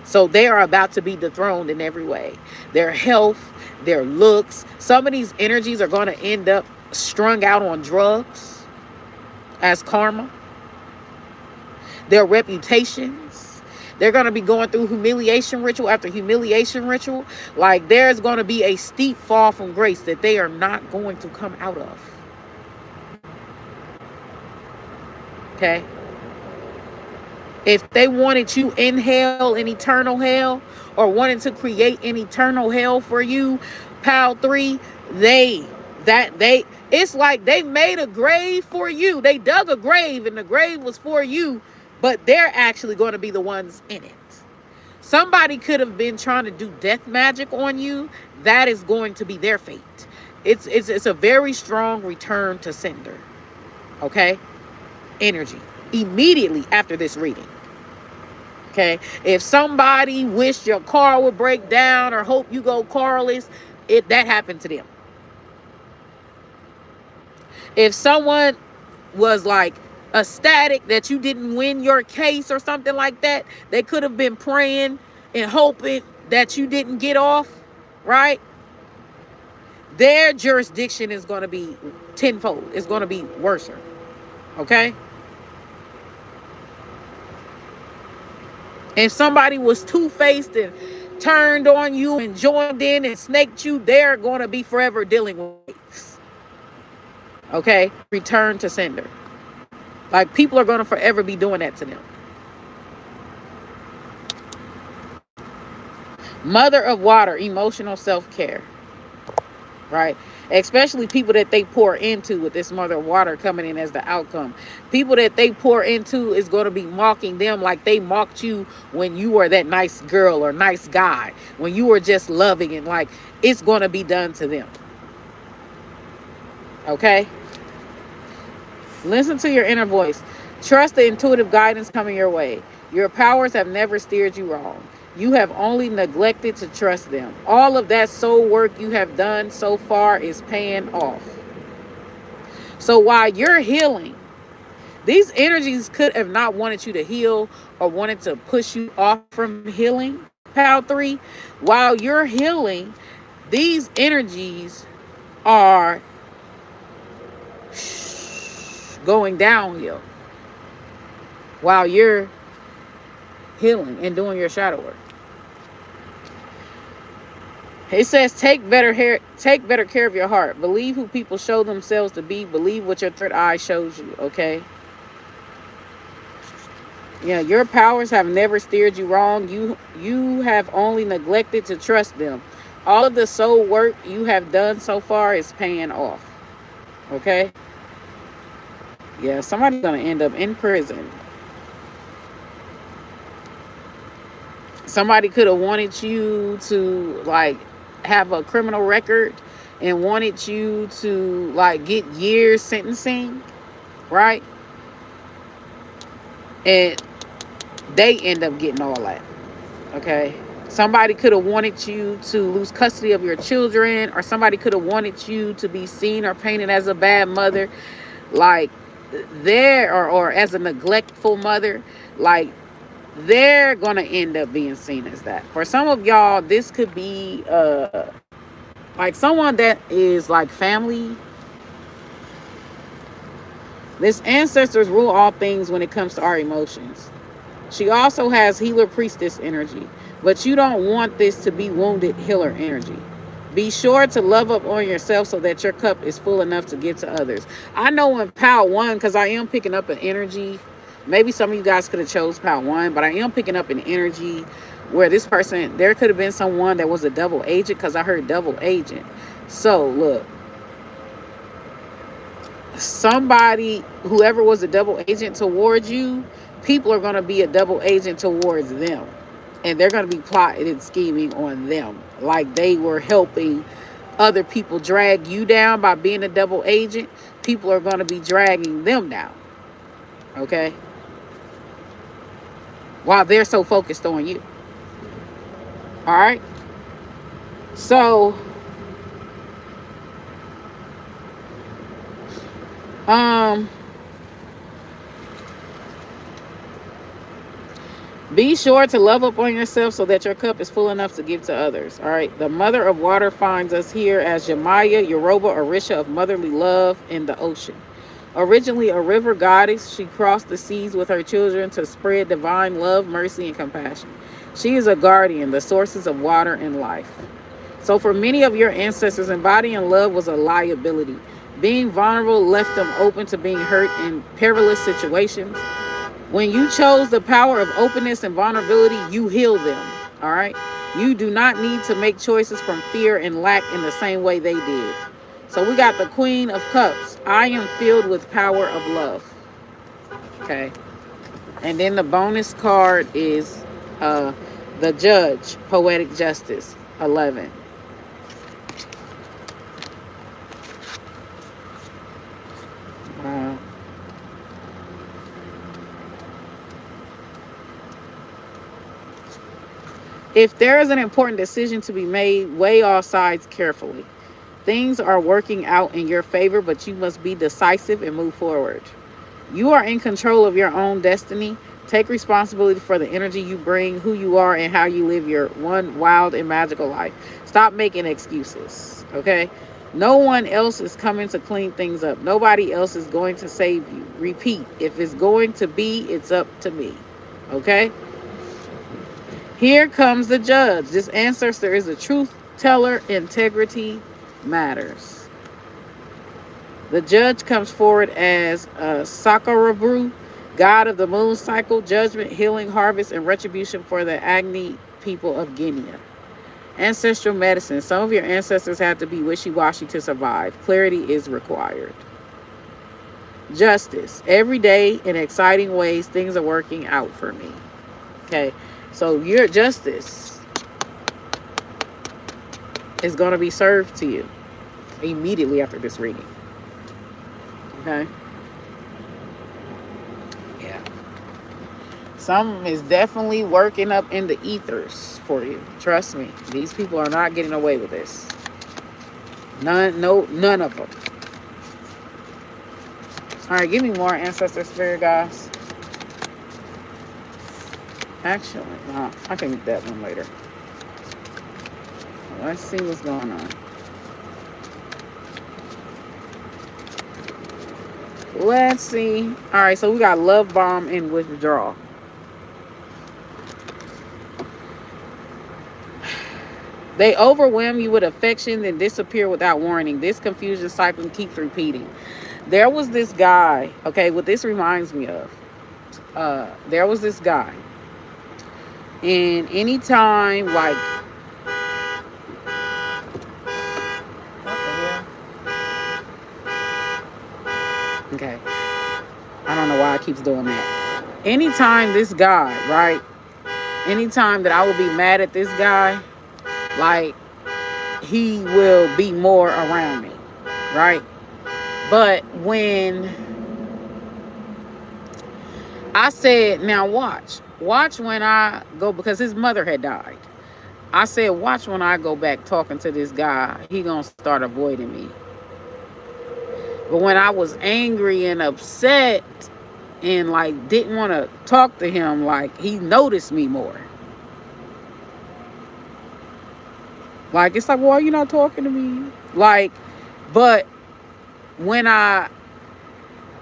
So they are about to be dethroned in every way. Their health, their looks, some of these energies are going to end up strung out on drugs as karma. Their reputations, they're going to be going through humiliation ritual after humiliation ritual. Like there's going to be a steep fall from grace that they are not going to come out of. Okay, if they wanted you in hell, in eternal hell, or wanted to create an eternal hell for you, Pal3, it's like they made a grave for you. They dug a grave and the grave was for you, but they're actually going to be the ones in it. Somebody could have been trying to do death magic on you. That is going to be their fate. It's a very strong return to sender. Okay, energy immediately after this reading. Okay, if somebody wished your car would break down or hope you go carless, that happened to them. If someone was like ecstatic that you didn't win your case or something like that, they could have been praying and hoping that you didn't get off, right? Their jurisdiction is going to be tenfold. It's going to be worse. Okay? If somebody was two-faced and turned on you and joined in and snaked you, they're going to be forever dealing with it. Okay? Return to sender. Like people are going to forever be doing that to them. Mother of Water, emotional self-care. Right? Especially people that they pour into with this Mother of Water coming in as the outcome. People that they pour into is going to be mocking them like they mocked you when you were that nice girl or nice guy. When you were just loving, and like it's going to be done to them. Okay? Listen to your inner voice. Trust the intuitive guidance coming your way. Your powers have never steered you wrong. You have only neglected to trust them. All of that soul work you have done so far is paying off. So while you're healing, these energies could have not wanted you to heal or wanted to push you off from healing, Pal3. While you're healing, these energies are going downhill. while you're healing and doing your shadow work. It says, take better care of your heart. Believe who people show themselves to be. Believe what your third eye shows you, okay? Yeah, your powers have never steered you wrong. You have only neglected to trust them. All of the soul work you have done so far is paying off, okay? Yeah, somebody's going to end up in prison. Somebody could have wanted you to, like, have a criminal record and wanted you to, like, get years sentencing, right? And they end up getting all that, okay? Somebody could have wanted you to lose custody of your children, or somebody could have wanted you to be seen or painted as a bad mother, like, or as a neglectful mother. Like, they're gonna end up being seen as that. For some of y'all, this could be like someone that is like family. This ancestors rule all things when it comes to our emotions. She also has healer priestess energy, but you don't want this to be wounded healer energy. Be sure to love up on yourself so that your cup is full enough to give to others. I know when Pal 1, because I am picking up an energy. Maybe some of you guys could have chose Pal 1, but I am picking up an energy where this person, there could have been someone that was a double agent, because I heard double agent. So look, somebody, whoever was a double agent towards you, people are going to be a double agent towards them. And they're going to be plotting and scheming on them. Like they were helping other people drag you down by being a double agent. People are going to be dragging them down. Okay? While they're so focused on you. All right? So, be sure to love up on yourself so that your cup is full enough to give to others. All right. The mother of water finds us here as Yamaya, Yoruba, Orisha of motherly love in the ocean. Originally a river goddess, she crossed the seas with her children to spread divine love, mercy, and compassion. She is a guardian, the sources of water and life. So for many of your ancestors, embodying love was a liability. Being vulnerable left them open to being hurt in perilous situations. When you chose the power of openness and vulnerability, you heal them, all right? You do not need to make choices from fear and lack in the same way they did. So we got the Queen of Cups. I am filled with power of love, okay? And then the bonus card is the Judge, Poetic Justice, 11. If there is an important decision to be made, weigh all sides carefully. Things are working out in your favor, but you must be decisive and move forward. You are in control of your own destiny. Take responsibility for the energy you bring, who you are, and how you live your one wild and magical life. Stop making excuses, okay? No one else is coming to clean things up. Nobody else is going to save you. Repeat, if it's going to be, it's up to me, okay? Here comes the Judge. This ancestor is a truth teller. Integrity matters. The Judge comes forward as Sakarabru, god of the moon cycle, judgment, healing, harvest, and retribution for the Agni people of Guinea. Ancestral medicine. Some of your ancestors had to be wishy-washy to survive. Clarity is required. Justice. Every day, in exciting ways, things are working out for me. Okay. So your justice is going to be served to you immediately after this reading. Okay? Yeah. Something is definitely working up in the ethers for you. Trust me. These people are not getting away with this. None of them. All right, give me more ancestor spirit, guys. Actually, I can get that one later. Let's see what's going on. Let's see. All right, so we got love bomb and withdrawal. They overwhelm you with affection, then disappear without warning. This confusion cycle keeps repeating. There was this guy, okay, what this reminds me of. There was this guy. And anytime, like, what the hell? Okay. I don't know why it keeps doing that. Anytime this guy, right? Anytime that I will be mad at this guy, like, he will be more around me, right? But when I said, now watch when I go, because his mother had died. I said, watch when I go back talking to this guy, he gonna start avoiding me. But when I was angry and upset and like didn't want to talk to him, like, he noticed me more. Like, it's like, why are you not talking to me? Like, but when I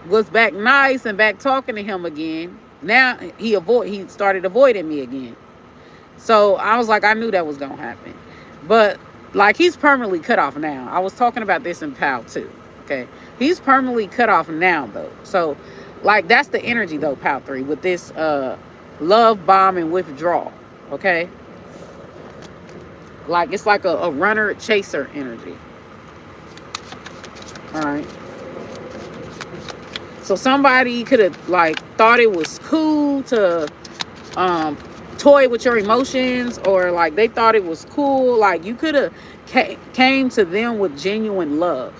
was back nice and back talking to him again, now he started avoiding me again. So I was like, I knew that was gonna happen. But like, he's permanently cut off now. I was talking about this in PAL too. Okay, he's permanently cut off now though. So like, that's the energy though, PAL 3, with this love bomb and withdrawal. Okay, like, it's like a runner chaser energy. All right. So somebody could have like thought it was cool to toy with your emotions, or like they thought it was cool. Like, you could have came to them with genuine love.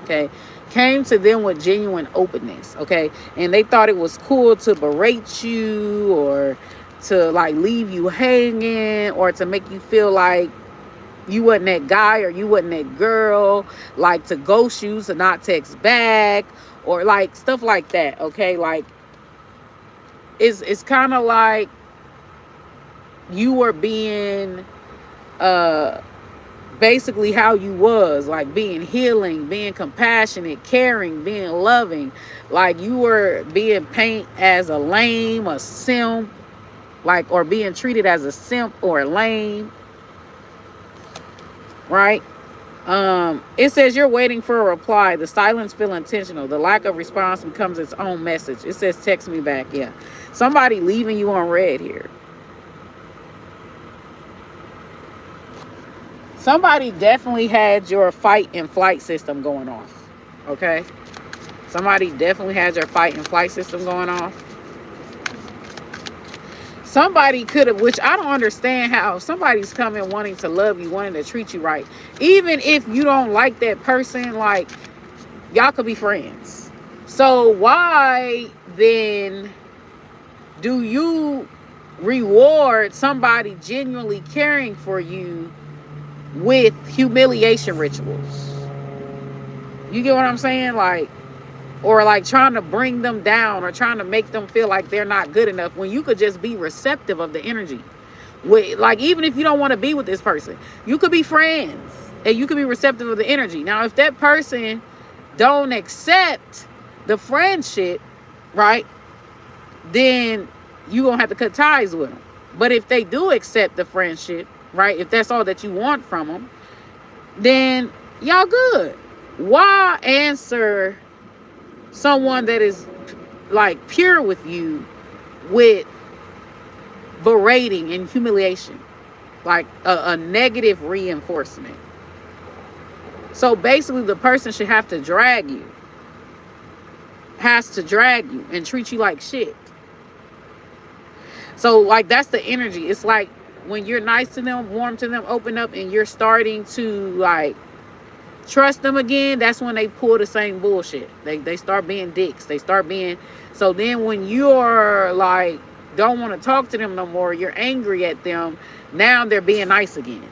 Okay, came to them with genuine openness. Okay, and they thought it was cool to berate you, or to like leave you hanging, or to make you feel like you wasn't that guy or you wasn't that girl, like to ghost you, to not text back, or like stuff like that. Okay, like, it's kind of like you were being basically how you was, like being healing, being compassionate, caring, being loving. Like, you were being painted as a lame, a simp, like, or being treated as a simp or a lame. Right? It says you're waiting for a reply. The silence feel intentional. The lack of response becomes its own message. It says text me back. Yeah. Somebody leaving you on red here. Somebody definitely had your fight and flight system going off. Okay? Somebody definitely had your fight and flight system going off. Somebody could have, which I don't understand how somebody's coming wanting to love you, wanting to treat you right. Even if you don't like that person, like, y'all could be friends. So why then do you reward somebody genuinely caring for you with humiliation rituals? You get what I'm saying? Like, or like trying to bring them down, or trying to make them feel like they're not good enough, when you could just be receptive of the energy. Like, even if you don't want to be with this person, you could be friends and you could be receptive of the energy. Now, if that person don't accept the friendship, right, then you're going to have to cut ties with them. But if they do accept the friendship, right, if that's all that you want from them, then y'all good. Why answer someone that is like pure with you with berating and humiliation, like a negative reinforcement? So basically, the person should have to drag you, has to drag you and treat you like shit. So like, that's the energy. It's like when you're nice to them, warm to them, open up, and you're starting to like trust them again, that's when they pull the same bullshit. They start being dicks. They start being, so then when you're like, don't want to talk to them no more, you're angry at them, now they're being nice again.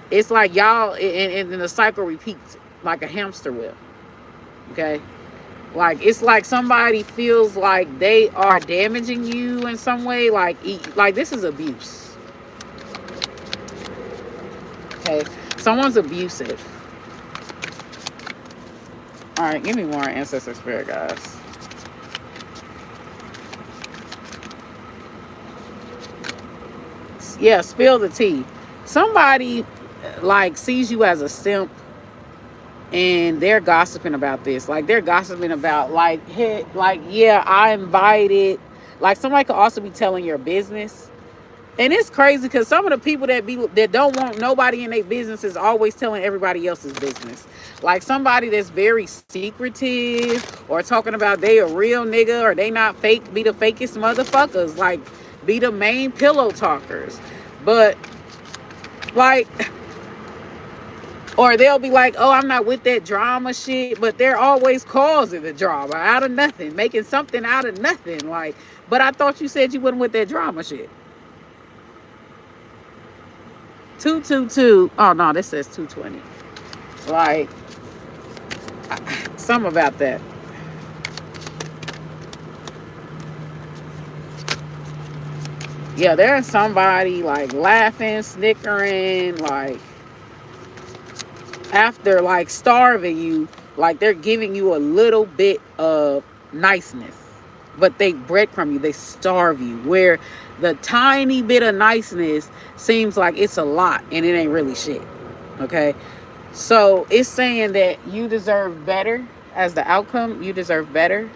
It's like y'all, and the cycle repeats like a hamster wheel. Okay? Like, it's like somebody feels like they are damaging you in some way. Like this is abuse. Okay? Someone's abusive. All right, give me more ancestor spirit, guys. Yeah, spill the tea. Somebody like sees you as a simp, and they're gossiping about this. Like they're gossiping about like, hey, like, yeah, I invited. Like somebody could also be telling your business. And it's crazy because some of the people that don't want nobody in their business is always telling everybody else's business. Like somebody that's very secretive or talking about they a real nigga or they not fake, be the fakest motherfuckers. Like be the main pillow talkers. But like, or they'll be like, oh, I'm not with that drama shit, but they're always causing the drama out of nothing, making something out of nothing. Like, but I thought you said you wasn't with that drama shit. 222. Oh no, this says 220. Like, something about that. Yeah, there's somebody like laughing, snickering, like after like starving you, like they're giving you a little bit of niceness, but they breadcrumb you, they starve you, where the tiny bit of niceness seems like it's a lot and it ain't really shit. Okay, so it's saying that you deserve better. As the outcome, you deserve better.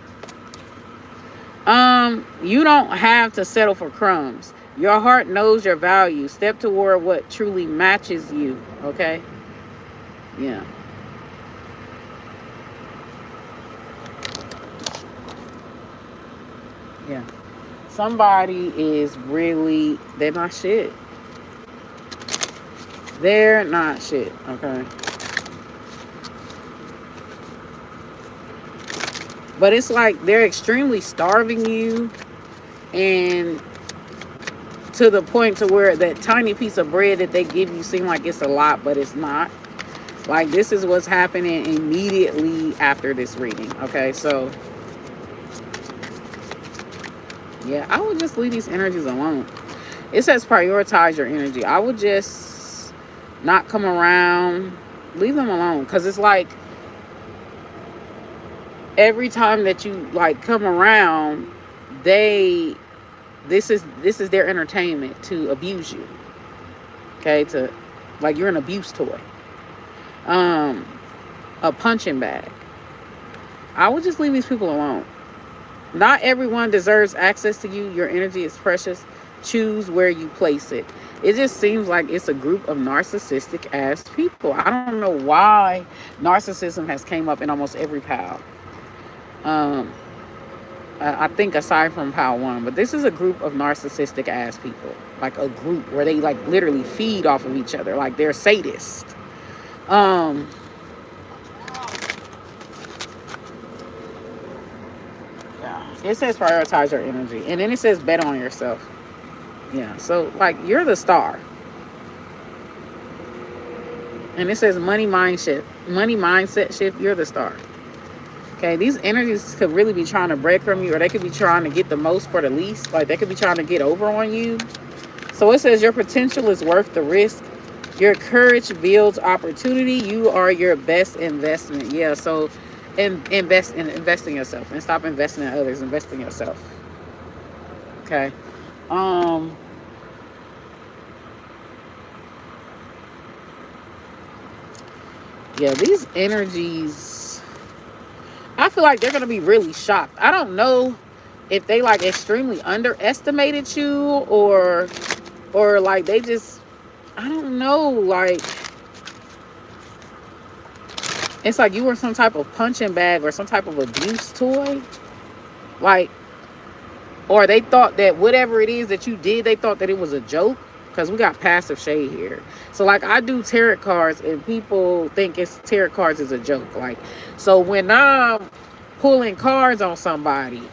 You don't have to settle for crumbs. Your heart knows your value. Step toward what truly matches you. Okay, yeah. Yeah. Somebody is really, they're not shit. They're not shit, okay? But it's like they're extremely starving you, and to the point to where that tiny piece of bread that they give you seem like it's a lot, but it's not. Like this is what's happening immediately after this reading, okay? So yeah, I would just leave these energies alone. It says prioritize your energy. I would just not come around, leave them alone, because it's like every time that you like come around, this is their entertainment to abuse you. Okay, to like you're an abuse toy, a punching bag. I would just leave these people alone. Not everyone deserves access to you. Your energy is precious. Choose where you place it. It just seems like it's a group of narcissistic ass people. I don't know why narcissism has came up in almost every pal. I think aside from pal 1, but this is a group of narcissistic ass people. Like a group where they like literally feed off of each other. Like they're sadists. It says prioritize your energy, and then it says bet on yourself. Yeah, so like you're the star, and it says money mindset shift. You're the star. Okay, these energies could really be trying to breadcrumb you, or they could be trying to get the most for the least. Like they could be trying to get over on you. So it says your potential is worth the risk. Your courage builds opportunity. You are your best investment. Yeah, so invest in yourself and stop investing in others. Invest in yourself. Okay. Yeah, these energies, I feel like they're gonna be really shocked. I don't know if they like extremely underestimated you or like they just, I don't know, like it's like you were some type of punching bag or some type of abuse toy. Like, or they thought that whatever it is that you did, they thought that it was a joke. Because we got passive shade here. So like I do tarot cards and people think it's tarot cards is a joke. Like, so when I'm pulling cards on somebody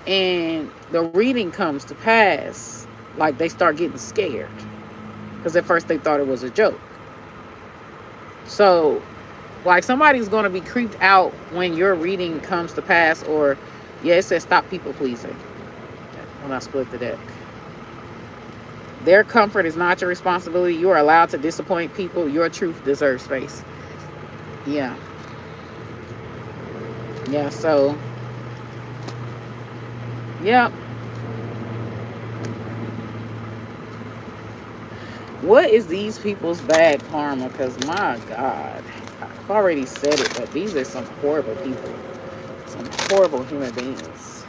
and the reading comes to pass, like they start getting scared. Because at first they thought it was a joke. So like somebody's going to be creeped out when your reading comes to pass, or yeah, it says stop people pleasing when I split the deck. Their comfort is not your responsibility. You are allowed to disappoint people. Your truth deserves space. Yeah. Yeah, so yeah. What is these people's bad karma? Because my God, I've already said it, but these are some horrible people. Some horrible human beings.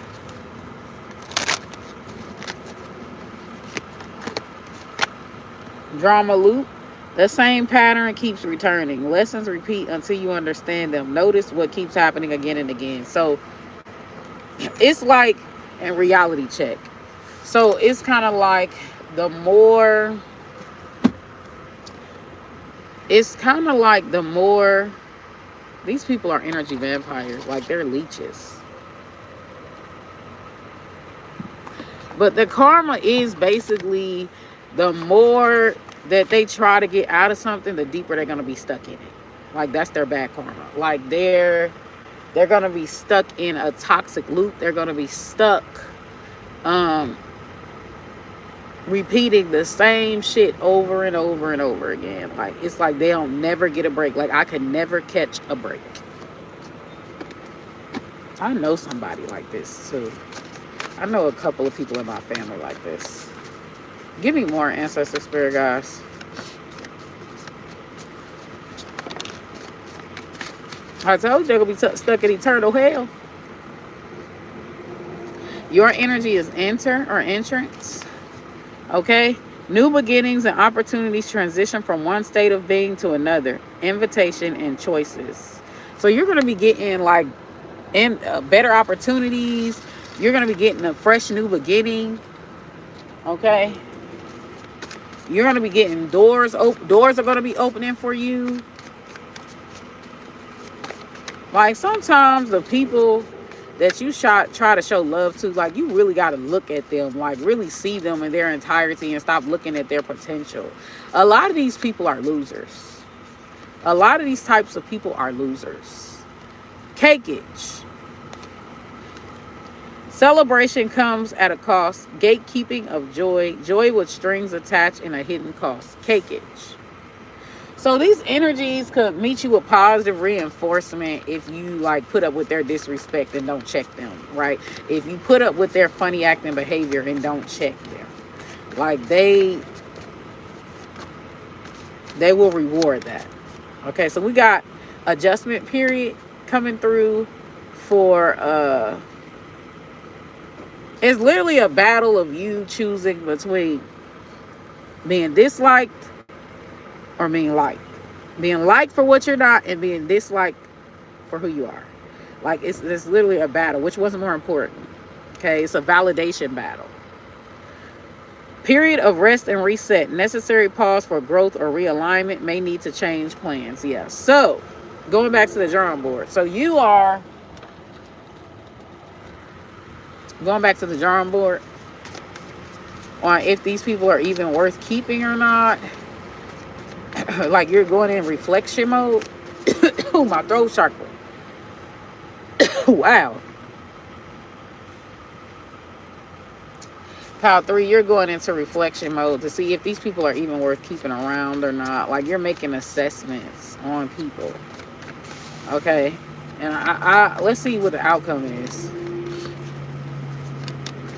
Drama loop. The same pattern keeps returning. Lessons repeat until you understand them. Notice what keeps happening again and again. So it's like a reality check. So it's kind of like the more, these people are energy vampires. Like, they're leeches. But the karma is basically the more that they try to get out of something, the deeper they're going to be stuck in it. Like, that's their bad karma. Like, they're going to be stuck in a toxic loop. They're going to be stuck repeating the same shit over and over and over again. Like, it's like they don't never get a break. Like, I could never catch a break. I know somebody like this too. I know a couple of people in my family like this. Give me more, ancestor spirit guys. I told you they're going to be stuck in eternal hell. Your energy is enter or entrance. Okay? New beginnings and opportunities transition from one state of being to another. Invitation and choices. So you're going to be getting like better opportunities. You're going to be getting a fresh new beginning. Okay? You're going to be getting doors. Doors are going to be opening for you. Like, sometimes the people that you try to show love to, like, you really got to look at them, like, really see them in their entirety and stop looking at their potential. A lot of these people are losers. A lot of these types of people are losers. Cakeage. Celebration comes at a cost. Gatekeeping of joy. Joy with strings attached and a hidden cost. Cakeage. So these energies could meet you with positive reinforcement if you like put up with their disrespect and don't check them, right? If you put up with their funny acting behavior and don't check them. Like, they will reward that. Okay, so we got adjustment period coming through for it's literally a battle of you choosing between being disliked or being liked. Being liked for what you're not and being disliked for who you are. Like, it's literally a battle. Which one's more important? Okay, it's a validation battle. Period of rest and reset. Necessary pause for growth or realignment. May need to change plans. Yeah. So, going back to the drawing board. So, you are going back to the drawing board on if these people are even worth keeping or not. Like, you're going in reflection mode. Oh, my throat chakra. Wow. Pile 3, you're going into reflection mode to see if these people are even worth keeping around or not. Like, you're making assessments on people. Okay. And I let's see what the outcome is.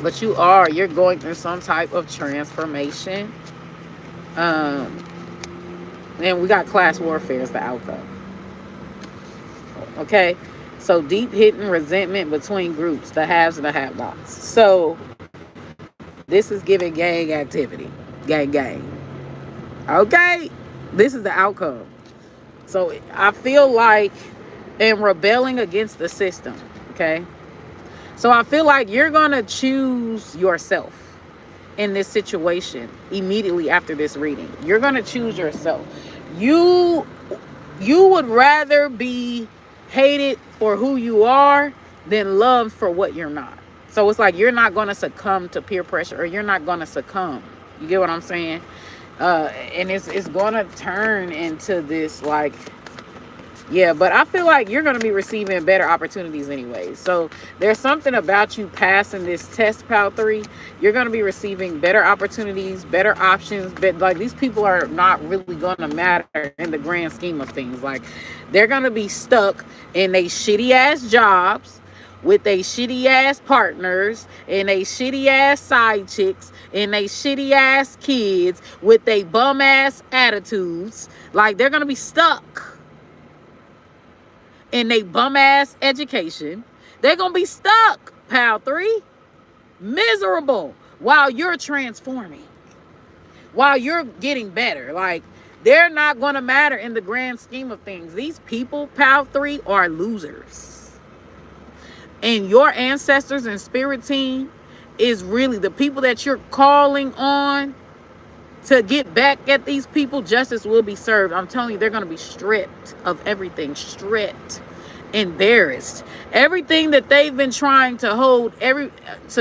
But you're going through some type of transformation. And we got class warfare as the outcome. Okay? So, deep hidden resentment between groups, the haves and the have-nots. So, this is giving gang activity. Gang. Okay? This is the outcome. So, I feel like in rebelling against the system, okay? So, I feel like you're going to choose yourself in this situation immediately after this reading. You're going to choose yourself. You would rather be hated for who you are than loved for what you're not. So it's like you're not going to succumb to peer pressure, or you're not going to succumb. You get what I'm saying? And it's going to turn into this, like, yeah, but I feel like you're going to be receiving better opportunities anyway. So there's something about you passing this test, Pal 3. You're going to be receiving better opportunities, better options. But like, these people are not really going to matter in the grand scheme of things. Like, they're going to be stuck in they shitty ass jobs with they shitty ass partners and they shitty ass side chicks and they shitty ass kids with they bum ass attitudes. Like, they're gonna be stuck in they bum ass education. They're gonna be stuck, pal 3, miserable, while you're transforming, while you're getting better. Like, they're not gonna matter in the grand scheme of things. These people, pal 3, are losers. And your ancestors and spirit team is really the people that you're calling on to get back at these people. Justice will be served. I'm telling you, they're going to be stripped of everything. Stripped. Embarrassed. Everything that they've been trying to hold,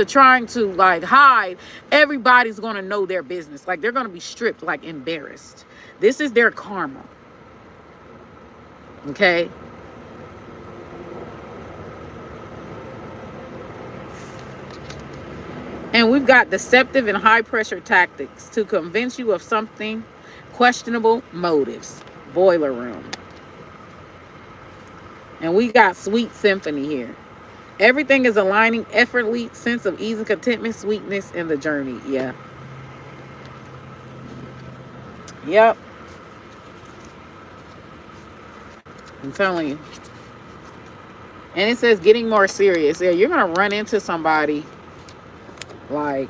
trying to like hide, everybody's going to know their business. Like, they're going to be stripped, like embarrassed. This is their karma. Okay? And we've got deceptive and high pressure tactics to convince you of something, questionable motives. Boiler room. And we got sweet symphony here. Everything is aligning effortlessly, sense of ease and contentment, sweetness in the journey. Yeah. Yep. I'm telling you. And it says getting more serious. Yeah, you're going to run into somebody like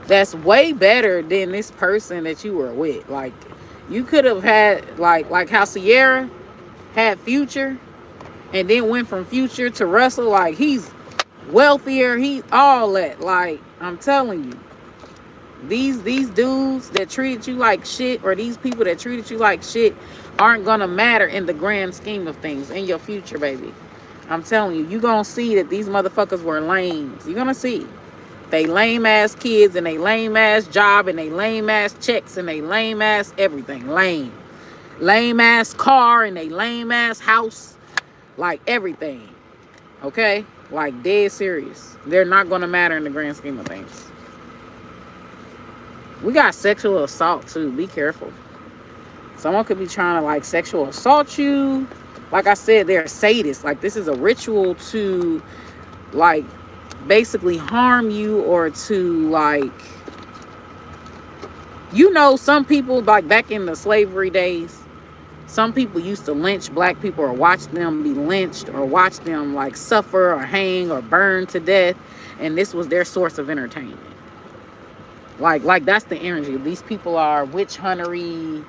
that's way better than this person that you were with. Like, you could have had like how Sierra had Future and then went from Future to Russell. Like, he's wealthier, he all that. Like, I'm telling you, these dudes that treated you like shit, or these people that treated you like shit, aren't gonna matter in the grand scheme of things in your future, baby. I'm telling you, you're going to see that these motherfuckers were lames. You're going to see. They lame-ass kids and they lame-ass job and they lame-ass checks and they lame-ass everything. Lame. Lame-ass car and they lame-ass house. Like, everything. Okay? Like, dead serious. They're not going to matter in the grand scheme of things. We got sexual assault, too. Be careful. Someone could be trying to, like, sexual assault you. Like I said, they're sadists. Like, this is a ritual to, like, basically harm you, or to, like, you know, some people, like, back in the slavery days, some people used to lynch black people, or watch them be lynched, or watch them, like, suffer or hang or burn to death. And this was their source of entertainment. Like that's the energy. These people are witch huntery.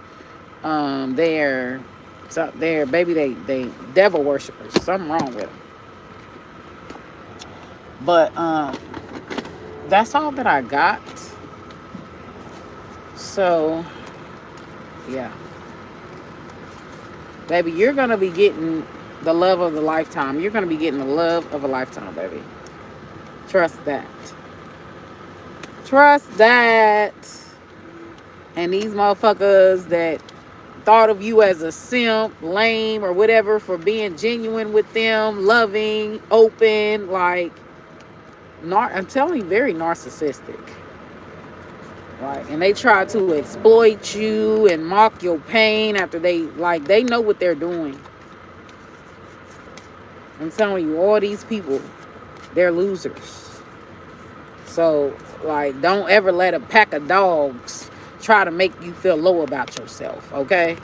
They're baby, they devil worshipers. Something wrong with them. But that's all that I got. So yeah, baby, you're gonna be getting the love of the lifetime. You're gonna be getting the love of a lifetime, baby. Trust that. Trust that. And these motherfuckers that thought of you as a simp, lame, or whatever for being genuine with them, loving, open, like, I'm telling you, very narcissistic. Right? And they try to exploit you and mock your pain after they know what they're doing. I'm telling you, all these people, they're losers. So, like, don't ever let a pack of dogs try to make you feel low about yourself, okay?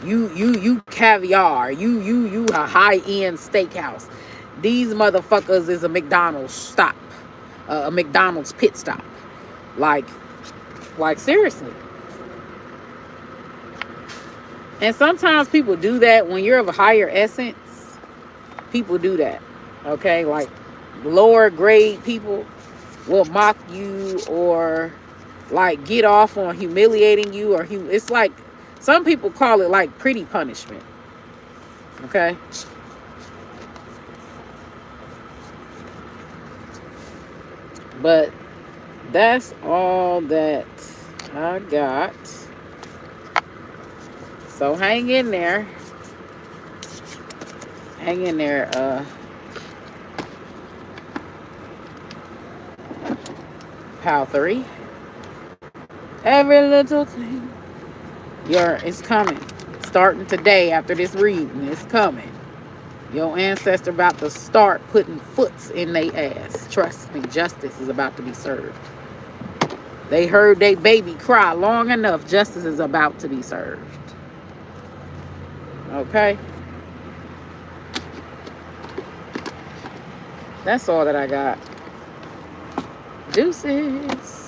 You caviar, you a high-end steakhouse. These motherfuckers is a McDonald's stop, a McDonald's pit stop. Like seriously. And sometimes people do that when you're of a higher essence. People do that, okay? Like, lower grade people will mock you, or like get off on humiliating you, or it's like, some people call it like pretty punishment. Okay? But that's all that I got. So hang in there. Hang in there, Pal 3. Every little thing. It's coming. Starting today after this reading. It's coming. Your ancestor about to start putting foots in their ass. Trust me, justice is about to be served. They heard they baby cry long enough. Justice is about to be served. Okay? That's all that I got. Deuces.